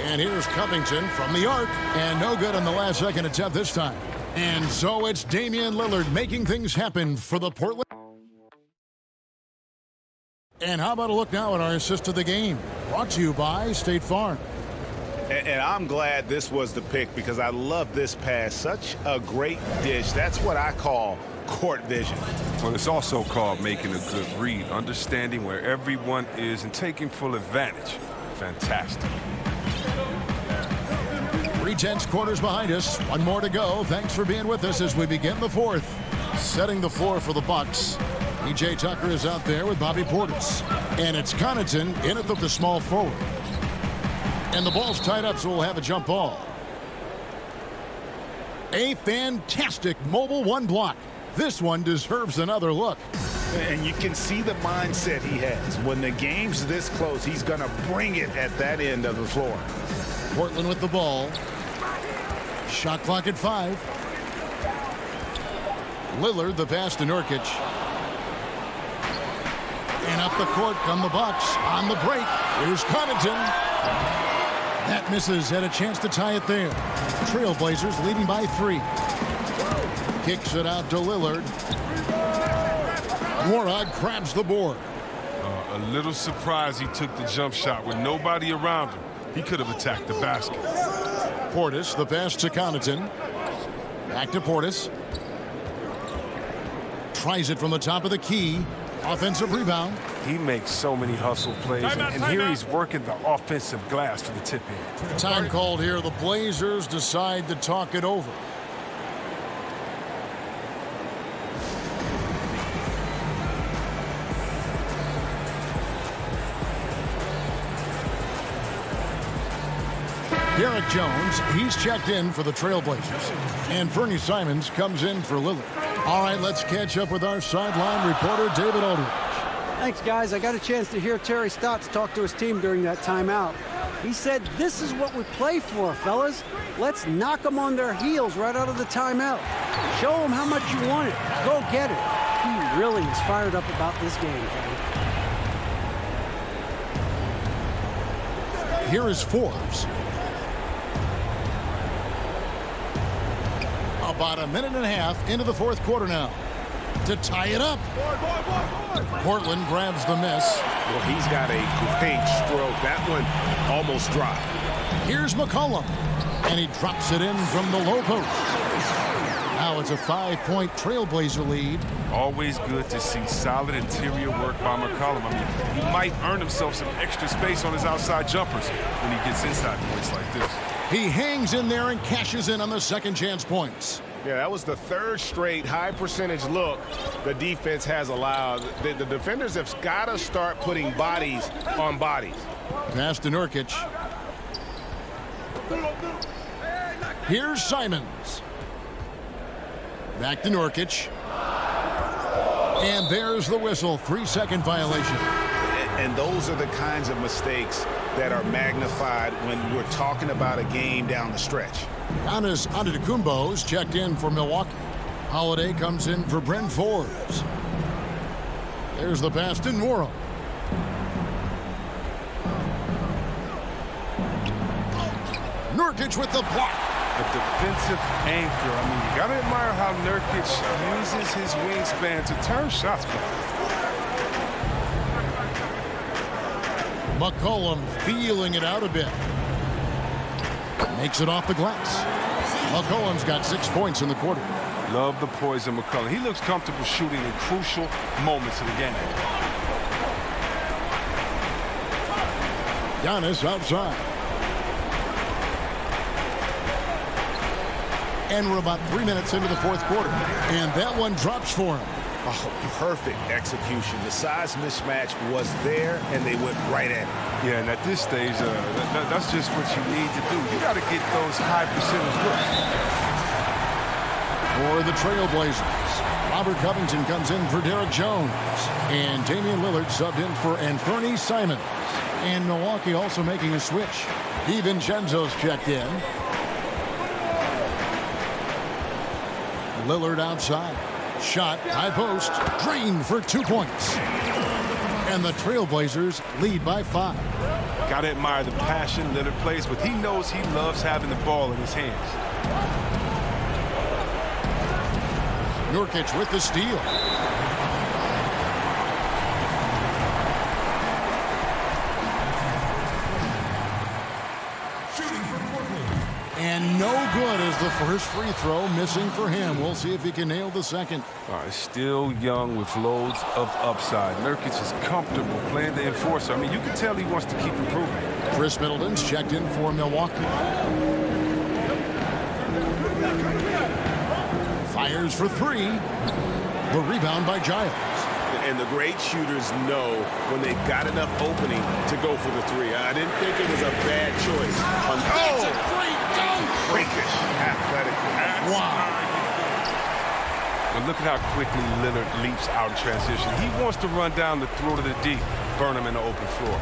And here's Covington from the arc. And no good on the last second attempt this time. And so it's Damian Lillard making things happen for the Portland. And how about a look now at our assist of the game? Brought to you by State Farm. And I'm glad this was the pick because I love this pass. Such a great dish. That's what I call court vision. Well, it's also called making a good read, understanding where everyone is and taking full advantage. Fantastic. 3/10 quarters behind us. One more to go. Thanks for being with us as we begin the fourth. Setting the floor for the Bucks. E.J. Tucker is out there with Bobby Portis. And it's Connaughton in at the small forward. And the ball's tied up, so we'll have a jump ball. A fantastic mobile one block. This one deserves another look. And you can see the mindset he has. When the game's this close, he's going to bring it at that end of the floor. Portland with the ball. Shot clock at 5. Lillard, the pass to Nurkic. And up the court come the Bucks on the break. Here's Connaughton. That misses. Had a chance to tie it there. Trailblazers leading by 3. Kicks it out to Lillard. Warnock grabs the board. A little surprised he took the jump shot with nobody around him. He could have attacked the basket. Portis, the pass to Connaughton. Back to Portis. Tries it from the top of the key. Offensive rebound. He makes so many hustle plays, and here he's working the offensive glass for the tip-in. Time called here. The Blazers decide to talk it over. Derek Jones, he's checked in for the Trailblazers. And Fernie Simons comes in for Lillard. All right, let's catch up with our sideline reporter, David Aldridge. Thanks, guys. I got a chance to hear Terry Stotts talk to his team during that timeout. He said, this is what we play for, fellas. Let's knock them on their heels right out of the timeout. Show them how much you want it. Go get it. He really is fired up about this game, Kevin. Here is Forbes. About a minute and a half into the fourth quarter now to tie it up. Portland grabs the miss. Well, he's got a great stroke. That one almost dropped. Here's McCollum, and he drops it in from the low post. Now it's a 5-point Trailblazer lead. Always good to see solid interior work by McCollum. I mean, he might earn himself some extra space on his outside jumpers when he gets inside points like this. He hangs in there and cashes in on the second chance points. Yeah, that was the third straight high percentage look the defense has allowed. The defenders have got to start putting bodies on bodies. Pass to Nurkic. Here's Simons. Back to Nurkic. And there's the whistle. 3-second violation. And those are the kinds of mistakes that are magnified when we're talking about a game down the stretch. Giannis Antetokounmpo's checked in for Milwaukee. Holiday comes in for Brent Forbes. There's the pass to Nwora. Nurkic with the block. A defensive anchor. I mean, you got to admire how Nurkic uses his wingspan to turn shots. McCollum feeling it out a bit. Makes it off the glass. McCollum's got 6 points in the quarter. Love the poise of McCollum. He looks comfortable shooting in crucial moments of the game. Giannis outside. And we're about 3 minutes into the fourth quarter. And that one drops for him. Oh, perfect execution. The size mismatch was there, and they went right at it. Yeah, and at this stage, that's just what you need to do. You got to get those high percentage looks. For the Trailblazers, Robert Covington comes in for Derek Jones. And Damian Lillard subbed in for Fernie Simons. And Milwaukee also making a switch. DiVincenzo's checked in. Lillard outside. Shot, high post, drained for 2 points. And the Trailblazers lead by 5. Got to admire the passion Lillard plays with. He knows he loves having the ball in his hands. Nurkic with the steal. And no good as the first free throw missing for him. We'll see if he can nail the second. Still young with loads of upside. Nurkic is comfortable playing the enforcer. I mean, you can tell he wants to keep improving. Chris Middleton's checked in for Milwaukee. Fires for 3. The rebound by Giles. And the great shooters know when they've got enough opening to go for the 3. I didn't think it was a bad choice. That's a great dunk! Freakish, athletic. Wow. But look at how quickly Lillard leaps out in transition. He wants to run down the throat of the D, burn him in the open floor.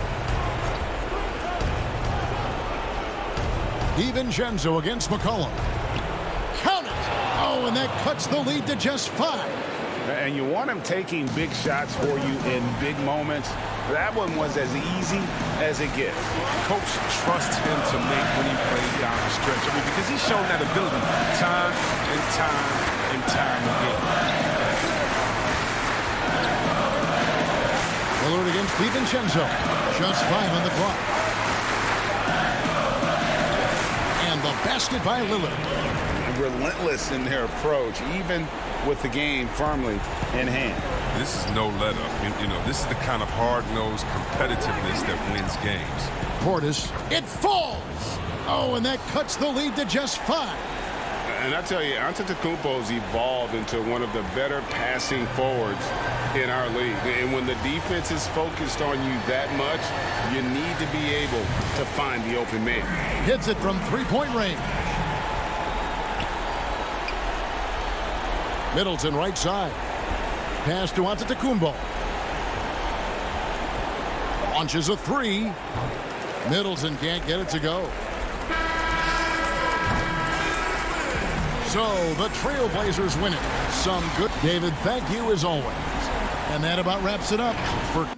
DiVincenzo against McCollum. Count it! Oh, and that cuts the lead to just 5. And you want him taking big shots for you in big moments. That one was as easy as it gets. Coach trusts him to make when he plays down the stretch. I mean, because he's shown that ability time and time and time again. Lillard against DiVincenzo. Just 5 on the clock. And the basket by Lillard. relentless in their approach, even with the game firmly in hand. This is no let-up. You know, this is the kind of hard-nosed competitiveness that wins games. Portis, it falls! Oh, and that cuts the lead to just 5. And I tell you, Antetokounmpo's evolved into one of the better passing forwards in our league. And when the defense is focused on you that much, you need to be able to find the open man. Hits it from three-point range. Middleton right side. Pass to Antetokounmpo. Launches a 3. Middleton can't get it to go. So the Trailblazers win it. Some good. David, thank you as always. And that about wraps it up for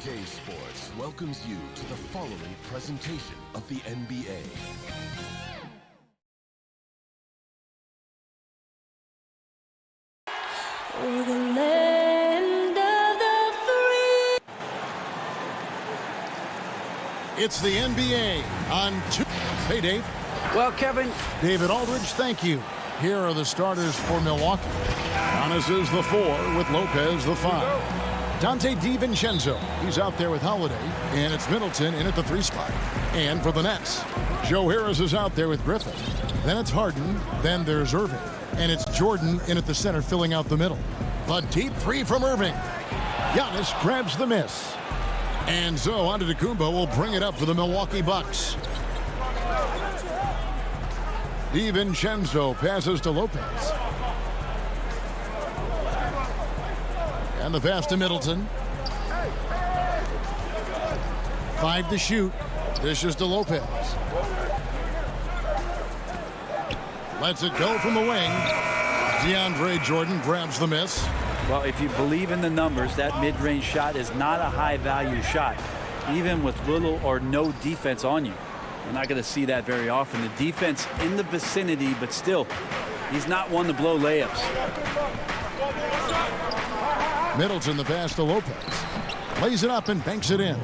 2K Sports welcomes you to the following presentation of the NBA. For the land of the free. It's the NBA on 2. Hey, Dave. Well, Kevin. David Aldridge, thank you. Here are the starters for Milwaukee. Giannis is the 4 with Lopez the 5. Dante DiVincenzo, he's out there with Holiday, and it's Middleton in at the 3 spot. And for the Nets, Joe Harris is out there with Griffin. Then it's Harden, then there's Irving. And it's Jordan in at the center filling out the middle. The deep 3 from Irving. Giannis grabs the miss. And so Antetokounmpo will bring it up for the Milwaukee Bucks. DiVincenzo passes to Lopez. And the pass to Middleton. 5 to shoot. Dishes to Lopez. Lets it go from the wing. DeAndre Jordan grabs the miss. Well, if you believe in the numbers, that mid-range shot is not a high-value shot, even with little or no defense on you. You're not going to see that very often. The defense in the vicinity, but still, he's not one to blow layups. Middleton the pass to Lopez. Lays it up and banks it in.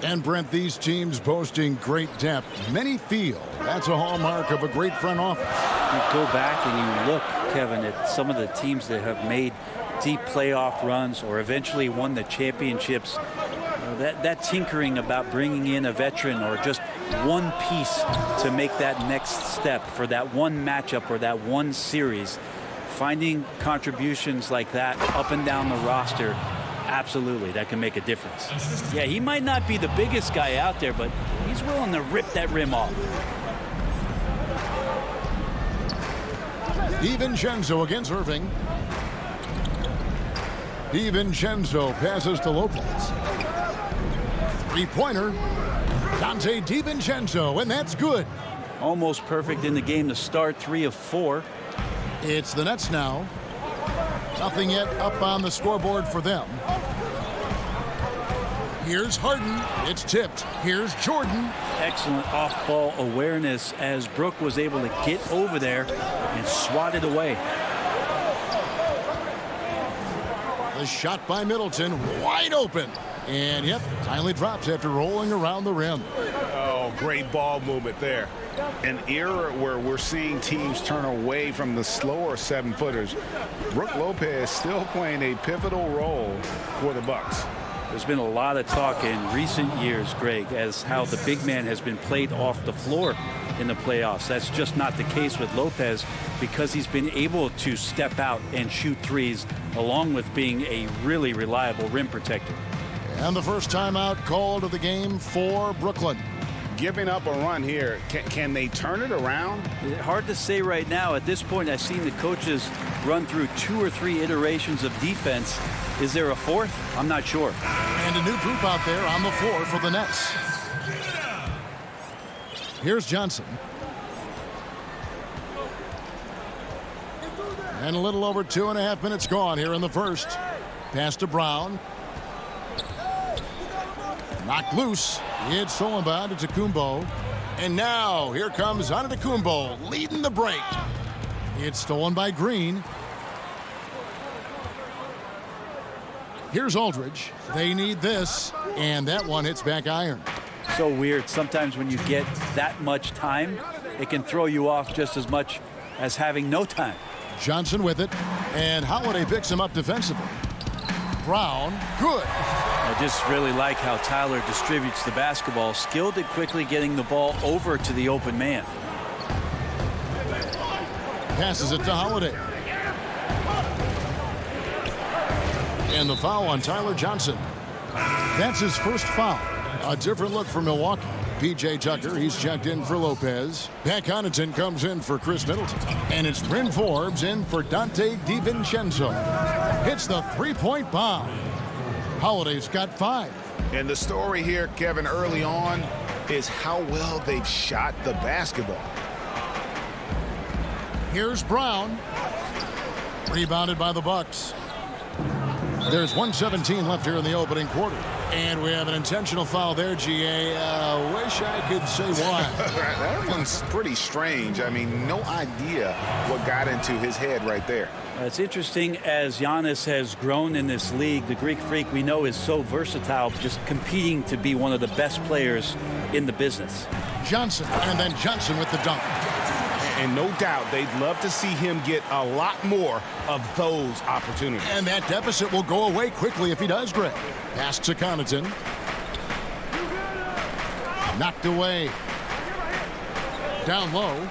And Brent, these teams boasting great depth. Many feel that's a hallmark of a great front office. You go back and you look, Kevin, at some of the teams that have made deep playoff runs or eventually won the championships. That tinkering about bringing in a veteran or just one piece to make that next step for that one matchup or that one series, finding contributions like that up and down the roster, absolutely, that can make a difference. Yeah, he might not be the biggest guy out there, but he's willing to rip that rim off. DiVincenzo against Irving. DiVincenzo passes to Lopez. 3-pointer. Dante DiVincenzo, and that's good. Almost perfect in the game to start. 3 of 4. It's the Nets now. Nothing yet up on the scoreboard for them. Here's Harden. It's tipped. Here's Jordan. Excellent off-ball awareness as Brook was able to get over there and swat it away. The shot by Middleton, wide open. And, yep, finally drops after rolling around the rim. Oh, great ball movement there. An era where we're seeing teams turn away from the slower 7-footers. Brook Lopez still playing a pivotal role for the Bucks. There's been a lot of talk in recent years, Greg, as how the big man has been played off the floor in the playoffs. That's just not the case with Lopez because he's been able to step out and shoot threes along with being a really reliable rim protector. And the first timeout called of the game for Brooklyn. Giving up a run here. Can they turn it around? Hard to say right now. At this point, I've seen the coaches run through 2 or 3 iterations of defense. Is there a 4th? I'm not sure. And a new group out there on the floor for the Nets. Here's Johnson. And a little over 2.5 minutes gone here in the first. Pass to Brown. Knocked loose. It's stolen by Antetokounmpo. And now here comes Antetokounmpo leading the break. It's stolen by Green. Here's Aldridge. They need this. And that one hits back iron. So weird. Sometimes when you get that much time, it can throw you off just as much as having no time. Johnson with it. And Holiday picks him up defensively. Brown, good. I just really like how Tyler distributes the basketball, skilled at quickly getting the ball over to the open man. Passes it to Holiday. And the foul on Tyler Johnson. That's his first foul. A different look for Milwaukee. P.J. Tucker, he's checked in for Lopez. Pat Connaughton comes in for Chris Middleton. And it's Bryn Forbes in for Dante DiVincenzo. Hits the 3-point bomb. Holiday's got 5. And the story here, Kevin, early on is how well they've shot the basketball. Here's Brown. Rebounded by the Bucks. There's 1:17 left here in the opening quarter. And we have an intentional foul there, GA. Wish I could say why. That one's pretty strange. I mean, no idea what got into his head right there. It's interesting, as Giannis has grown in this league, the Greek Freak we know is so versatile, just competing to be one of the best players in the business. Johnson, and then Johnson with the dunk. And no doubt they'd love to see him get a lot more of those opportunities. And that deficit will go away quickly if he does, Greg. Pass to Connaughton. Knocked away. Down low.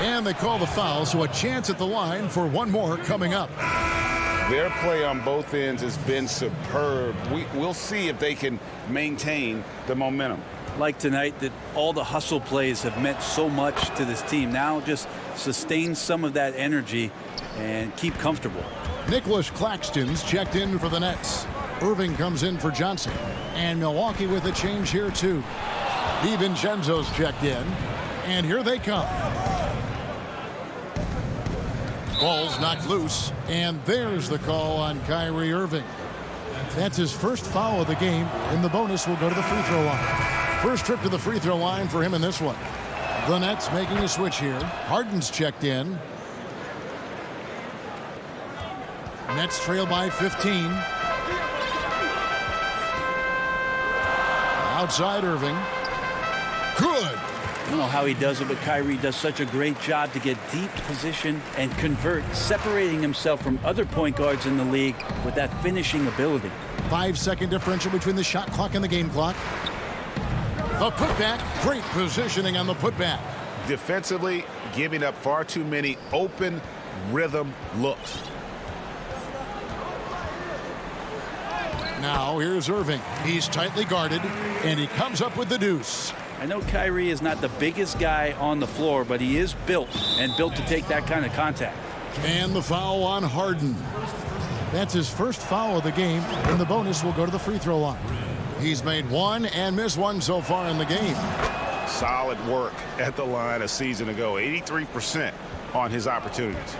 And they call the foul, so a chance at the line for one more coming up. Their play on both ends has been superb. We'll see if they can maintain the momentum. Like tonight, that all the hustle plays have meant so much to this team. Now just sustain some of that energy and keep comfortable. Nicholas Claxton's checked in for the Nets. Irving comes in for Johnson. And Milwaukee with a change here, too. DiVincenzo's checked in. And here they come. Ball's knocked loose. And there's the call on Kyrie Irving. That's his first foul of the game. And the bonus will go to the free throw line. First trip to the free throw line for him in this one. The Nets making a switch here. Harden's checked in. Nets trail by 15. Outside Irving. Good. I don't know how he does it, but Kyrie does such a great job to get deep position and convert, separating himself from other point guards in the league with that finishing ability. 5-second differential between the shot clock and the game clock. The putback, great positioning on the putback. Defensively, giving up far too many open rhythm looks. Now here's Irving. He's tightly guarded, and he comes up with the deuce. I know Kyrie is not the biggest guy on the floor, but he is built to take that kind of contact. And the foul on Harden. That's his first foul of the game, and the bonus will go to the free throw line. He's made one and missed one so far in the game. Solid work at the line a season ago. 83% on his opportunities.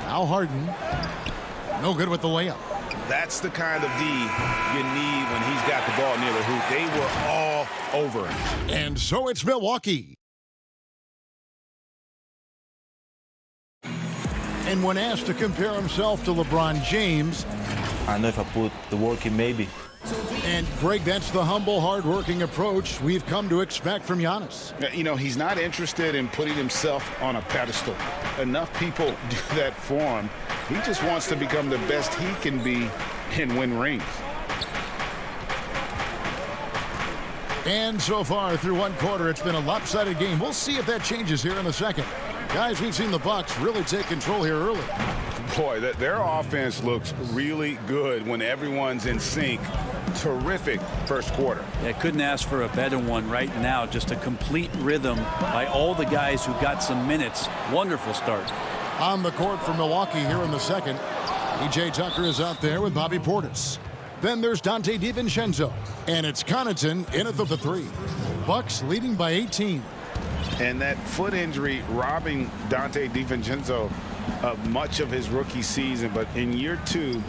Now Harden. No good with the layup. That's the kind of D you need when he's got the ball near the hoop. They were all over him. And so it's Milwaukee. And when asked to compare himself to LeBron James, I know if I put the work in, maybe. And Greg, that's the humble, hard-working approach we've come to expect from Giannis. You know, he's not interested in putting himself on a pedestal. Enough people do that for him. He just wants to become the best he can be and win rings. And so far through one quarter, it's been a lopsided game. We'll see if that changes here in the second. Guys, we've seen the Bucks really take control here early. Boy, their offense looks really good when everyone's in sync. Terrific first quarter. Yeah, couldn't ask for a better one right now. Just a complete rhythm by all the guys who got some minutes. Wonderful start. On the court for Milwaukee here in the second, P.J. Tucker is out there with Bobby Portis. Then there's Dante DiVincenzo. And it's Connaughton in at the three. Bucks leading by 18. And that foot injury robbing Dante DiVincenzo of much of his rookie season. But in year two,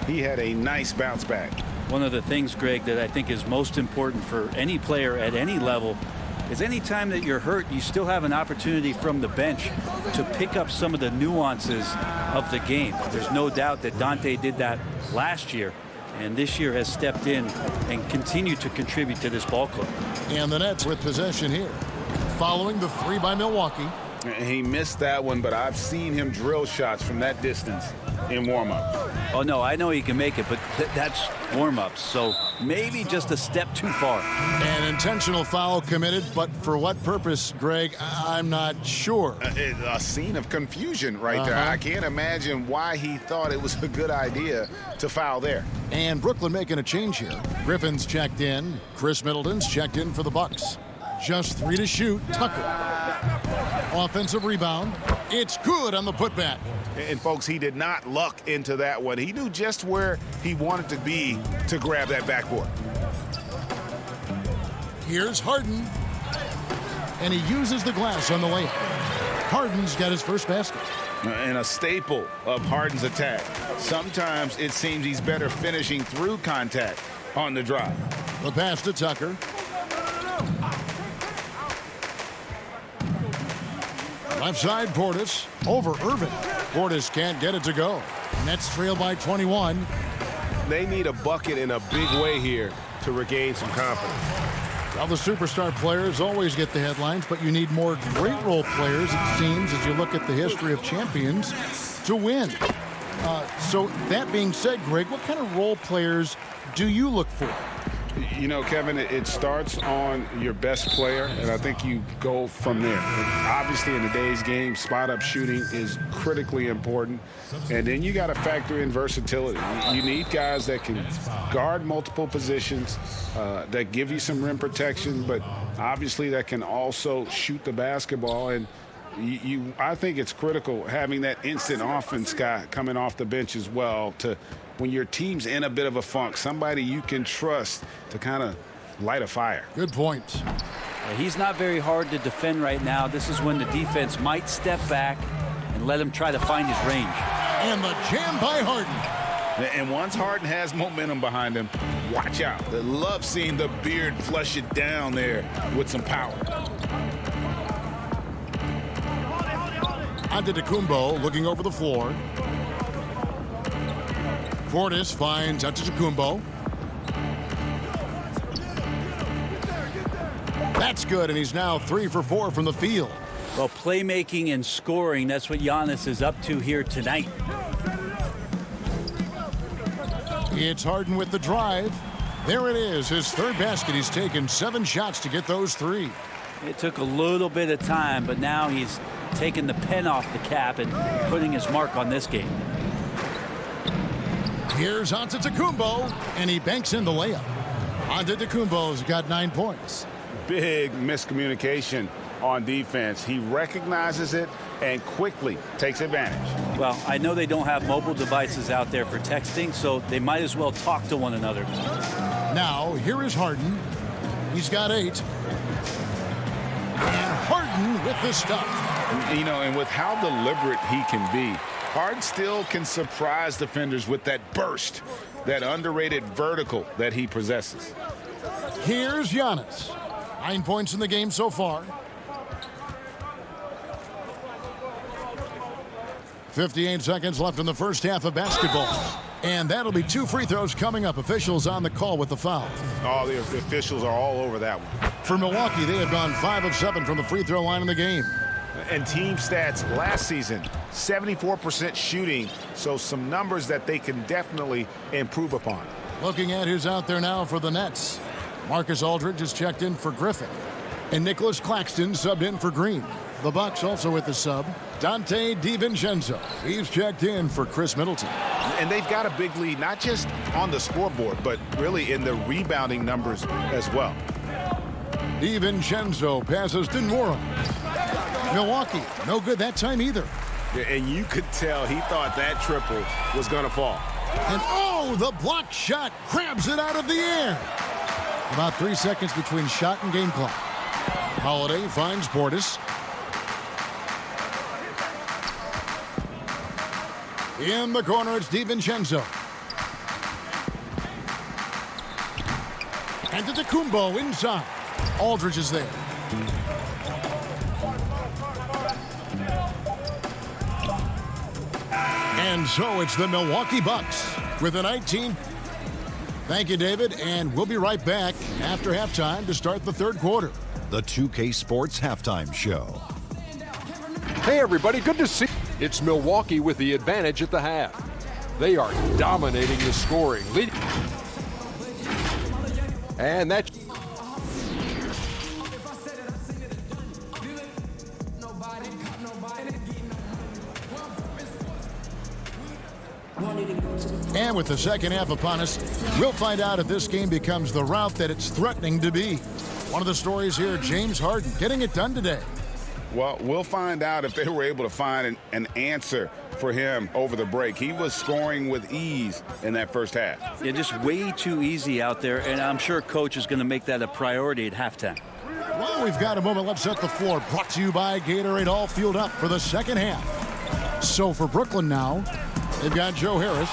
he had a nice bounce back. One of the things, Greg, that I think is most important for any player at any level is any time that you're hurt, you still have an opportunity from the bench to pick up some of the nuances of the game. There's no doubt that Dante did that last year, and this year has stepped in and continued to contribute to this ball club. And the Nets with possession here, following the three by Milwaukee. He missed that one, but I've seen him drill shots from that distance in warm-ups. Oh, no, I know he can make it, but that's warm-ups, so maybe just a step too far. An intentional foul committed, but for what purpose, Greg, I'm not sure. A scene of confusion right there. I can't imagine why he thought it was a good idea to foul there. And Brooklyn making a change here. Griffin's checked in. Chris Middleton's checked in for the Bucks. Just 3 to shoot. Tucker. Offensive rebound. It's good on the putback. And, folks, he did not luck into that one. He knew just where he wanted to be to grab that backboard. Here's Harden. And he uses the glass on the layup. Harden's got his first basket. And a staple of Harden's attack. Sometimes it seems he's better finishing through contact on the drive. The pass to Tucker. Left side, Portis over Irvin. Portis can't get it to go. Nets trail by 21. They need a bucket in a big way here to regain some confidence. Well, the superstar players always get the headlines, but you need more great role players, it seems, as you look at the history of champions, to win. So that being said, Greg, what kind of role players do you look for? You know, Kevin, it starts on your best player, and I think you go from there. Obviously, in today's game, spot-up shooting is critically important, and then you got to factor in versatility. You need guys that can guard multiple positions, that give you some rim protection, but obviously that can also shoot the basketball. And I think it's critical having that instant offense guy coming off the bench as well to – when your team's in a bit of a funk, somebody you can trust to kind of light a fire. Good point. He's not very hard to defend right now. This is when the defense might step back and let him try to find his range. And the jam by Harden. And once Harden has momentum behind him, watch out. They love seeing the beard flush it down there with some power. Antetokounmpo looking over the floor. Portis finds Antetokounmpo. That's good, and he's now 3 for 4 from the field. Well, playmaking and scoring, that's what Giannis is up to here tonight. It's Harden with the drive. There it is, his third basket. He's taken 7 shots to get those 3. It took a little bit of time, but now he's taking the pen off the cap and putting his mark on this game. Here's Antetokounmpo, and he banks in the layup. Antetokounmpo's got 9 points. Big miscommunication on defense. He recognizes it and quickly takes advantage. Well, I know they don't have mobile devices out there for texting, so they might as well talk to one another. Now, here is Harden. He's got 8. And Harden with the stuff. You know, and with how deliberate he can be, Harden still can surprise defenders with that burst, that underrated vertical that he possesses. Here's Giannis. 9 points in the game so far. 58 seconds left in the first half of basketball. And that'll be 2 free throws coming up. Officials on the call with the foul. Oh, the officials are all over that one. For Milwaukee, they have gone 5 of 7 from the free throw line in the game. And team stats last season, 74% shooting, so some numbers that they can definitely improve upon. Looking at who's out there now for the Nets. Marcus Aldridge is checked in for Griffin. And Nicholas Claxton subbed in for Green. The Bucks also with the sub. Dante DiVincenzo. He's checked in for Chris Middleton. And they've got a big lead, not just on the scoreboard, but really in the rebounding numbers as well. DiVincenzo passes to Nora. Milwaukee, no good that time either. And you could tell he thought that triple was going to fall. And oh, the block shot grabs it out of the air. About 3 seconds between shot and game clock. Holiday finds Portis. In the corner, it's DiVincenzo. And Antetokounmpo inside. Aldridge is there. And so it's the Milwaukee Bucks with a 19. Thank you, David, and we'll be right back after halftime to start the third quarter. The 2K Sports Halftime Show. Hey, everybody, good to see you. It's Milwaukee with the advantage at the half. They are dominating the scoring. And that's... And with the second half upon us, we'll find out if this game becomes the rout that it's threatening to be. One of the stories here, James Harden getting it done today. Well, we'll find out if they were able to find an answer for him over the break. He was scoring with ease in that first half. Yeah, just way too easy out there, and I'm sure Coach is going to make that a priority at halftime. Well, we've got a moment. Let's set the floor. Brought to you by Gatorade, all fueled up for the second half. So for Brooklyn now, they've got Joe Harris.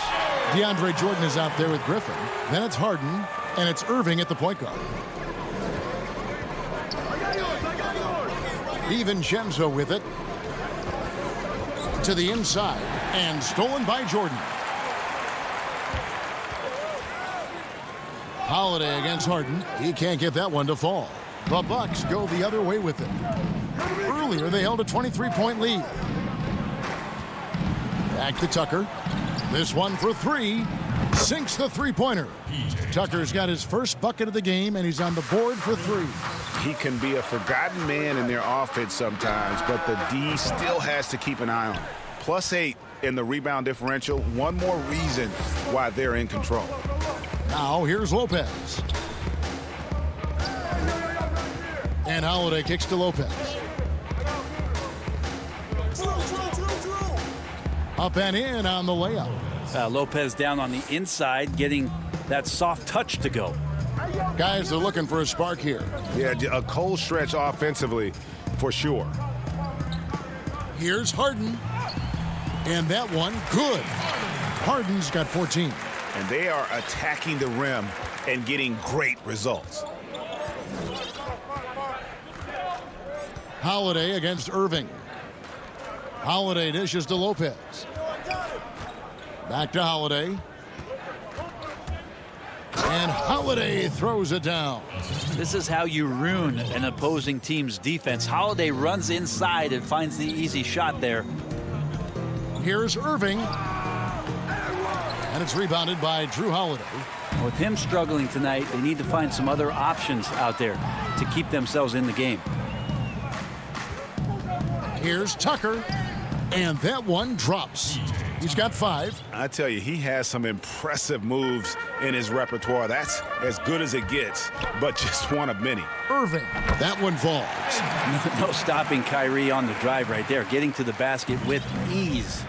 DeAndre Jordan is out there with Griffin. Then it's Harden, and it's Irving at the point guard. DiVincenzo with it. To the inside, and stolen by Jordan. Holiday against Harden. He can't get that one to fall. The Bucks go the other way with it. Earlier, they held a 23-point lead. Back to Tucker. This one for three. Sinks the three-pointer. Tucker's got his first bucket of the game, and he's on the board for three. He can be a forgotten man in their offense sometimes, but the D still has to keep an eye on him. +8 in the rebound differential. One more reason why they're in control. Now here's Lopez. And Holiday kicks to Lopez. Up and in on the layup. Lopez down on the inside, getting that soft touch to go. Guys are looking for a spark here. Yeah, a cold stretch offensively for sure. Here's Harden. And that one, good. Harden's got 14. And they are attacking the rim and getting great results. Holiday against Irving. Holiday dishes to Lopez. Back to Holiday. And Holiday throws it down. This is how you ruin an opposing team's defense. Holiday runs inside and finds the easy shot there. Here's Irving. And it's rebounded by Drew Holiday. With him struggling tonight, they need to find some other options out there to keep themselves in the game. Here's Tucker. And that one drops. He's got 5. I tell you, he has some impressive moves in his repertoire. That's as good as it gets, but just one of many. Irving, that one falls. No stopping Kyrie on the drive right there, getting to the basket with ease.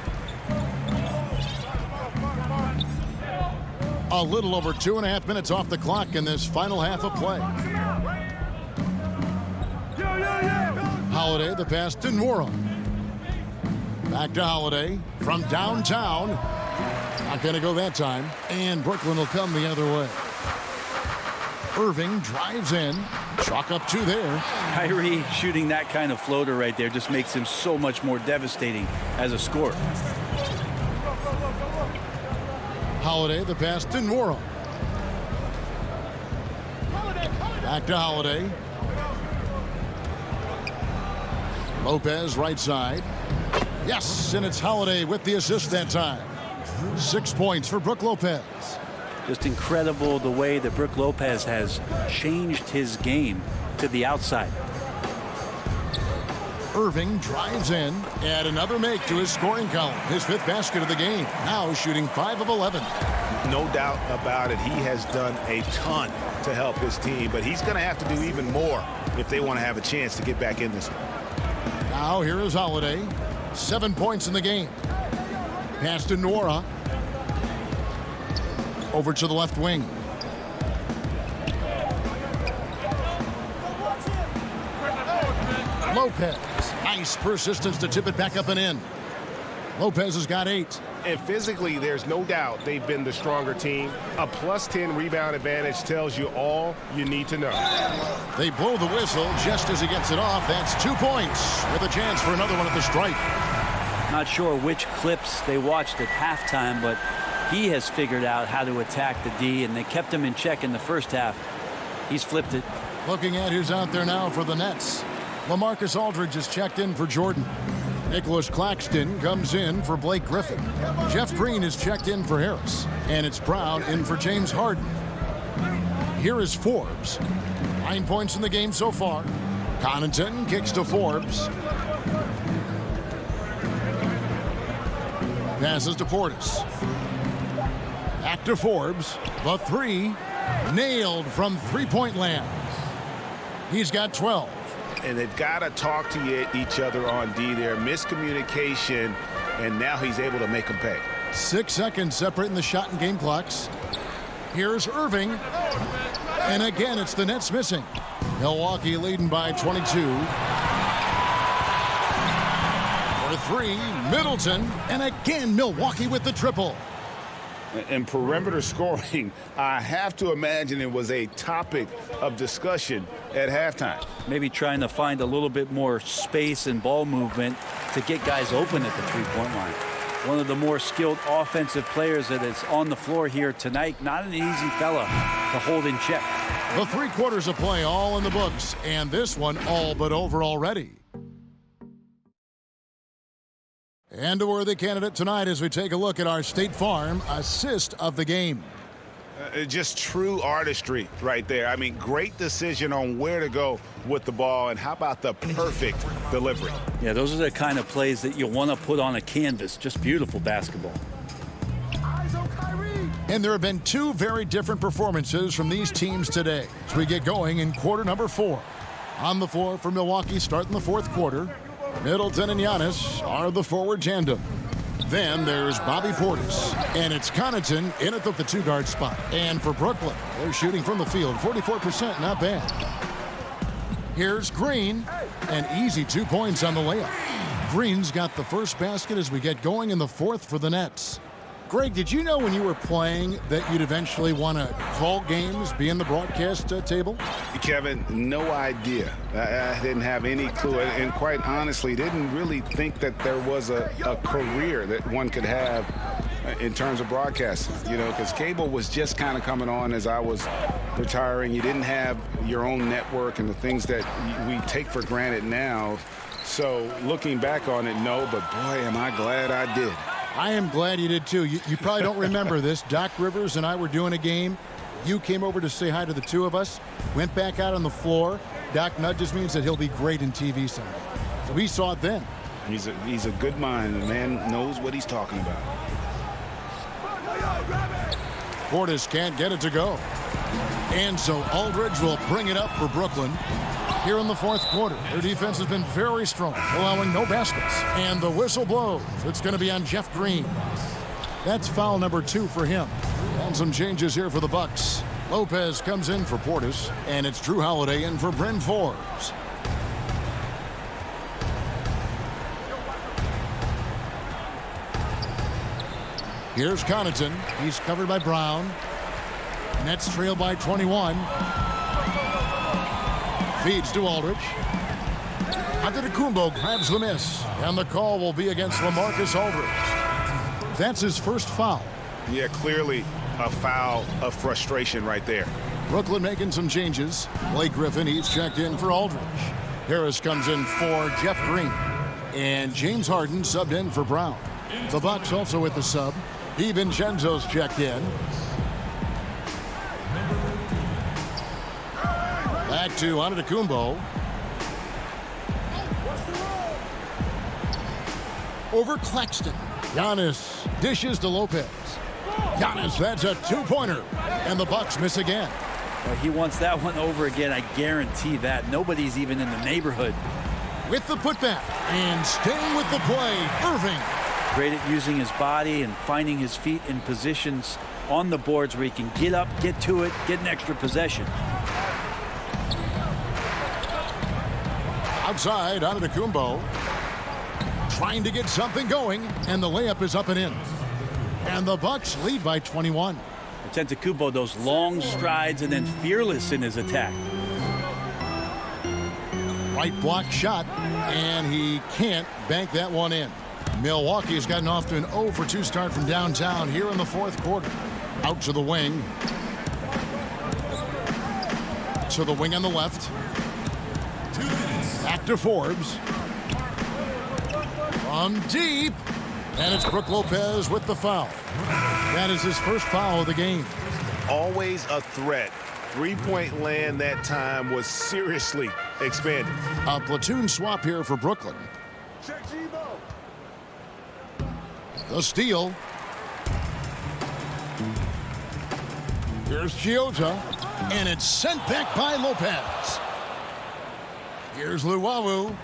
A little over 2.5 minutes off the clock in this final half of play. Holiday, the pass to Nwora. Back to Holiday from downtown. Not going to go that time. And Brooklyn will come the other way. Irving drives in. Chalk up 2 there. Kyrie shooting that kind of floater right there just makes him so much more devastating as a scorer. Holiday, the pass to Nwora. Back to Holiday. Lopez right side. Yes, and it's Holiday with the assist that time. 6 points for Brook Lopez. Just incredible the way that Brook Lopez has changed his game to the outside. Irving drives in. Add another make to his scoring column. His 5th basket of the game. Now shooting 5 of 11. No doubt about it. He has done a ton to help his team, but he's going to have to do even more if they want to have a chance to get back in this one. Now here is Holiday. 7 points in the game. Pass to Nwora. Over to the left wing. Lopez. Nice persistence to tip it back up and in. Lopez has got 8. And physically, there's no doubt they've been the stronger team. A +10 rebound advantage tells you all you need to know. They blow the whistle just as he gets it off. That's 2 points with a chance for another one at the stripe. Not sure which clips they watched at halftime, but he has figured out how to attack the D, and they kept him in check in the first half. He's flipped it. Looking at who's out there now for the Nets. LaMarcus Aldridge is checked in for Jordan. Nicholas Claxton comes in for Blake Griffin. Jeff Green is checked in for Harris. And it's Brown in for James Harden. Here is Forbes. 9 points in the game so far. Connaughton kicks to Forbes. Passes to Portis. Back to Forbes. The 3. Nailed from three-point land. He's got 12. And they've got to talk to each other on D there. Miscommunication, and now he's able to make them pay. 6 seconds separating the shot and game clocks. Here's Irving. And again, it's the Nets missing. Milwaukee leading by 22. For three, Middleton. And again, Milwaukee with the triple. And perimeter scoring, I have to imagine it was a topic of discussion at halftime. Maybe trying to find a little bit more space and ball movement to get guys open at the three-point line. One of the more skilled offensive players that is on the floor here tonight. Not an easy fella to hold in check. The 3 quarters of play all in the books, and this one all but over already. And a worthy candidate tonight as we take a look at our State Farm assist of the game. Just true artistry right there. I mean, great decision on where to go with the ball, and how about the perfect delivery? Yeah, those are the kind of plays that you want to put on a canvas. Just beautiful basketball. And there have been 2 very different performances from these teams today as we get going in quarter number 4. On the floor for Milwaukee starting the 4th quarter, Middleton and Giannis are the forward tandem. Then there's Bobby Portis, and it's Connaughton in at the 2-guard spot. And for Brooklyn, they're shooting from the field, 44%, not bad. Here's Green, and easy 2 points on the layup. Green's got the first basket as we get going in the 4th for the Nets. Greg, did you know when you were playing that you'd eventually want to call games, be in the broadcast table? Kevin, no idea. I didn't have any clue, and quite honestly, didn't really think that there was a career that one could have in terms of broadcasting, you know, because cable was just kind of coming on as I was retiring. You didn't have your own network and the things that we take for granted now. So looking back on it, no, but boy, am I glad I did. I am glad you did too. You probably don't remember this. Doc Rivers and I were doing a game. You came over to say hi to the 2 of us, went back out on the floor. Doc nudges me and said he'll be great in TV someday. So we saw it then. He's a good mind. The man knows what he's talking about. Portis can't get it to go. And so Aldridge will bring it up for Brooklyn. Here in the 4th quarter, their defense has been very strong, allowing no baskets. And the whistle blows. It's going to be on Jeff Green. That's foul number 2 for him. And some changes here for the Bucks. Lopez comes in for Portis, and it's Drew Holiday in for Bryn Forbes. Here's Connaughton. He's covered by Brown. Nets trail by 21. Feeds to Aldridge. Antetokounmpo grabs the miss, and the call will be against LaMarcus Aldridge. That's his first foul. Yeah, clearly a foul of frustration right there. Brooklyn making some changes. Blake Griffin, he's checked in for Aldridge. Harris comes in for Jeff Green. And James Harden subbed in for Brown. The Bucks also with the sub. DiVincenzo's checked in. Back to Antetokounmpo. Over Claxton. Giannis dishes to Lopez. Giannis, that's a 2-pointer. And the Bucks miss again. Well, he wants that one over again, I guarantee that. Nobody's even in the neighborhood. With the putback. And staying with the play, Irving. Great at using his body and finding his feet in positions on the boards where he can get up, get to it, get an extra possession. Outside, Antetokounmpo trying to get something going, and the layup is up and in. And the Bucks lead by 21. Antetokounmpo, those long strides and then fearless in his attack. Right block shot, and he can't bank that one in. Milwaukee has gotten off to an 0 for 2 start from downtown here in the 4th quarter. Out to the wing. To the wing on the left. Back to Forbes. From deep. And it's Brook Lopez with the foul. That is his first foul of the game. Always a threat. 3-point land that time was seriously expanded. A platoon swap here for Brooklyn. The steal. Here's Chiota. And it's sent back by Lopez. Here's Luwawu.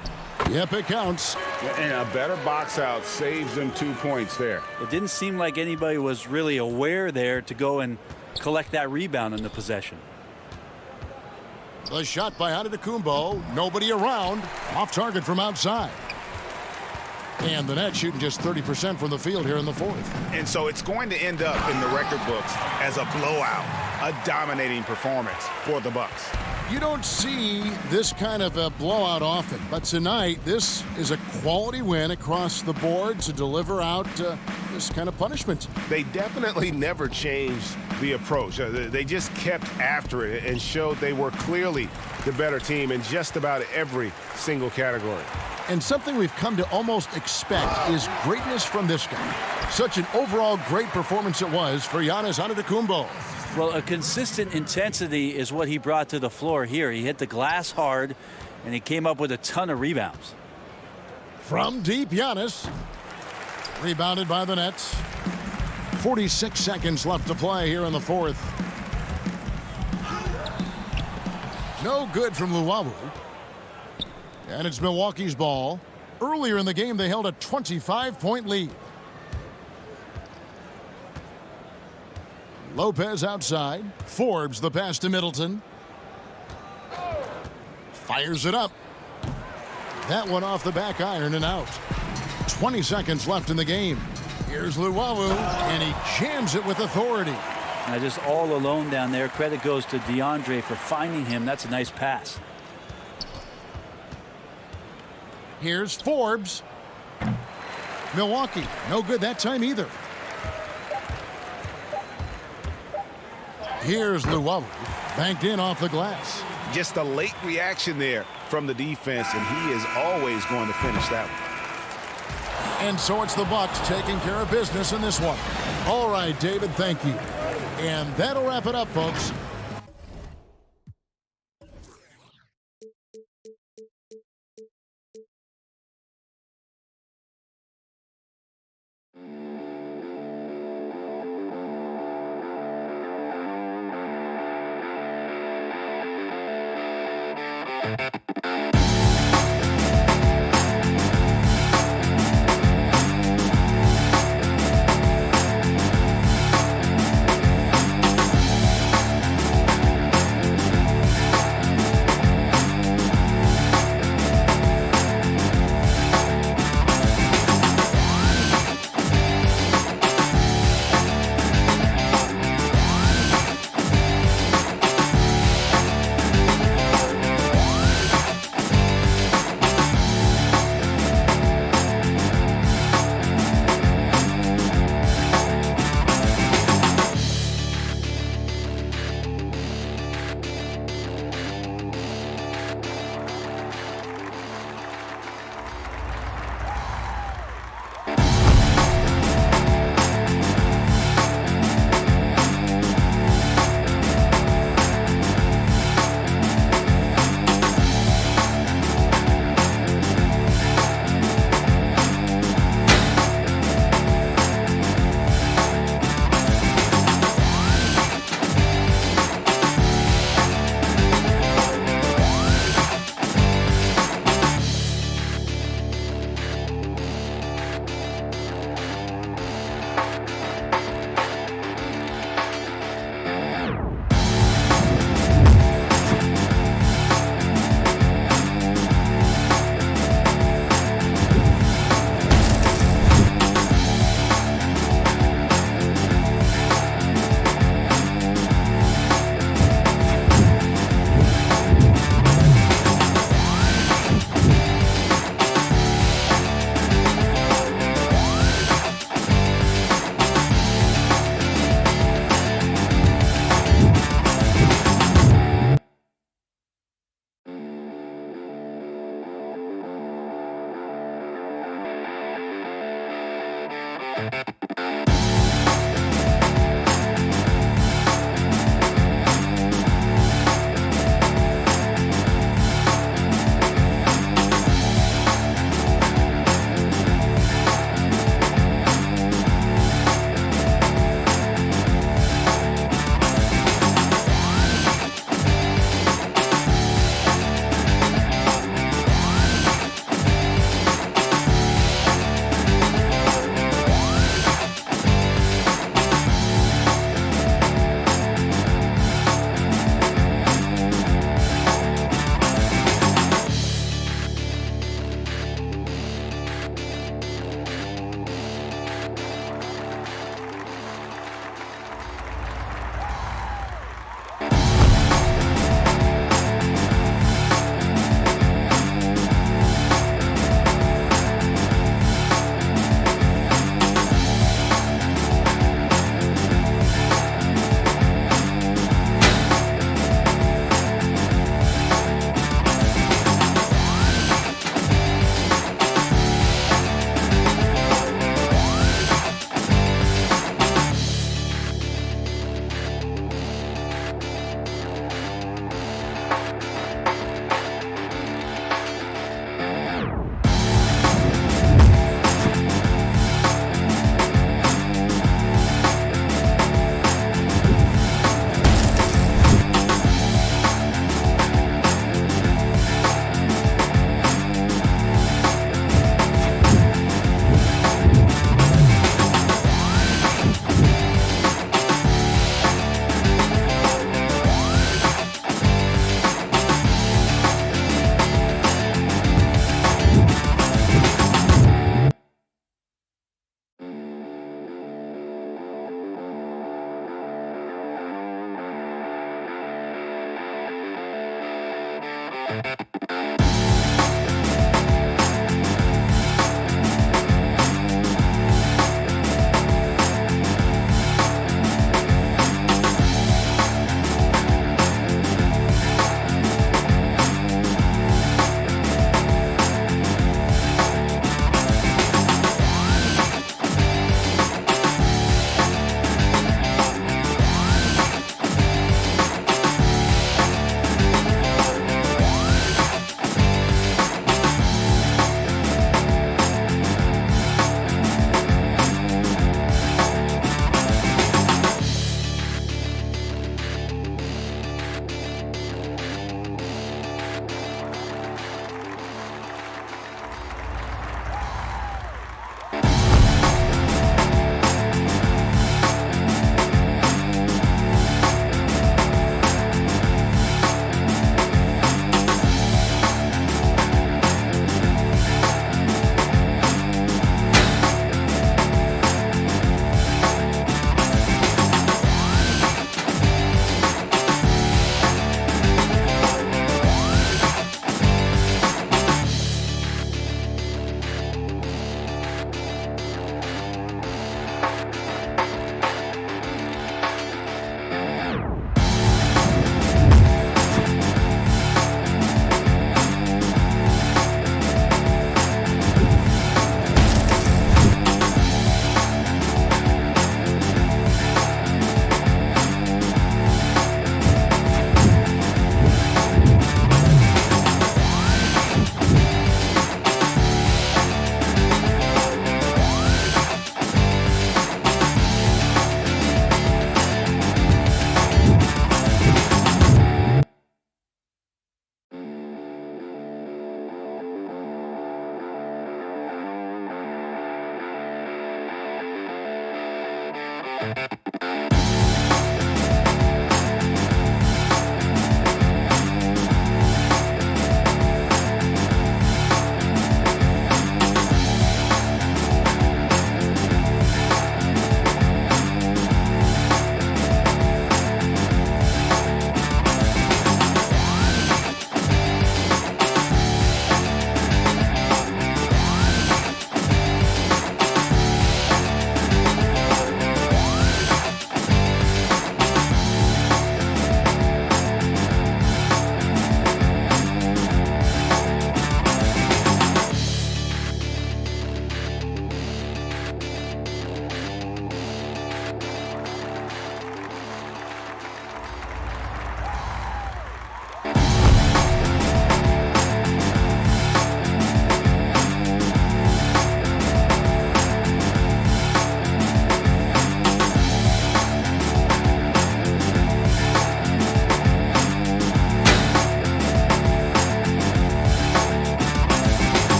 Yep, it counts. And a better box out saves them 2 points there. It didn't seem like anybody was really aware there to go and collect that rebound in the possession. The shot by Antetokounmpo. Nobody around. Off target from outside. And the Nets shooting just 30% from the field here in the fourth. And so it's going to end up in the record books as a blowout, a dominating performance for the Bucks. You don't see this kind of a blowout often, but tonight this is a quality win across the board to deliver out this kind of punishment. They definitely never changed the approach. They just kept after it and showed they were clearly the better team in just about every single category. And something we've come to almost expect is greatness from this guy. Such an overall great performance it was for Giannis Antetokounmpo. Well, a consistent intensity is what he brought to the floor here. He hit the glass hard, and he came up with a ton of rebounds. From deep, Giannis. Rebounded by the Nets. 46 seconds left to play here in the fourth. No good from Luwawu. And it's Milwaukee's ball. Earlier in the game, they held a 25-point lead. Lopez outside. Forbes the pass to Middleton. Fires it up. That one off the back iron and out. 20 seconds left in the game. Here's Luwawu, and he jams it with authority. Now just all alone down there. Credit goes to DeAndre for finding him. That's a nice pass. Here's Forbes. Milwaukee, no good that time either. Here's Luwawu, banked in off the glass. Just a late reaction there from the defense, and he is always going to finish that one. And so it's the Bucks taking care of business in this one. All right, David, thank you. And that'll wrap it up, folks.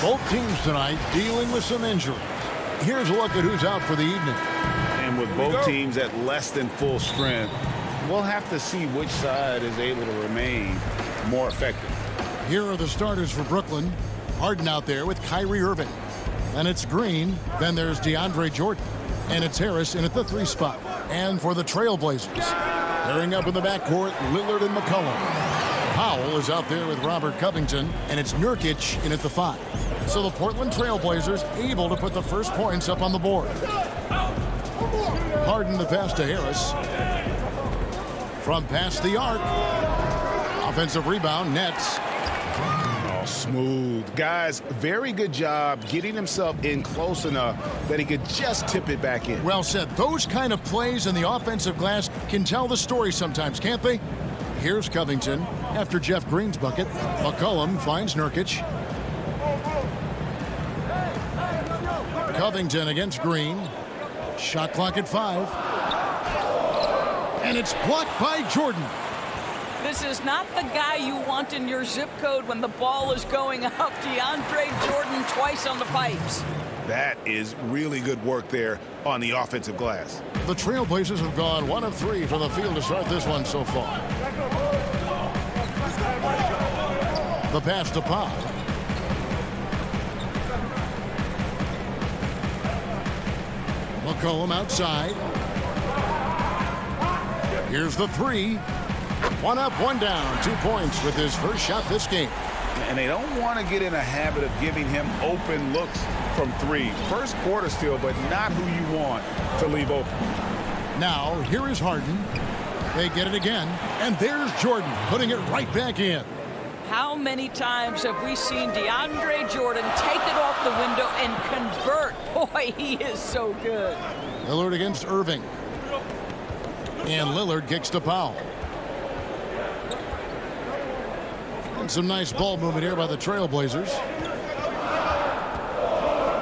Both teams tonight dealing with some injuries. Here's a look at who's out for the evening. And with both teams at less than full strength, we'll have to see which side is able to remain more effective. Here are the starters for Brooklyn. Harden out there with Kyrie Irving. And it's Green. Then there's DeAndre Jordan. And it's Harris in at the 3 spot. And for the Trailblazers, pairing up in the backcourt, Lillard and McCollum. Powell is out there with Robert Covington. And it's Nurkic in at the 5. So the Portland Trailblazers able to put the first points up on the board. Harden the pass to Harris. From past the arc. Offensive rebound, Nets. Oh, smooth. Guys, very good job getting himself in close enough that he could just tip it back in. Well said. Those kind of plays in the offensive glass can tell the story sometimes, can't they? Here's Covington after Jeff Green's bucket. McCollum finds Nurkic. Covington against Green. Shot clock at 5. And it's blocked by Jordan. This is not the guy you want in your zip code when the ball is going up. DeAndre Jordan twice on the pipes. That is really good work there on the offensive glass. The Trailblazers have gone 1 of 3 from the field to start this one so far. The pass to Pop. McCollum outside. Here's the 3. 1 up, 1 down. 2 points with his first shot this game. And they don't want to get in a habit of giving him open looks from 3. First quarter still, but not who you want to leave open. Now, here is Harden. They get it again. And there's Jordan putting it right back in. How many times have we seen DeAndre Jordan take it off the window and convert? Boy, he is so good. Lillard against Irving. And Lillard kicks to Powell. And some nice ball movement here by the Trailblazers.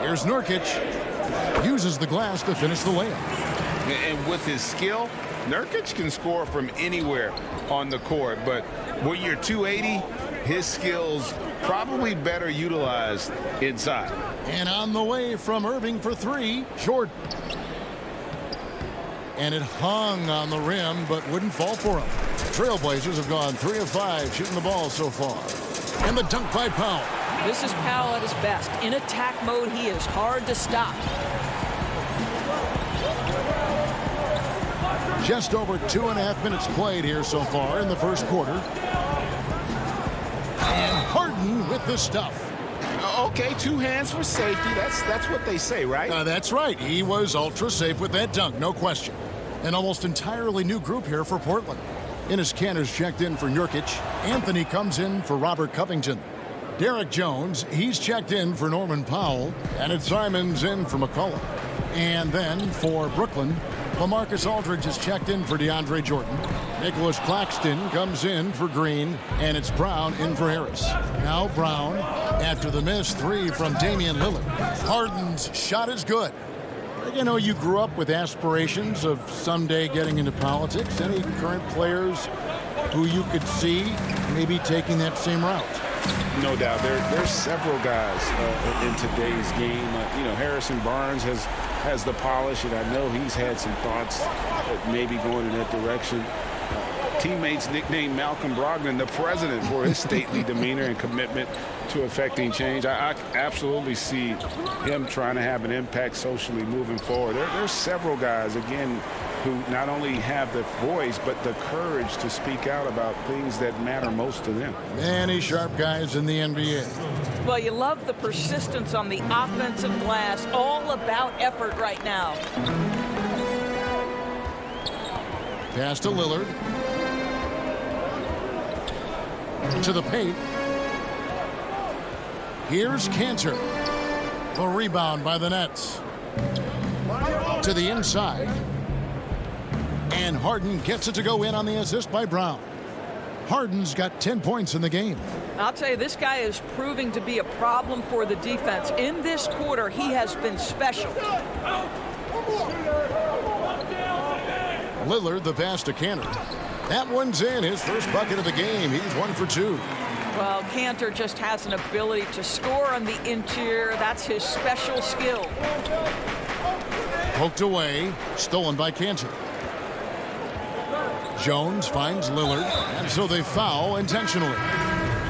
Here's Nurkic. Uses the glass to finish the layup. And with his skill, Nurkic can score from anywhere on the court. But when you're 280, his skills probably better utilized inside. And on the way from Irving for 3, Jordan. And it hung on the rim, but wouldn't fall for him. Trailblazers have gone 3 of 5 shooting the ball so far. And the dunk by Powell. This is Powell at his best. In attack mode, he is hard to stop. Just over 2.5 minutes played here so far in the first quarter. And Harden with the stuff. Okay, 2 hands for safety. That's what they say, right? That's right. He was ultra safe with that dunk, no question. An almost entirely new group here for Portland. Enes Kanter's checked in for Nurkic. Anthony comes in for Robert Covington. Derek Jones, he's checked in for Norman Powell. And it's Simons in for McCollum. And then for Brooklyn, LaMarcus Aldridge is checked in for DeAndre Jordan. Nicholas Claxton comes in for Green. And it's Brown in for Harris. Now Brown, after the missed 3 from Damian Lillard. Harden's shot is good. You know, you grew up with aspirations of someday getting into politics. Any current players who you could see maybe taking that same route? No doubt. There's several guys in today's game. Harrison Barnes has the polish, and I know he's had some thoughts maybe going in that direction. Teammates nicknamed Malcolm Brogdon the president for his stately demeanor and commitment to affecting change. I absolutely see him trying to have an impact socially moving forward. There's several guys, again, who not only have the voice, but the courage to speak out about things that matter most to them. Many sharp guys in the NBA. Well, you love the persistence on the offensive glass. All about effort right now. Pass to Lillard. To the paint. Here's Kanter. The rebound by the Nets. To the inside. And Harden gets it to go in on the assist by Brown. Harden's got 10 points in the game. I'll tell you, this guy is proving to be a problem for the defense. In this quarter, he has been special. Lillard, the pass to Kanter. That one's in. His first bucket of the game. He's 1 for 2. Well, Cantor just has an ability to score on the interior. That's his special skill. Poked away. Stolen by Cantor. Jones finds Lillard, and so they foul intentionally.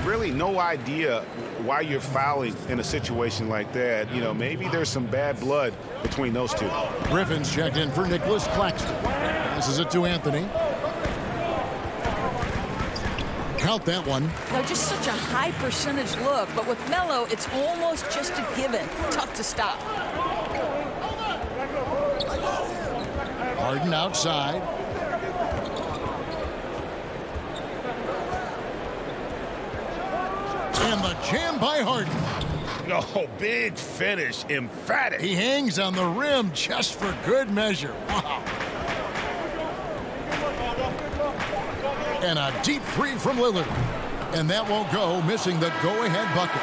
Really no idea why you're fouling in a situation like that. You know, maybe there's some bad blood between those two. Griffin's checked in for Nicholas Claxton. Passes it to Anthony. Count that one. Now, just such a high percentage look, but with Melo, it's almost just a given. Tough to stop. Harden outside. And the jam by Harden. Oh, big finish, emphatic. He hangs on the rim just for good measure. Wow. And a deep three from Lillard. And that won't go, missing the go-ahead bucket.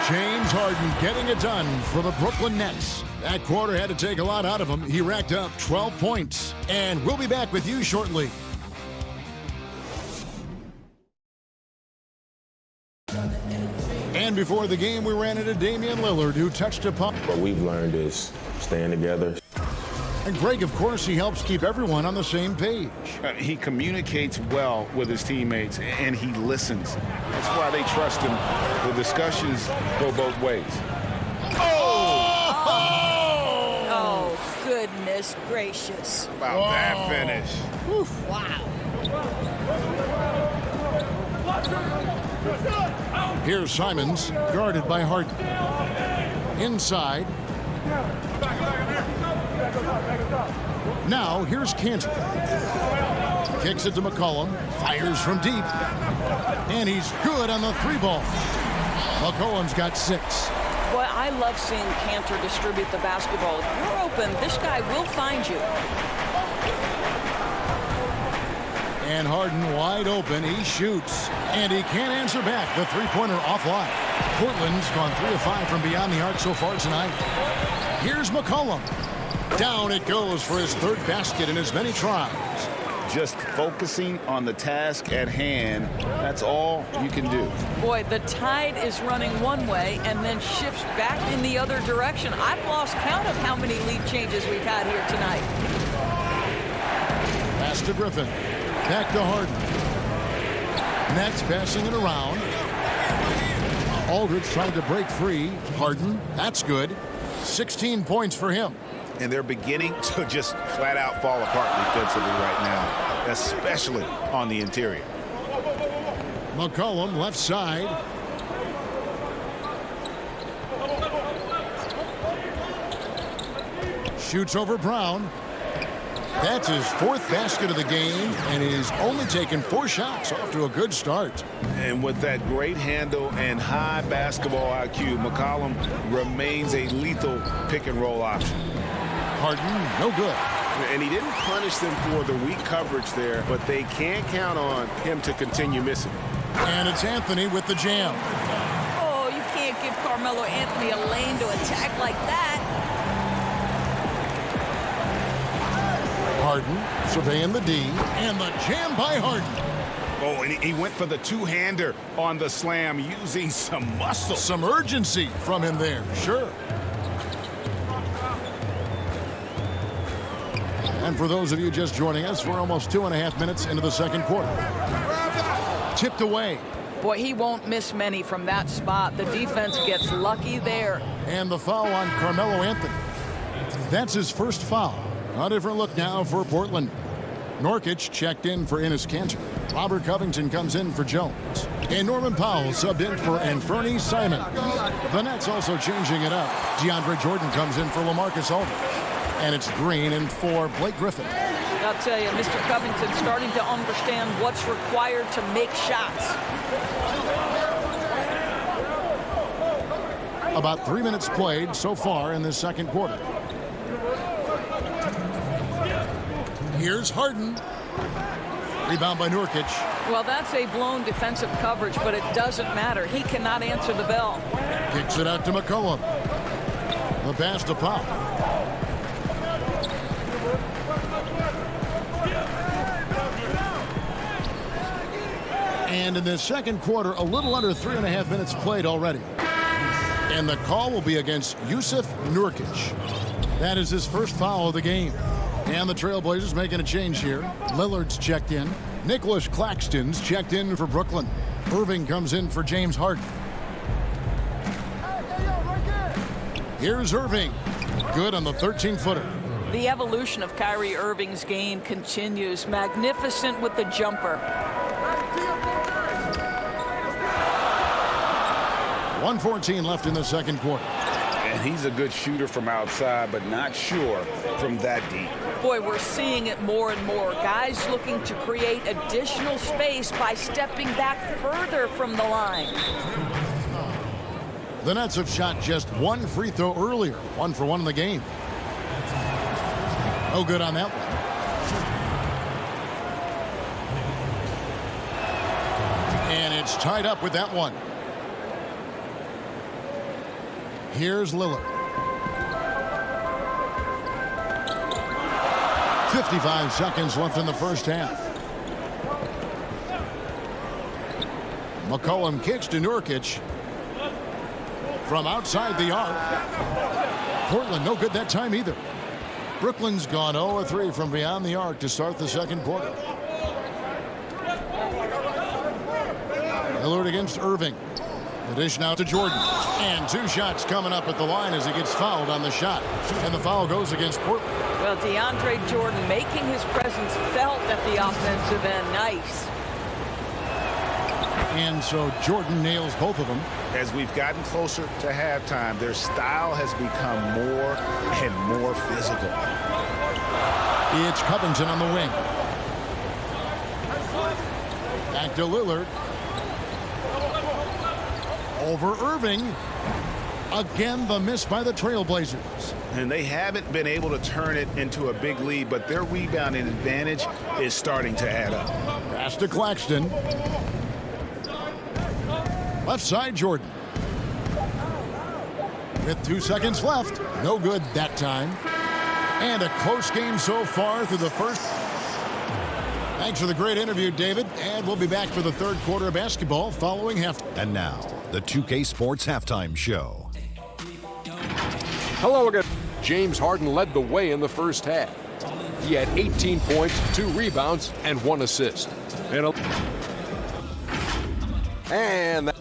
James Harden getting it done for the Brooklyn Nets. That quarter had to take a lot out of him. He racked up 12 points. And we'll be back with you shortly. And before the game, we ran into Damian Lillard, who touched upon. What we've learned is staying together. And Greg, of course, he helps keep everyone on the same page. He communicates well with his teammates, and he listens. That's why they trust him. The discussions go both ways. Oh, goodness gracious. About that finish. Oof. Wow. Here's Simons, guarded by Harden. Inside. Now, here's Cantor. Kicks it to McCollum. Fires from deep. And he's good on the three ball. McCollum's got 6. Boy, I love seeing Cantor distribute the basketball. If you're open, this guy will find you. And Harden wide open. He shoots. And he can't answer back. The three-pointer offline. Portland's gone 3 of 5 from beyond the arc so far tonight. Here's McCollum. Down it goes for his 3rd basket in as many tries. Just focusing on the task at hand, that's all you can do. Boy, the tide is running one way and then shifts back in the other direction. I've lost count of how many lead changes we've had here tonight. Pass to Griffin. Back to Harden. Nets passing it around. Aldridge trying to break free. Harden, that's good. 16 points for him. And they're beginning to just flat out fall apart defensively right now, especially on the interior. McCollum left side. Shoots over Brown. That's his 4th basket of the game, and he's only taken 4 shots. Off to a good start. And with that great handle and high basketball IQ, McCollum remains a lethal pick-and-roll option. Harden, no good. And he didn't punish them for the weak coverage there, but they can't count on him to continue missing. And it's Anthony with the jam. Oh, you can't give Carmelo Anthony a lane to attack like that. Harden surveying the D, and the jam by Harden. Oh, and he went for the two-hander on the slam, using some muscle. Some urgency from him there, sure. And for those of you just joining us, we're almost 2.5 minutes into the second quarter. Tipped away. Boy, he won't miss many from that spot. The defense gets lucky there. And the foul on Carmelo Anthony. That's his first foul. A different look now for Portland. Nurkic checked in for Enes Kanter. Robert Covington comes in for Jones. And Norman Powell subbed in for Anthony Simons. The Nets also changing it up. DeAndre Jordan comes in for LaMarcus Aldridge. And it's Green in for Blake Griffin. I'll tell you, Mr. Covington's starting to understand what's required to make shots. About 3 minutes played so far in this second quarter. Here's Harden. Rebound by Nurkic. Well, that's a blown defensive coverage, but it doesn't matter. He cannot answer the bell. Kicks it out to McCollum. The pass to Powell. And in the second quarter, a little under 3.5 minutes played already. And the call will be against Jusuf Nurkic. That is his first foul of the game. And the Trailblazers making a change here. Lillard's checked in. Nicholas Claxton's checked in for Brooklyn. Irving comes in for James Harden. Here's Irving. Good on the 13-footer. The evolution of Kyrie Irving's game continues. Magnificent with the jumper. 1:14 left in the second quarter. And he's a good shooter from outside, but not sure from that deep. Boy, we're seeing it more and more. Guys looking to create additional space by stepping back further from the line. The Nets have shot just one free throw earlier. 1 for 1 in the game. No good on that one. And it's tied up with that one. Here's Lillard. 55 seconds left in the first half. McCollum kicks to Nurkic. From outside the arc. Portland no good that time either. Brooklyn's gone 0-3 from beyond the arc to start the second quarter. Lillard against Irving. The dish now to Jordan. And 2 shots coming up at the line as he gets fouled on the shot. And the foul goes against Portland. Well, DeAndre Jordan making his presence felt at the offensive end. Nice. And so Jordan nails both of them. As we've gotten closer to halftime, their style has become more and more physical. It's Covington on the wing. Back to Lillard. Over Irving. Again, the miss by the Trailblazers. And they haven't been able to turn it into a big lead, but their rebounding advantage is starting to add up. Pass to Claxton. Left side, Jordan. With 2 seconds left. No good that time. And a close game so far through the first. Thanks for the great interview, David. And we'll be back for the third quarter of basketball following half. And now, the 2K Sports Halftime Show. Hello again. James Harden led the way in the first half. He had 18 points, 2 rebounds, and 1 assist. And that.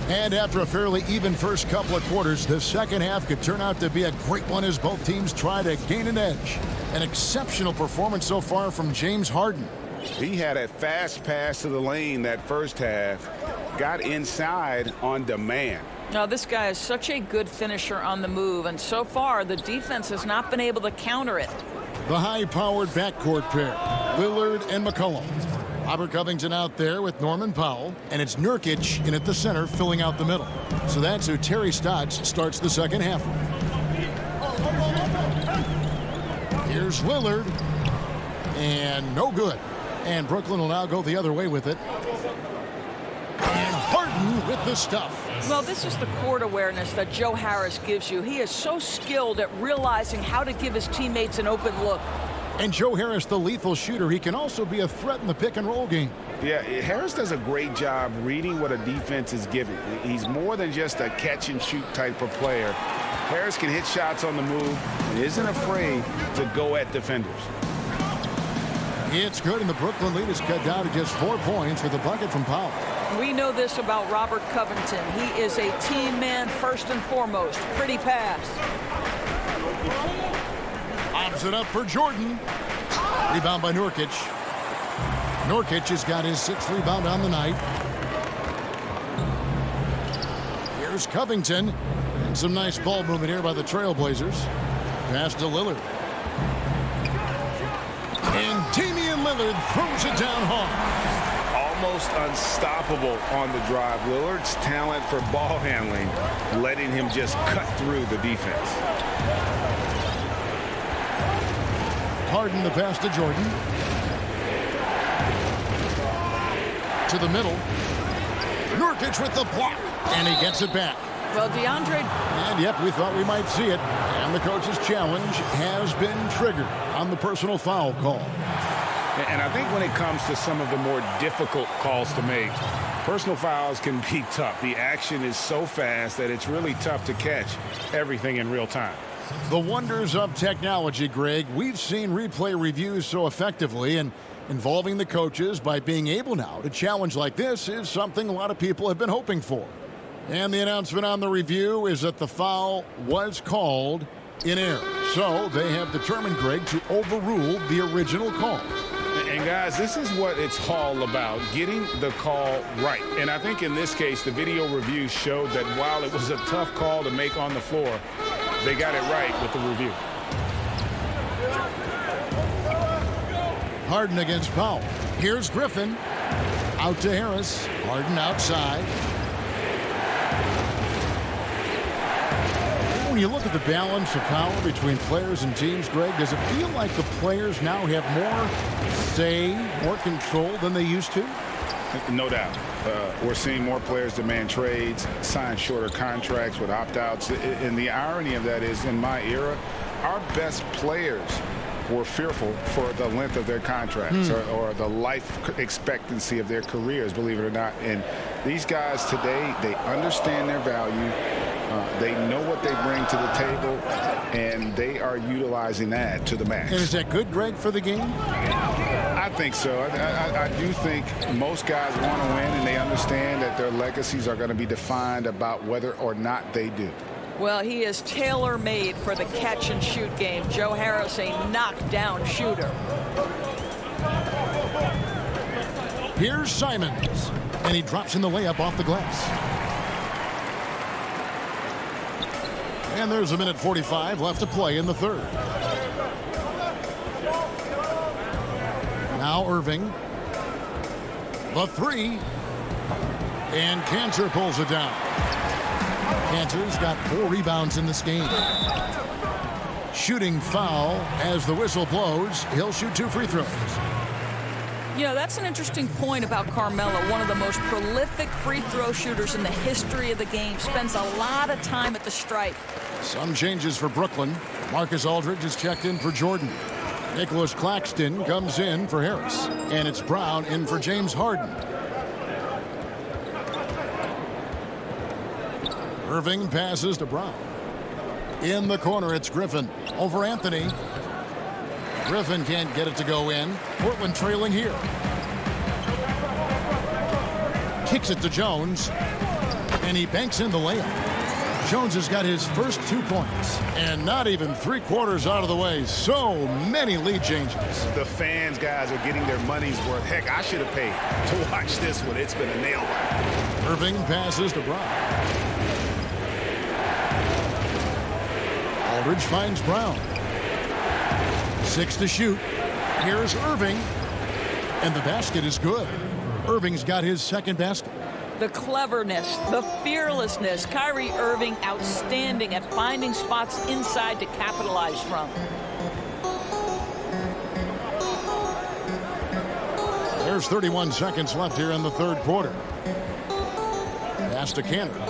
And after a fairly even first couple of quarters, the second half could turn out to be a great one as both teams try to gain an edge. An exceptional performance so far from James Harden. He had a fast pass to the lane that first half. Got inside on demand. Now, this guy is such a good finisher on the move, and so far the defense has not been able to counter it. The high-powered backcourt pair, Lillard and McCollum. Robert Covington out there with Norman Powell, and it's Nurkic in at the center filling out the middle. So that's who Terry Stotts starts the second half with. Here's Lillard, and no good. And Brooklyn will now go the other way with it. And Harden with the stuff. Well, this is the court awareness that Joe Harris gives you. He is so skilled at realizing how to give his teammates an open look. And Joe Harris, the lethal shooter, he can also be a threat in the pick-and-roll game. Yeah, Harris does a great job reading what a defense is giving. He's more than just a catch-and-shoot type of player. Harris can hit shots on the move and isn't afraid to go at defenders. It's good, and the Brooklyn lead is cut down to just 4 points with a bucket from Powell. We know this about Robert Covington. He is a team man first and foremost. Pretty pass. Lobs it up for Jordan. Rebound by Nurkic. Nurkic has got his 6th rebound on the night. Here's Covington. And some nice ball movement here by the Trailblazers. Pass to Lillard. And Damian Lillard throws it down hard. Almost unstoppable on the drive. Lillard's talent for ball handling, letting him just cut through the defense. Harden the pass to Jordan. To the middle. Nurkic with the block. And he gets it back. Well, DeAndre... And, yep, we thought we might see it. And the coach's challenge has been triggered on the personal foul call. And I think when it comes to some of the more difficult calls to make, personal fouls can be tough. The action is so fast that it's really tough to catch everything in real time. The wonders of technology, Greg. We've seen replay reviews so effectively, and involving the coaches by being able now to challenge like this is something a lot of people have been hoping for. And the announcement on the review is that the foul was called in error. So they have determined, Greg, to overrule the original call. And guys, this is what it's all about, getting the call right. And I think in this case, the video review showed that while it was a tough call to make on the floor, they got it right with the review. Harden against Powell. Here's Griffin. Out to Harris. Harden outside. When you look at the balance of power between players and teams, Greg, does it feel like the players now have more say, more control than they used to? No doubt. We're seeing more players demand trades, sign shorter contracts with opt-outs. And the irony of that is, in my era, our best players were fearful for the length of their contracts or the life expectancy of their careers, believe it or not. And these guys today, they understand their value. They know what they bring to the table, and they are utilizing that to the max. And is that good, Greg, for the game? I think so. I do think most guys want to win, and they understand that their legacies are going to be defined about whether or not they do. Well, he is tailor-made for the catch-and-shoot game. Joe Harris, a knockdown shooter. Here's Simons, and he drops in the layup off the glass. And there's a minute 45 left to play in the third. Now Irving. The three. And Cantor pulls it down. Cantor's got 4 rebounds in this game. Shooting foul as the whistle blows. He'll shoot 2 free throws. You know, that's an interesting point about Carmelo, one of the most prolific free throw shooters in the history of the game. Spends a lot of time at the stripe. Some changes for Brooklyn. Marcus Aldridge is checked in for Jordan. Nicholas Claxton comes in for Harris. And it's Brown in for James Harden. Irving passes to Brown. In the corner, it's Griffin over Anthony. Griffin can't get it to go in. Portland trailing here. Kicks it to Jones. And he banks in the layup. Jones has got his first 2 points. And not even 3/4 out of the way. So many lead changes. The fans, guys, are getting their money's worth. Heck, I should have paid to watch this one. It's been a nail biter. Irving passes to Brown. Aldridge finds Brown. 6 to shoot. Here's Irving. And the basket is good. Irving's got his second basket. The cleverness, the fearlessness. Kyrie Irving outstanding at finding spots inside to capitalize from. There's 31 seconds left here in the third quarter. Pass to Cantor.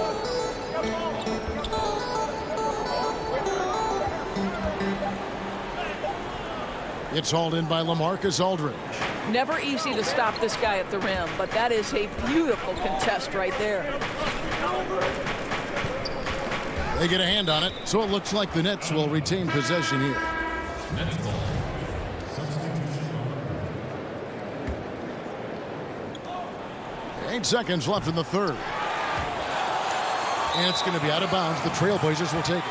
It's hauled in by LaMarcus Aldridge. Never easy to stop this guy at the rim, but that is a beautiful contest right there. They get a hand on it, so it looks like the Nets will retain possession here. 8 seconds left in the third. And it's going to be out of bounds. The Trailblazers will take it.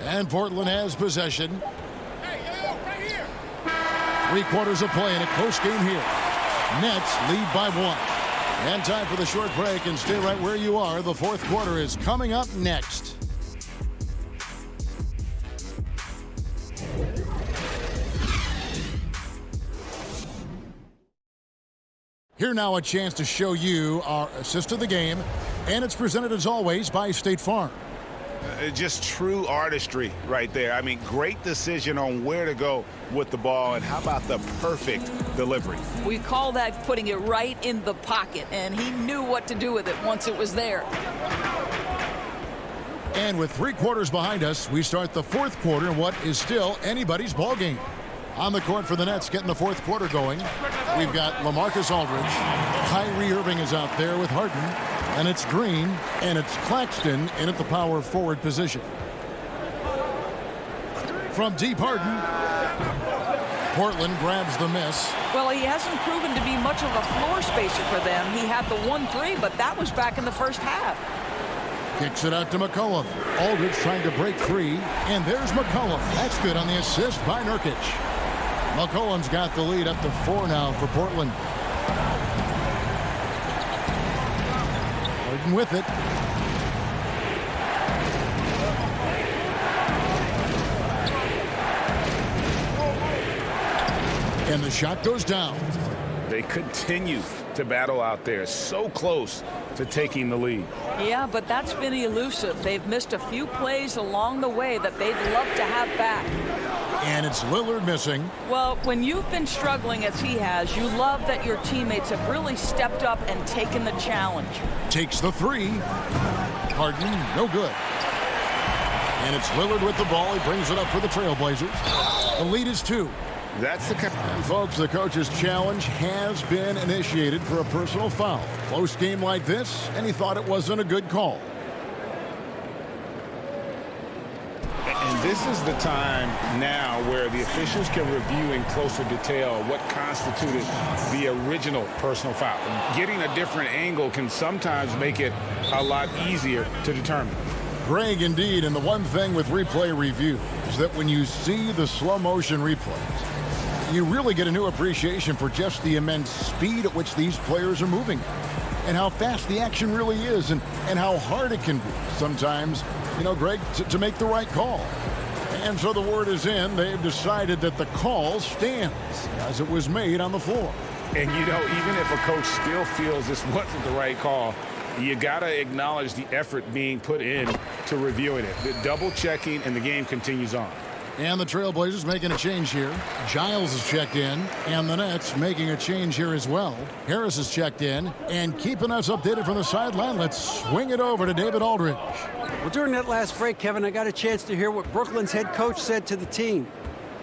And Portland has possession. 3/4 of play in a close game here. Nets lead by 1. And time for the short break, and stay right where you are. The fourth quarter is coming up next. Here now a chance to show you our assist of the game, and it's presented as always by State Farm. Just true artistry right there. I mean, great decision on where to go with the ball, and how about the perfect delivery? We call that putting it right in the pocket, and he knew what to do with it once it was there. And with 3 quarters behind us, we start the 4th quarter in what is still anybody's ball game. On the court for the Nets, getting the 4th quarter going, we've got LaMarcus Aldridge. Kyrie Irving is out there with Harden. And it's Green, and it's Claxton in at the power forward position. From deep, Harden. Portland grabs the miss. Well, he hasn't proven to be much of a floor spacer for them. He had the 1-3, but that was back in the first half. Kicks it out to McCollum. Aldridge trying to break free, and there's McCollum. That's good on the assist by Nurkic. McCollum's got the lead up to 4 now for Portland. Harden with it. And the shot goes down. They continue to battle out there, so close to taking the lead. Yeah, but that's been elusive. They've missed a few plays along the way that they'd love to have back. And it's Lillard missing. Well, when you've been struggling as he has, you love that your teammates have really stepped up and taken the challenge. Takes the 3. Harden, no good. And it's Lillard with the ball. He brings it up for the Trailblazers. The lead is 2. That's the and folks, the coach's challenge has been initiated for a personal foul. Close game like this, and he thought it wasn't a good call. And this is the time now where the officials can review in closer detail what constituted the original personal foul. Getting a different angle can sometimes make it a lot easier to determine. Greg, indeed, and the one thing with replay review is that when you see the slow motion replays, you really get a new appreciation for just the immense speed at which these players are moving and how fast the action really is and how hard it can be sometimes, you know, Greg, to make the right call. And so the word is in. They've decided that the call stands as it was made on the floor. And, you know, even if a coach still feels this wasn't the right call, you got to acknowledge the effort being put in to reviewing it. The double checking, and the game continues on. And the Trailblazers making a change here. Giles is checked in, and the Nets making a change here as well. Harris is checked in, and keeping us updated from the sideline, let's swing it over to David Aldridge. Well, during that last break, Kevin, I got a chance to hear what Brooklyn's head coach said to the team.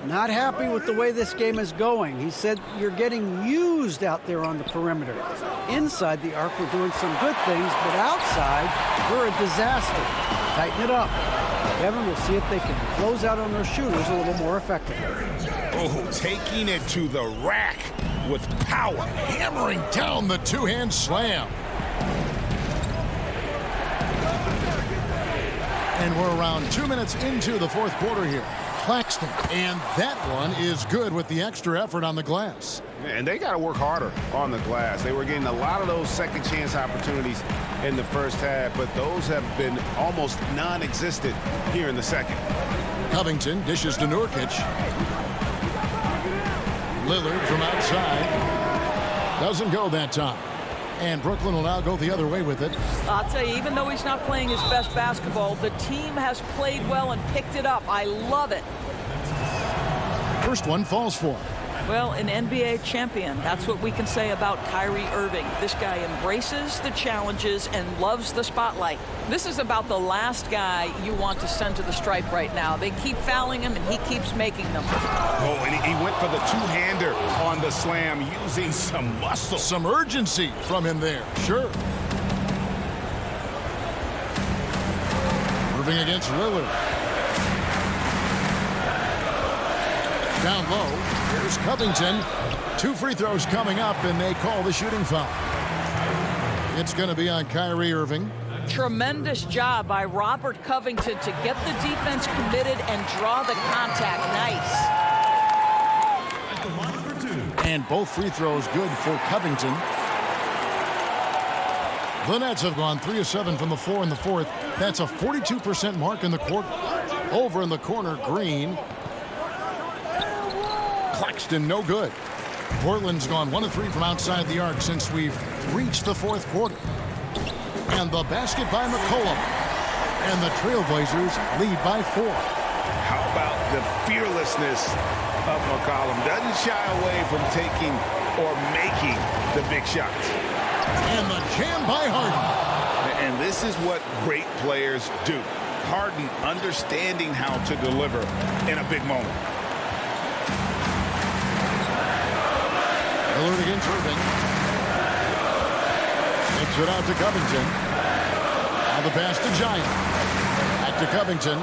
Not happy with the way this game is going. He said, you're getting used out there on the perimeter. Inside the arc, we're doing some good things, but outside, we're a disaster. Tighten it up. Kevin, we'll see if they can close out on their shooters a little more effectively. Oh, taking it to the rack with power. Hammering down the two-hand slam. And we're around 2 minutes into the 4th quarter here. Claxton, and that one is good with the extra effort on the glass. And they got to work harder on the glass. They were getting a lot of those second chance opportunities in the first half, but those have been almost non-existent here in the second. Covington dishes to Nurkic. Lillard from outside. Doesn't go that time. And Brooklyn will now go the other way with it. I'll tell you, even though he's not playing his best basketball, the team has played well and picked it up. I love it. First one falls for him. Well, an NBA champion. That's what we can say about Kyrie Irving. This guy embraces the challenges and loves the spotlight. This is about the last guy you want to send to the stripe right now. They keep fouling him, and he keeps making them. Oh, and he went for the two-hander on the slam, using some muscle. Some urgency from him there, sure. Irving against Lillard. Down low, here's Covington. 2 free throws coming up, and they call the shooting foul. It's going to be on Kyrie Irving. Tremendous job by Robert Covington to get the defense committed and draw the contact. Nice. And both free throws good for Covington. The Nets have gone 3 of 7 from the floor in the 4th. That's a 42% mark in the quarter. Over in the corner, Green. Claxton, no good. Portland's gone 1 of 3 from outside the arc since we've reached the 4th quarter. And the basket by McCollum. And the Trailblazers lead by 4. How about the fearlessness of McCollum? Doesn't shy away from taking or making the big shots. And the jam by Harden. And this is what great players do. Harden understanding how to deliver in a big moment. Lillard against Irving. Gets it out to Covington. Now the pass to Giant. Back to Covington.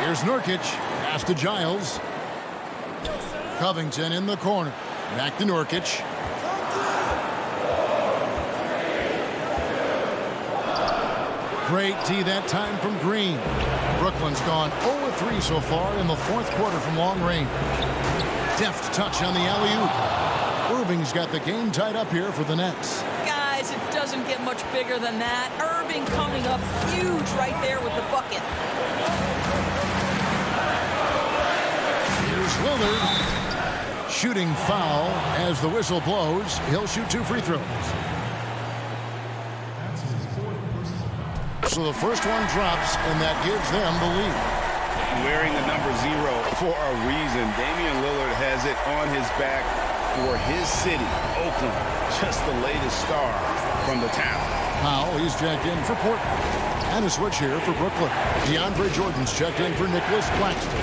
Here's Nurkic. Pass to Giles. Covington in the corner. Back to Nurkic. Great D that time from Green. Brooklyn's gone 0-3 so far in the fourth quarter from long range. Deft touch on the alley-oop. Irving's got the game tied up here for the Nets. Guys, it doesn't get much bigger than that. Irving coming up huge right there with the bucket. Here's Lillard. Shooting foul as the whistle blows. He'll shoot 2 free throws. So the first one drops, and that gives them the lead. Wearing the number 0 for a reason. Damian Lillard has it on his back for his city, Oakland. Just the latest star from the town. Powell, he's checked in for Portland. And a switch here for Brooklyn. DeAndre Jordan's checked in for Nicholas Claxton.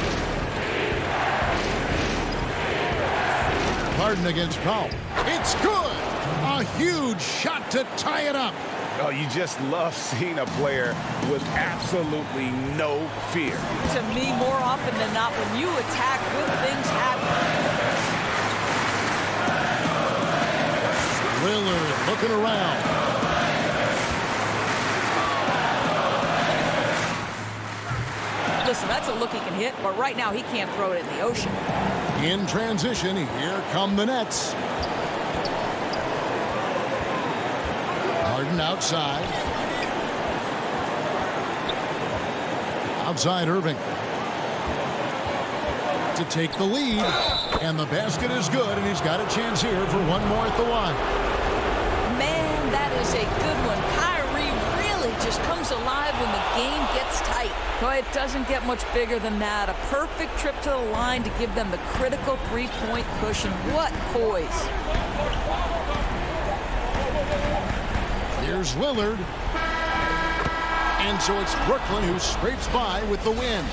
Harden against Powell. It's good! A huge shot to tie it up. Oh, you just love seeing a player with absolutely no fear. To me, more often than not, when you attack, good things happen. Lillard looking around. Listen, that's a look he can hit, but right now he can't throw it in the ocean. In transition, here come the Nets. Harden outside. Outside Irving. To take the lead. And the basket is good, and he's got a chance here for one more at the line. Man, that is a good one. Kyrie really just comes alive when the game gets tight. No, it doesn't get much bigger than that. A perfect trip to the line to give them the critical three-point cushion. What poise. Here's Lillard. And so it's Brooklyn who scrapes by with the win.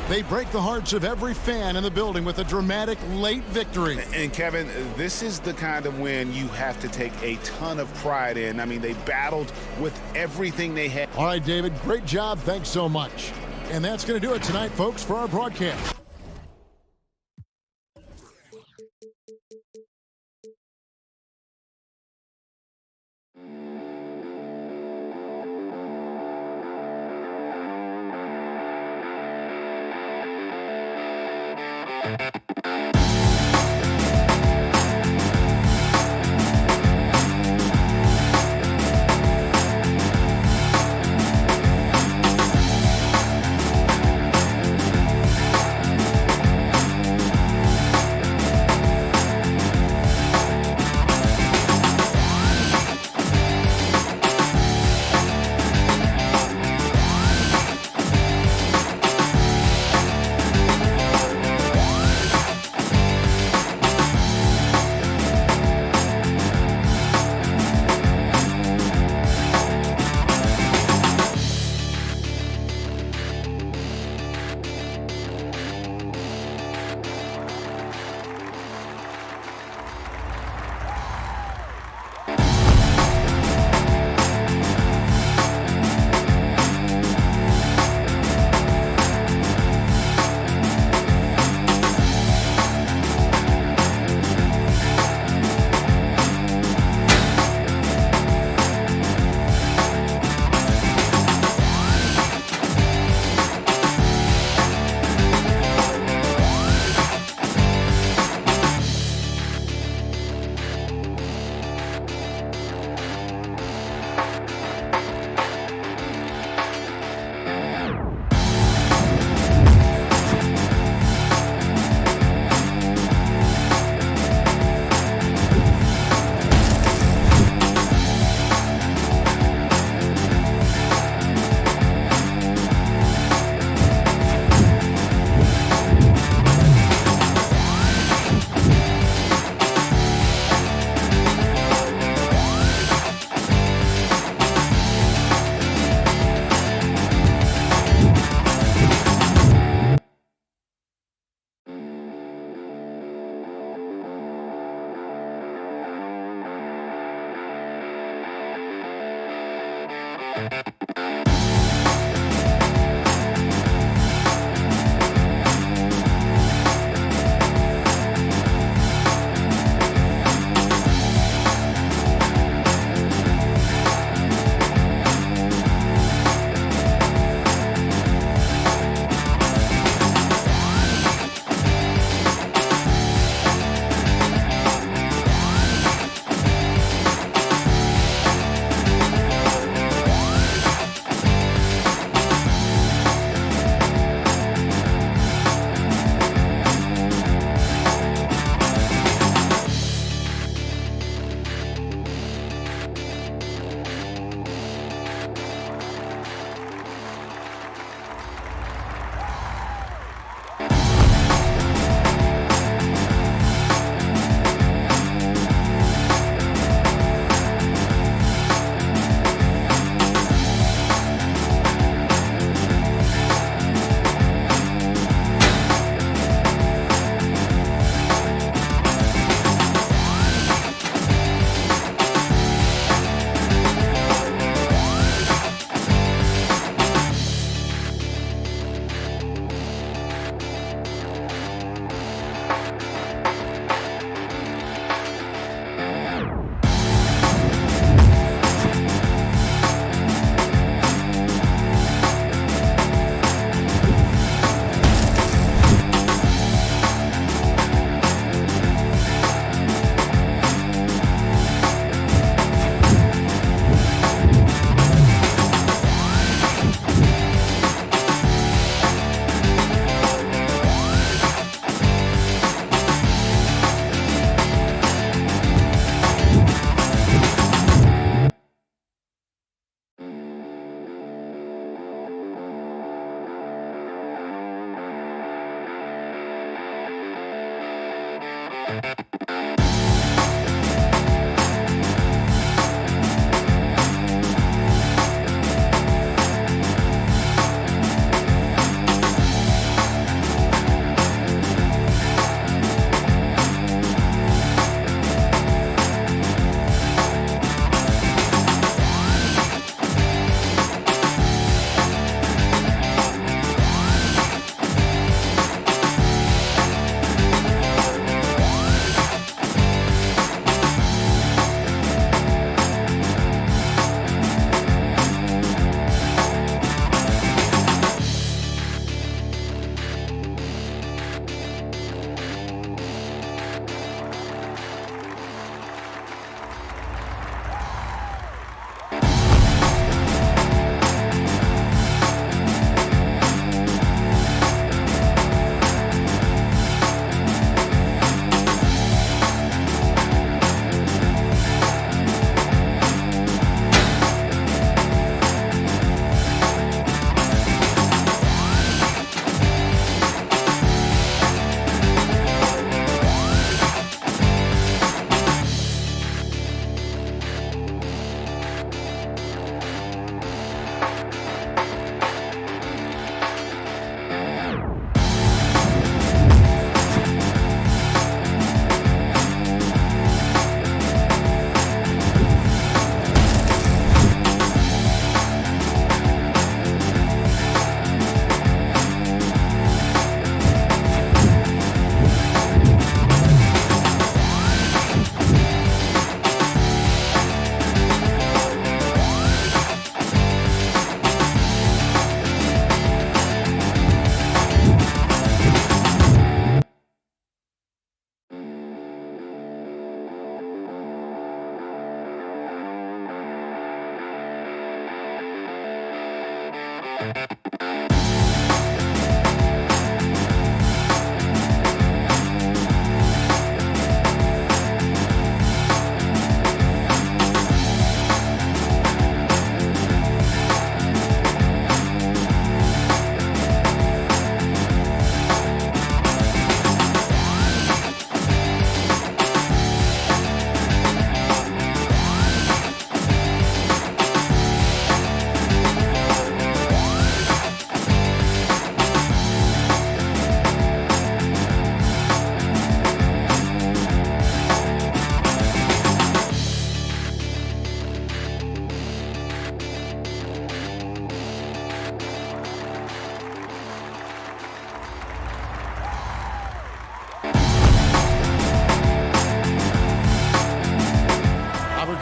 They break the hearts of every fan in the building with a dramatic late victory. And Kevin, this is the kind of win you have to take a ton of pride in. I mean, they battled with everything they had. All right, David, great job. Thanks so much. And that's going to do it tonight, folks, for our broadcast.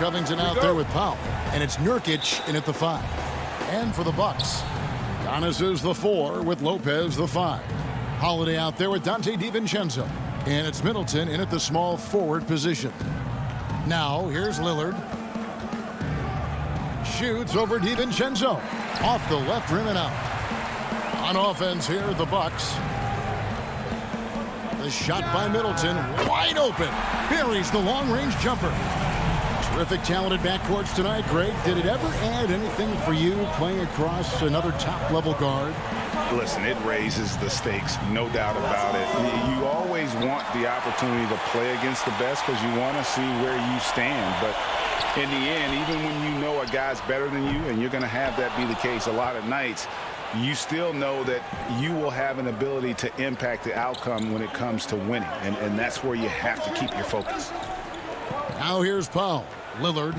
Covington out there with Powell. And it's Nurkic in at the 5. And for the Bucks, Giannis is the 4 with Lopez the 5. Holiday out there with Dante DiVincenzo. And it's Middleton in at the small forward position. Now, here's Lillard. Shoots over DiVincenzo. Off the left rim and out. On offense here, the Bucks. The shot by Middleton. Wide open. Buries the long-range jumper. Terrific talented backcourts tonight, Greg. Did it ever add anything for you playing across another top-level guard? Listen, it raises the stakes, no doubt about it. You always want the opportunity to play against the best because you want to see where you stand. But in the end, even when you know a guy's better than you, and you're going to have that be the case a lot of nights, you still know that you will have an ability to impact the outcome when it comes to winning. And that's where you have to keep your focus. Now here's Powell. Lillard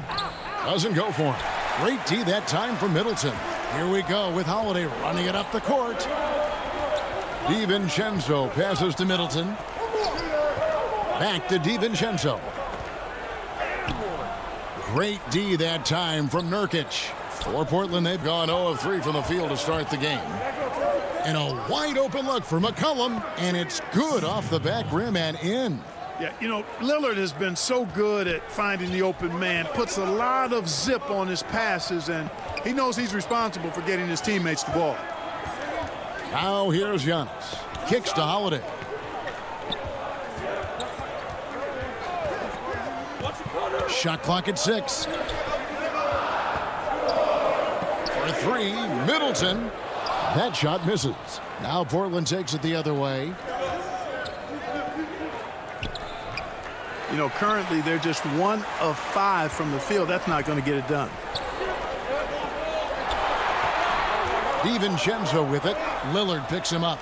doesn't go for it. Great D that time from Middleton. Here we go with Holiday running it up the court. DiVincenzo passes to Middleton. Back to DiVincenzo. Great D that time from Nurkic. For Portland, they've gone 0 of 3 from the field to start the game. And a wide open look for McCollum, and it's good off the back rim and in. Yeah, you know, Lillard has been so good at finding the open man, puts a lot of zip on his passes, and he knows he's responsible for getting his teammates the ball. Now here's Giannis. Kicks to Holiday. Shot clock at 6. For 3, Middleton. That shot misses. Now Portland takes it the other way. You know, currently they're just 1 of 5 from the field. That's not going to get it done. DiVincenzo with it. Lillard picks him up.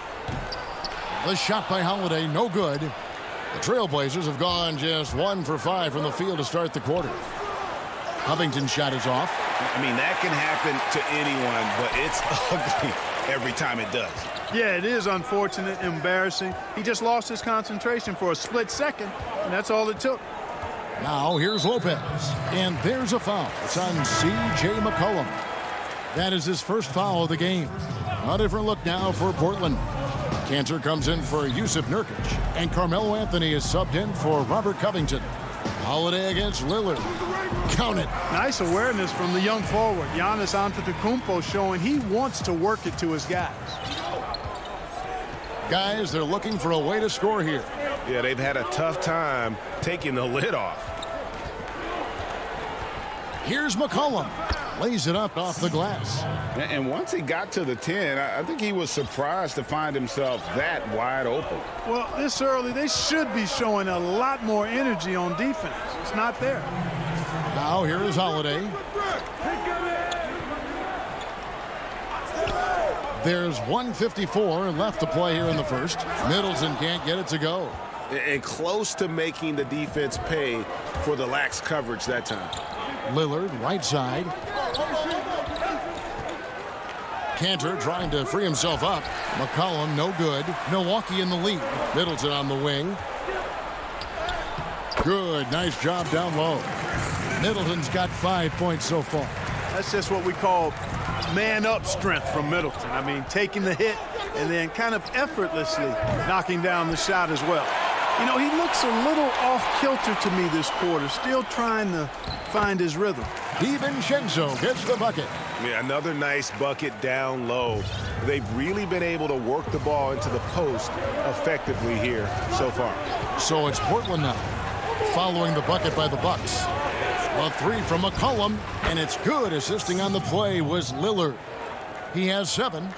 The shot by Holiday, no good. The Trailblazers have gone just 1 for 5 from the field to start the quarter. Covington's shot is off. I mean, that can happen to anyone, but it's ugly every time it does. Yeah, it is unfortunate, embarrassing. He just lost his concentration for a split second, and that's all it took. Now here's Lopez, and there's a foul. It's on C.J. McCollum. That is his first foul of the game. A different look now for Portland. Cantor comes in for Yusuf Nurkic, and Carmelo Anthony is subbed in for Robert Covington. Holiday against Lillard. Count it. Nice awareness from the young forward. Giannis Antetokounmpo showing he wants to work it to his guys. Guys, they're looking for a way to score here. Yeah, they've had a tough time taking the lid off. Here's McCollum. Lays it up off the glass. And once he got to the 10, I think he was surprised to find himself that wide open. Well, this early, they should be showing a lot more energy on defense. It's not there. Now here is Holiday. There's 1:54 left to play here in the first. Middleton can't get it to go. And close to making the defense pay for the lax coverage that time. Lillard, right side. Cantor trying to free himself up. McCollum, no good. Milwaukee in the lead. Middleton on the wing. Good, nice job down low. Middleton's got 5 points so far. That's just what we call man-up strength from Middleton. I mean, taking the hit and then kind of effortlessly knocking down the shot as well. You know, he looks a little off-kilter to me this quarter, still trying to find his rhythm. DiVincenzo gets the bucket. Yeah, another nice bucket down low. They've really been able to work the ball into the post effectively here so far. So it's Portland now, following the bucket by the Bucks. A 3 from McCollum, and it's good. Assisting on the play was Lillard. He has 7.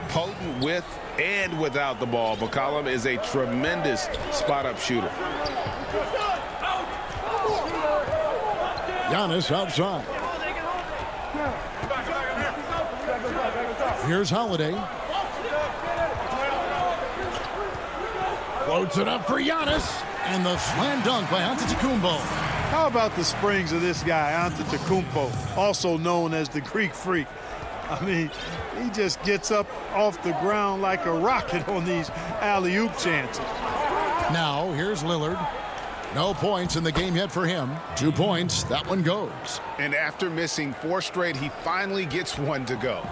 Potent with and without the ball. McCollum is a tremendous spot-up shooter. Giannis outside. Here's Holiday. Floats it up for Giannis. And the slam dunk by Antetokounmpo. How about the springs of this guy, Antetokounmpo, also known as the Greek Freak? I mean, he just gets up off the ground like a rocket on these alley-oop chances. Now, here's Lillard. No points in the game yet for him. 2 points. That one goes. And after missing 4 straight, he finally gets one to go.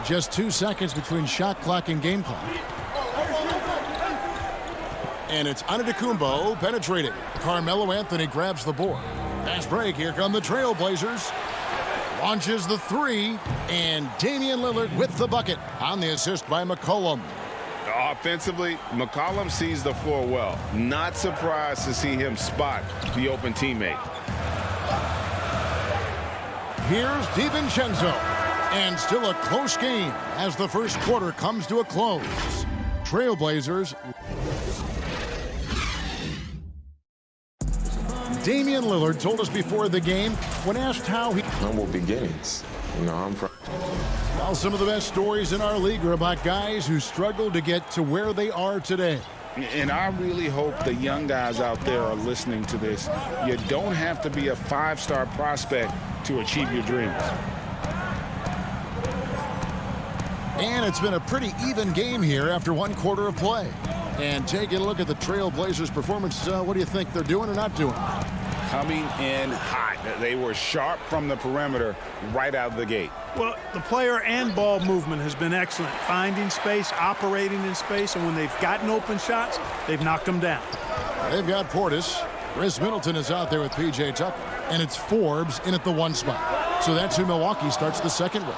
Just 2 seconds between shot clock and game clock. And it's Antetokounmpo penetrating. Carmelo Anthony grabs the board. Fast break. Here come the Trailblazers. Launches the 3. And Damian Lillard with the bucket on the assist by McCollum. Offensively, McCollum sees the floor well. Not surprised to see him spot the open teammate. Here's DiVincenzo. And still a close game as the first quarter comes to a close. Trailblazers. Damian Lillard told us before the game when asked how he... Humble beginnings. You know, I'm from... Well, some of the best stories in our league are about guys who struggled to get to where they are today. And I really hope the young guys out there are listening to this. You don't have to be a 5-star prospect to achieve your dreams. And it's been a pretty even game here after 1 quarter of play. And taking a look at the Trailblazers' performance, what do you think they're doing or not doing? Coming in hot. They were sharp from the perimeter right out of the gate. Well, the player and ball movement has been excellent. Finding space, operating in space, and when they've gotten open shots, they've knocked them down. They've got Portis. Chris Middleton is out there with P.J. Tucker. And it's Forbes in at the 1 spot. So that's who Milwaukee starts the second with.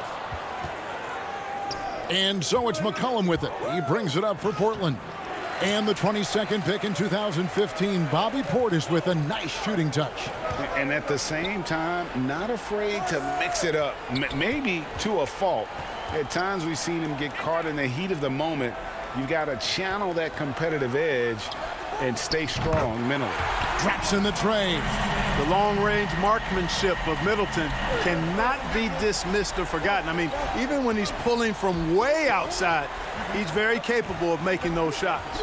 And so it's McCollum with it. He brings it up for Portland. And the 22nd pick in 2015, Bobby Portis with a nice shooting touch. And at the same time, not afraid to mix it up, maybe to a fault. At times we've seen him get caught in the heat of the moment. You've got to channel that competitive edge and stay strong mentally. Drops in the trade. The long-range marksmanship of Middleton cannot be dismissed or forgotten. I mean, even when he's pulling from way outside, he's very capable of making those shots.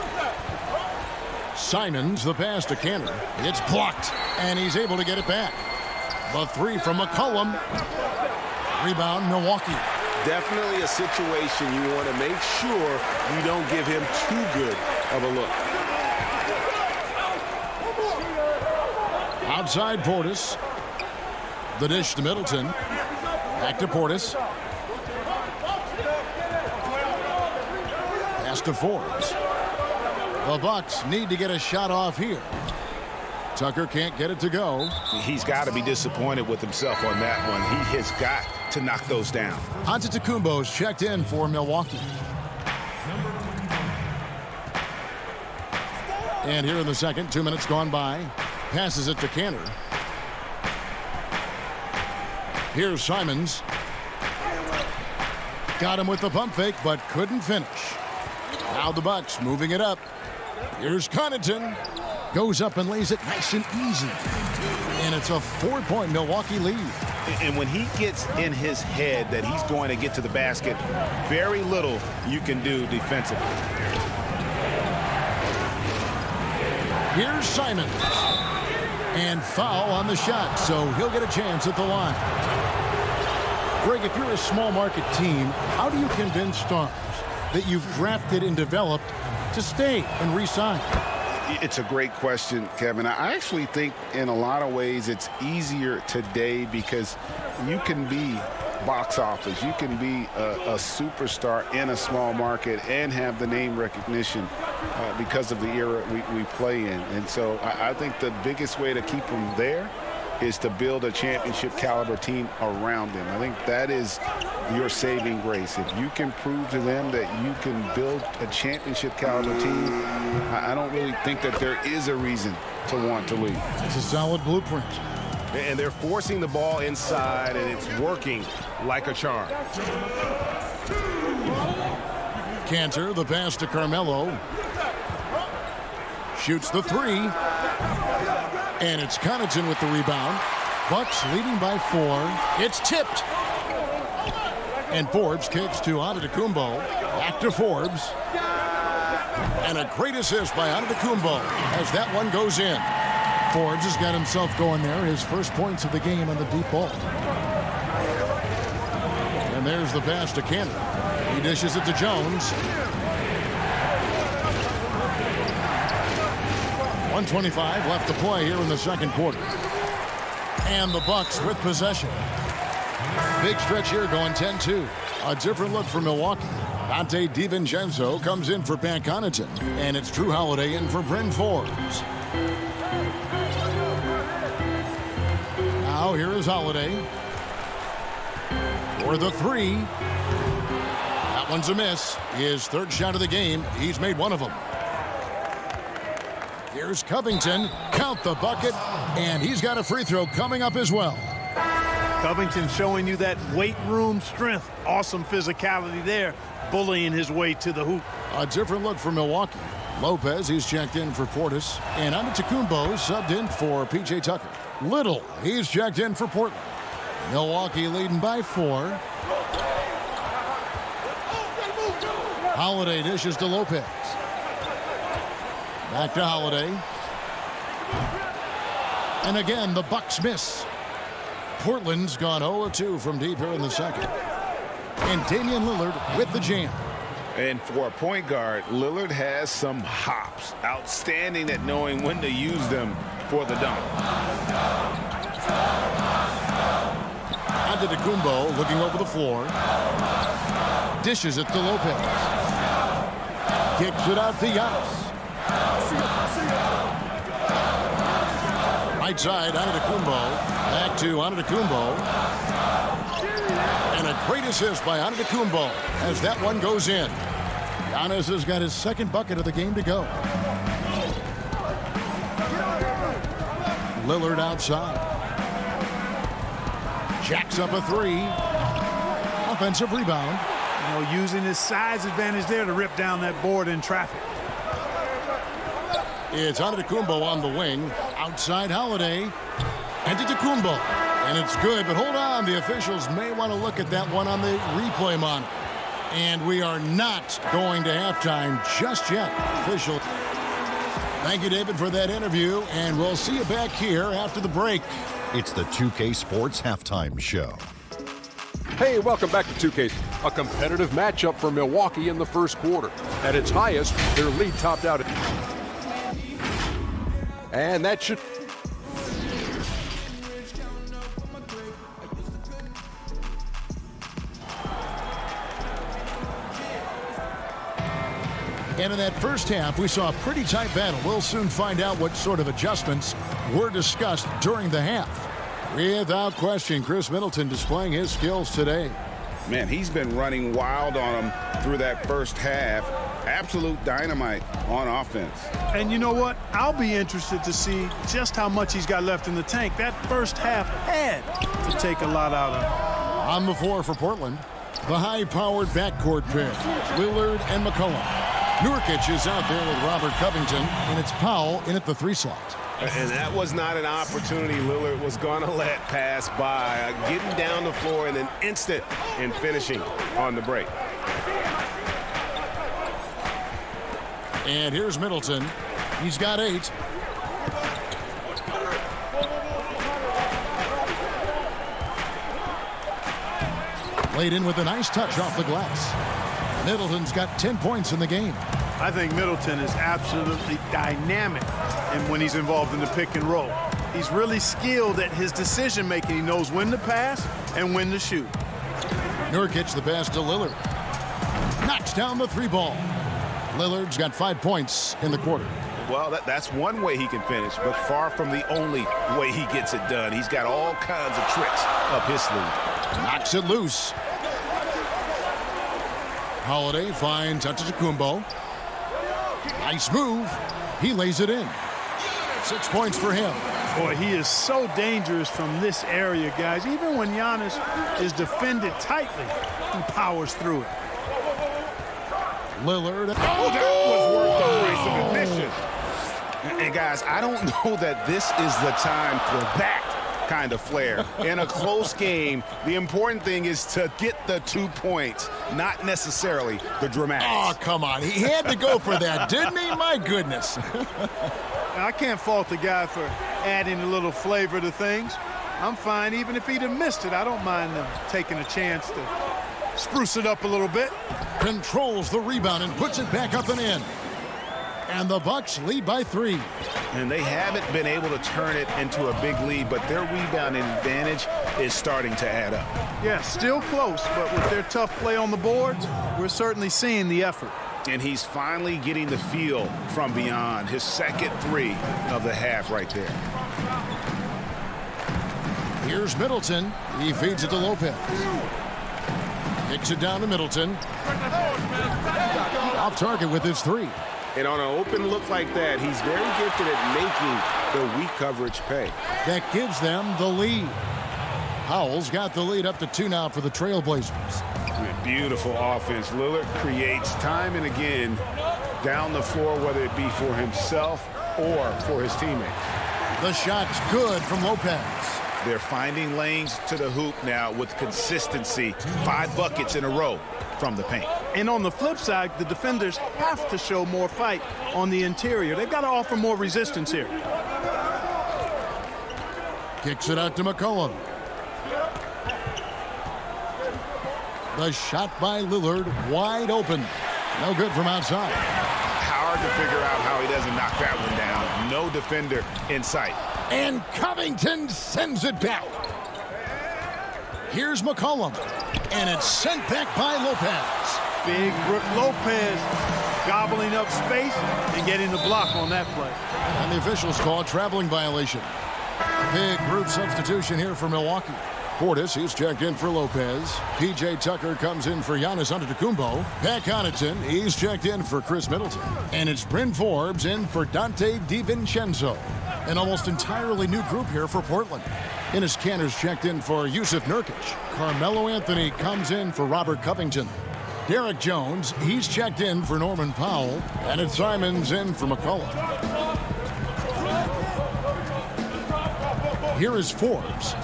Simons, the pass to Cantor. It's blocked, and he's able to get it back. The 3 from McCollum. Rebound, Milwaukee. Definitely a situation you want to make sure you don't give him too good of a look. Outside Portis. The dish to Middleton. Back to Portis. Pass to Forbes. The Bucks need to get a shot off here. Tucker can't get it to go. He's got to be disappointed with himself on that one. He has got to knock those down. Antetokounmpo's checked in for Milwaukee. And here in the second, 2 minutes gone by. Passes it to Cantor. Here's Simons. Got him with the pump fake, but couldn't finish. Now the Bucks moving it up. Here's Connaughton. Goes up and lays it nice and easy. And it's a 4-point Milwaukee lead. And when he gets in his head that he's going to get to the basket, very little you can do defensively. Here's Simons. And foul on the shot, so he'll get a chance at the line. Greg, if you're a small market team, how do you convince stars that you've drafted and developed to stay and re-sign? It's a great question, Kevin. I actually think in a lot of ways it's easier today because you can be box office. You can be a superstar in a small market and have the name recognition because of the era we play in. And so I think the biggest way to keep them there is to build a championship caliber team around them. I think that is your saving grace. If you can prove to them that you can build a championship caliber team, I don't really think that there is a reason to want to leave. It's a solid blueprint. And they're forcing the ball inside, and it's working like a charm. Cantor, the pass to Carmelo. Shoots the 3. And it's Connaughton with the rebound. Bucks leading by 4. It's tipped. And Forbes kicks to Antetokounmpo. Back to Forbes. And a great assist by Antetokounmpo as that one goes in. Forbes has got himself going there. His first points of the game on the deep ball. And there's the pass to Cantor. He dishes it to Jones. 1:25 left to play here in the second quarter. And the Bucks with possession. Big stretch here going 10-2. A different look for Milwaukee. Dante DiVincenzo comes in for Pat Connaughton. And it's Drew Holiday in for Bryn Forbes. Now here is Holiday. For the three. That one's a miss. His third shot of the game. He's made one of them. Here's Covington. Count the bucket. And he's got a free throw coming up as well. Covington showing you that weight room strength. Awesome physicality there. Bullying his way to the hoop. A different look for Milwaukee. Lopez, he's checked in for Portis. And Antetokounmpo subbed in for P.J. Tucker. Little, he's checked in for Portland. Milwaukee leading by 4. Holiday dishes to Lopez. Back to Holiday. And again, the Bucks miss. Portland's gone 0-2 from deep here in the second. And Damian Lillard with the jam. And for a point guard, Lillard has some hops. Outstanding at knowing when to use them for the dunk. Antetokounmpo looking over the floor. Dishes it to Lopez. Kicks it out to Giannis. Right side, Antetokounmpo. Back to Antetokounmpo. And a great assist by Antetokounmpo as that one goes in. Giannis has got his second bucket of the game to go. Lillard outside. Jacks up a three. Offensive rebound. You know, using his size advantage there to rip down that board in traffic. It's Antetokounmpo on the wing. Outside Holiday. Antetokounmpo. And it's good, but hold on. The officials may want to look at that one on the replay monitor. And we are not going to halftime just yet. Official. Thank you, David, for that interview. And we'll see you back here after the break. It's the 2K Sports Halftime Show. Hey, welcome back to 2K. A competitive matchup for Milwaukee in the first quarter. At its highest, their lead topped out. And that should... And in that first half, we saw a pretty tight battle. We'll soon find out what sort of adjustments were discussed during the half. Without question, Chris Middleton displaying his skills today. Man, he's been running wild on him through that first half. Absolute dynamite on offense. And you know what? I'll be interested to see just how much he's got left in the tank. That first half had to take a lot out of him. On the floor for Portland, the high-powered backcourt pair, Lillard and McCollum. Nurkic is out there with Robert Covington, and it's Powell in at the 3 slot. And that was not an opportunity Lillard was going to let pass by. Getting down the floor in an instant and finishing on the break. And here's Middleton. He's got 8. Played in with a nice touch off the glass. Middleton's got 10 points in the game. I think Middleton is absolutely dynamic when he's involved in the pick and roll. He's really skilled at his decision making. He knows when to pass and when to shoot. Nurkic the pass to Lillard. Knocks down the 3 ball. Lillard's got 5 points in the quarter. Well, that's one way he can finish, but far from the only way he gets it done. He's got all kinds of tricks up his sleeve. Knocks it loose. Holiday finds Antetokounmpo. Nice move. He lays it in. 6 points for him. Boy, he is so dangerous from this area, guys. Even when Giannis is defended tightly, he powers through it. Lillard. Oh, that was worth the price of admission. And guys, I don't know that this is the time for that kind of flair. In a close game, the important thing is to get the 2 points, not necessarily the dramatics. Oh, come on. He had to go for that, didn't he? My goodness. I can't fault the guy for adding a little flavor to things. I'm fine even if he'd have missed it. I don't mind them taking a chance to spruce it up a little bit. Controls the rebound and puts it back up and in. And the Bucks lead by 3. And they haven't been able to turn it into a big lead, but their rebounding advantage is starting to add up. Yeah, still close, but with their tough play on the boards, we're certainly seeing the effort. And he's finally getting the feel from beyond. His second 3 of the half right there. Here's Middleton. He feeds it to Lopez. Kicks it down to Middleton. Off target with his 3. And on an open look like that, he's very gifted at making the weak coverage pay. That gives them the lead. Howell's got the lead up to 2 now for the Trailblazers. Beautiful offense. Lillard creates time and again down the floor, whether it be for himself or for his teammates. The shot's good from Lopez. They're finding lanes to the hoop now with consistency. 5 buckets in a row from the paint. And on the flip side, the defenders have to show more fight on the interior. They've got to offer more resistance here. Kicks it out to McCollum. The shot by Lillard, wide open. No good from outside. Hard to figure out how he doesn't knock that one down. No defender in sight. And Covington sends it back. Here's McCollum. And it's sent back by Lopez. Big Brook Lopez gobbling up space and getting the block on that play. And the officials call a traveling violation. Big group substitution here for Milwaukee. Portis, he's checked in for Lopez. P.J. Tucker comes in for Giannis Antetokounmpo. Pat Connaughton, he's checked in for Chris Middleton. And it's Bryn Forbes in for Dante DiVincenzo. An almost entirely new group here for Portland. Enes Kanter's checked in for Yusuf Nurkic. Carmelo Anthony comes in for Robert Covington. Derek Jones, he's checked in for Norman Powell. And it's Simons in for McCollum. Here is Forbes.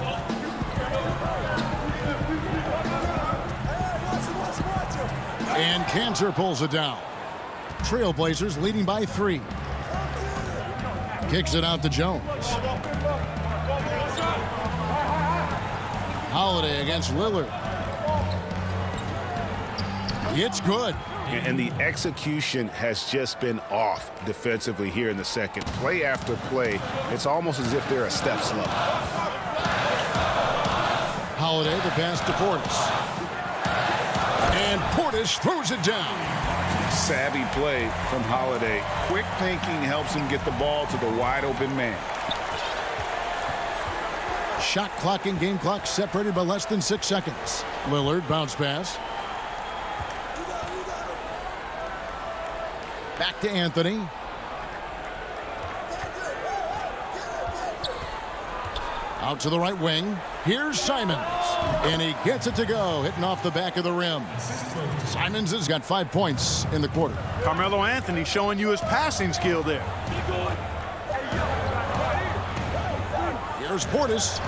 And Kanter pulls it down. Trailblazers leading by 3. Kicks it out to Jones. Holiday against Lillard. It's good. And the execution has just been off defensively here in the second. Play after play, it's almost as if they're a step slow. Holiday, the pass to Portis. And Portis throws it down. Savvy play from Holiday. Quick thinking helps him get the ball to the wide open man. Shot clock and game clock separated by less than 6 seconds. Lillard, bounce pass. Back to Anthony. Out to the right wing. Here's Simons. And he gets it to go, hitting off the back of the rim. Simons has got 5 points in the quarter. Carmelo Anthony showing you his passing skill there. Here's Portis.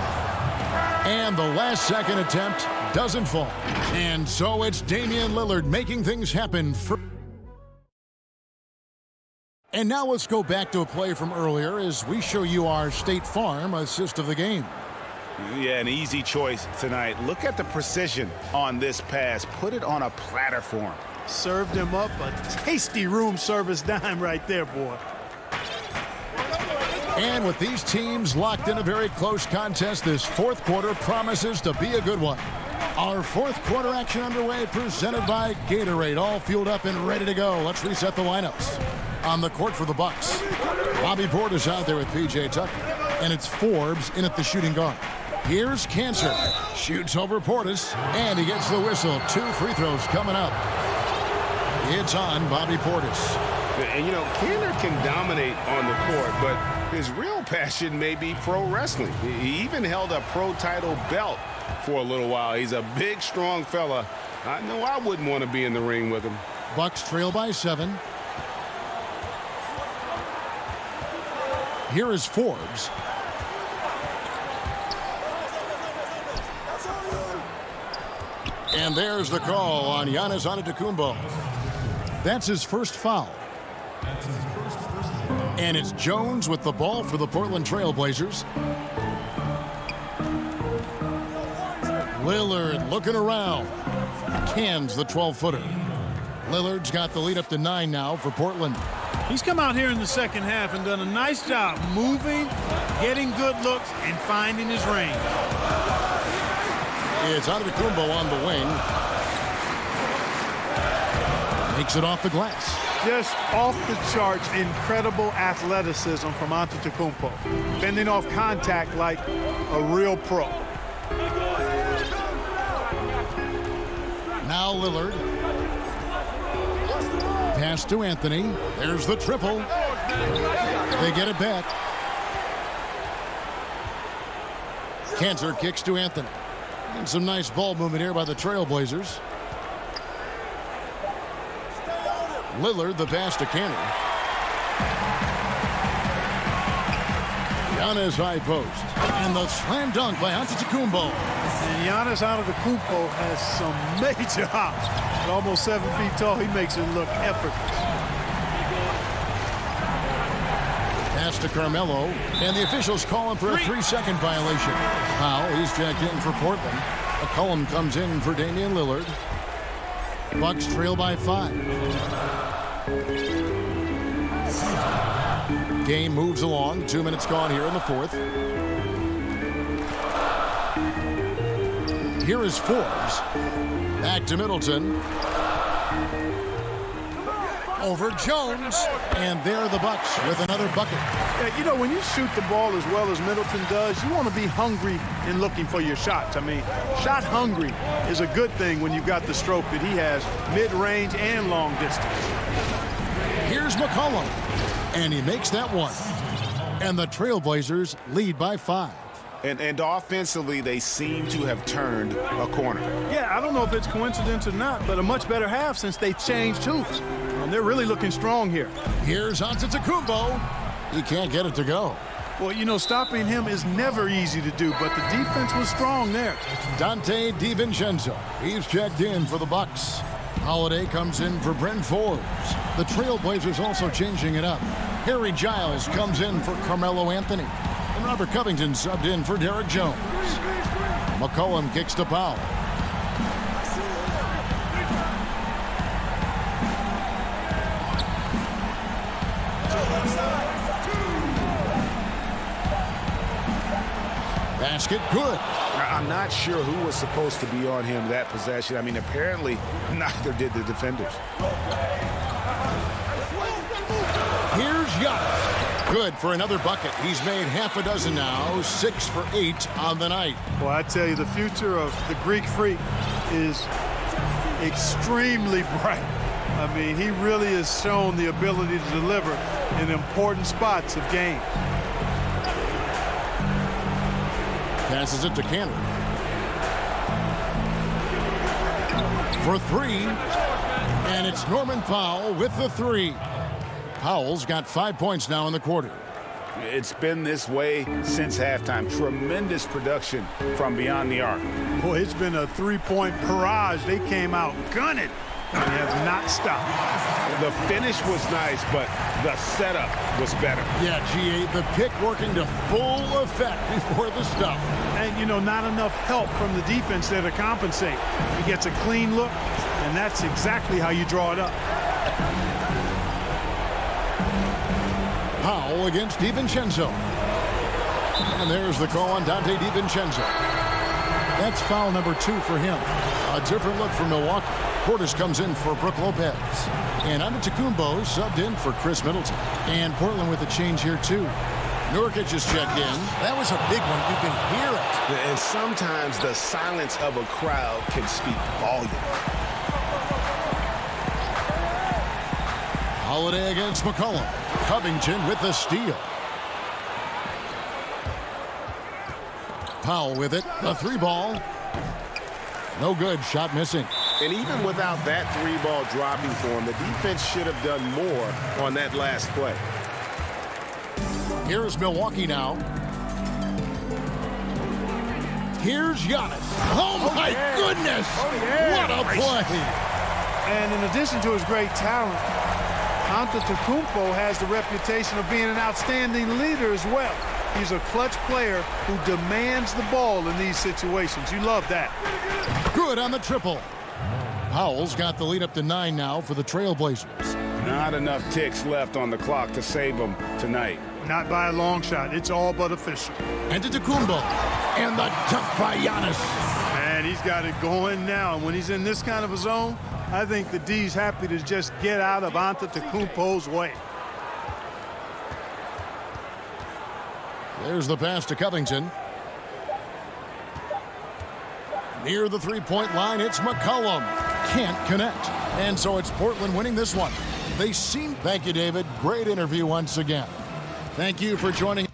And the last second attempt doesn't fall. And so it's Damian Lillard making things happen for... And now let's go back to a play from earlier as we show you our State Farm assist of the game. Yeah, an easy choice tonight. Look at the precision on this pass. Put it on a platter for him. Served him up a tasty room service dime right there, boy. And with these teams locked in a very close contest, this fourth quarter promises to be a good one. Our fourth quarter action underway, presented by Gatorade, all fueled up and ready to go. Let's reset the lineups. On the court for the Bucks, Bobby Portis out there with P.J. Tucker, and it's Forbes in at the shooting guard. Here's Kanter, shoots over Portis, and he gets the whistle. 2 free throws coming up. It's on Bobby Portis. And, you know, Kanter can dominate on the court, but his real passion may be pro wrestling. He even held a pro title belt for a little while. He's a big, strong fella. I know I wouldn't want to be in the ring with him. Bucks trail by 7. Here is Forbes. And there's the call on Giannis Antetokounmpo. That's his first foul. And it's Jones with the ball for the Portland Trailblazers. Lillard looking around. Cans the 12-footer. Lillard's got the lead up to 9 now for Portland. He's come out here in the second half and done a nice job moving, getting good looks, and finding his range. It's Antetokounmpo on the wing. Makes it off the glass. Just off the charts, incredible athleticism from Antetokounmpo. Fending off contact like a real pro. Now Lillard. Pass to Anthony. There's the triple. They get it back. Cantor kicks to Anthony. And some nice ball movement here by the Trailblazers. Lillard, the pass to Cantor. Giannis high post. And the slam dunk by Antetokounmpo. And Giannis Antetokounmpo has some major hops. At almost 7 feet tall, he makes it look effortless. Pass to Carmelo. And the officials call him for a 3-second violation. Powell, he's checked in for Portland. McCollum comes in for Damian Lillard. Bucks trail by 5. Game moves along. 2 minutes gone here in the fourth. Here is Forbes. Back to Middleton. Over Jones. And there the Bucks with another bucket. Yeah, you know, when you shoot the ball as well as Middleton does, you want to be hungry in looking for your shots. I mean, shot hungry is a good thing when you've got the stroke that he has, mid-range and long distance. Here's McCollum. And he makes that one. And the Trailblazers lead by 5. And offensively, they seem to have turned a corner. Yeah, I don't know if it's coincidence or not, but a much better half since they changed hoops. And they're really looking strong here. Here's Antetokounmpo. He can't get it to go. Well, you know, stopping him is never easy to do, but the defense was strong there. Dante DiVincenzo. He's checked in for the Bucks. Holiday comes in for Brent Forbes. The Trailblazers also changing it up. Harry Giles comes in for Carmelo Anthony. And Robert Covington subbed in for Derek Jones. McCollum kicks to Powell. Basket good. I'm not sure who was supposed to be on him that possession. I mean, apparently neither did the defenders. Here's Giannis. Good for another bucket. He's made half a dozen now, 6 for 8 on the night. Well, I tell you, the future of the Greek Freak is extremely bright. I mean, he really has shown the ability to deliver in important spots of games. Passes it to Cantor. For 3. And it's Norman Powell with the 3. Powell's got 5 points now in the quarter. It's been this way since halftime. Tremendous production from beyond the arc. Boy, it's been a three-point barrage. They came out gunning. They have not stopped. The finish was nice, but the setup was better. Yeah, G8, the pick working to full effect before the stuff. And, you know, not enough help from the defense there to compensate. He gets a clean look, and that's exactly how you draw it up. Powell against DiVincenzo. And there's the call on Dante DiVincenzo. That's foul number 2 for him. A different look for Milwaukee. Portis comes in for Brook Lopez. And Antetokounmpo subbed in for Chris Middleton. And Portland with a change here, too. Nurkic is checked in. That was a big one. You can hear it. And sometimes the silence of a crowd can speak volume. Holiday against McCollum. Covington with the steal. Powell with it. The 3-ball. No good. Shot missing. And even without that 3-ball dropping for him, the defense should have done more on that last play. Here's Milwaukee now. Here's Giannis. Oh my goodness! What a play! And in addition to his great talent, Antetokounmpo has the reputation of being an outstanding leader as well. He's a clutch player who demands the ball in these situations. You love that. Good on the triple. Powell's got the lead up to 9 now for the Trailblazers. Not enough ticks left on the clock to save them tonight. Not by a long shot. It's all but official. Antetokounmpo. And the dunk by Giannis. And he's got it going now. And when he's in this kind of a zone, I think the D's happy to just get out of Antetokounmpo's way. There's the pass to Covington. Near the three-point line, it's McCollum. Can't connect. And so it's Portland winning this one. They seem... Thank you, David. Great interview once again. Thank you for joining.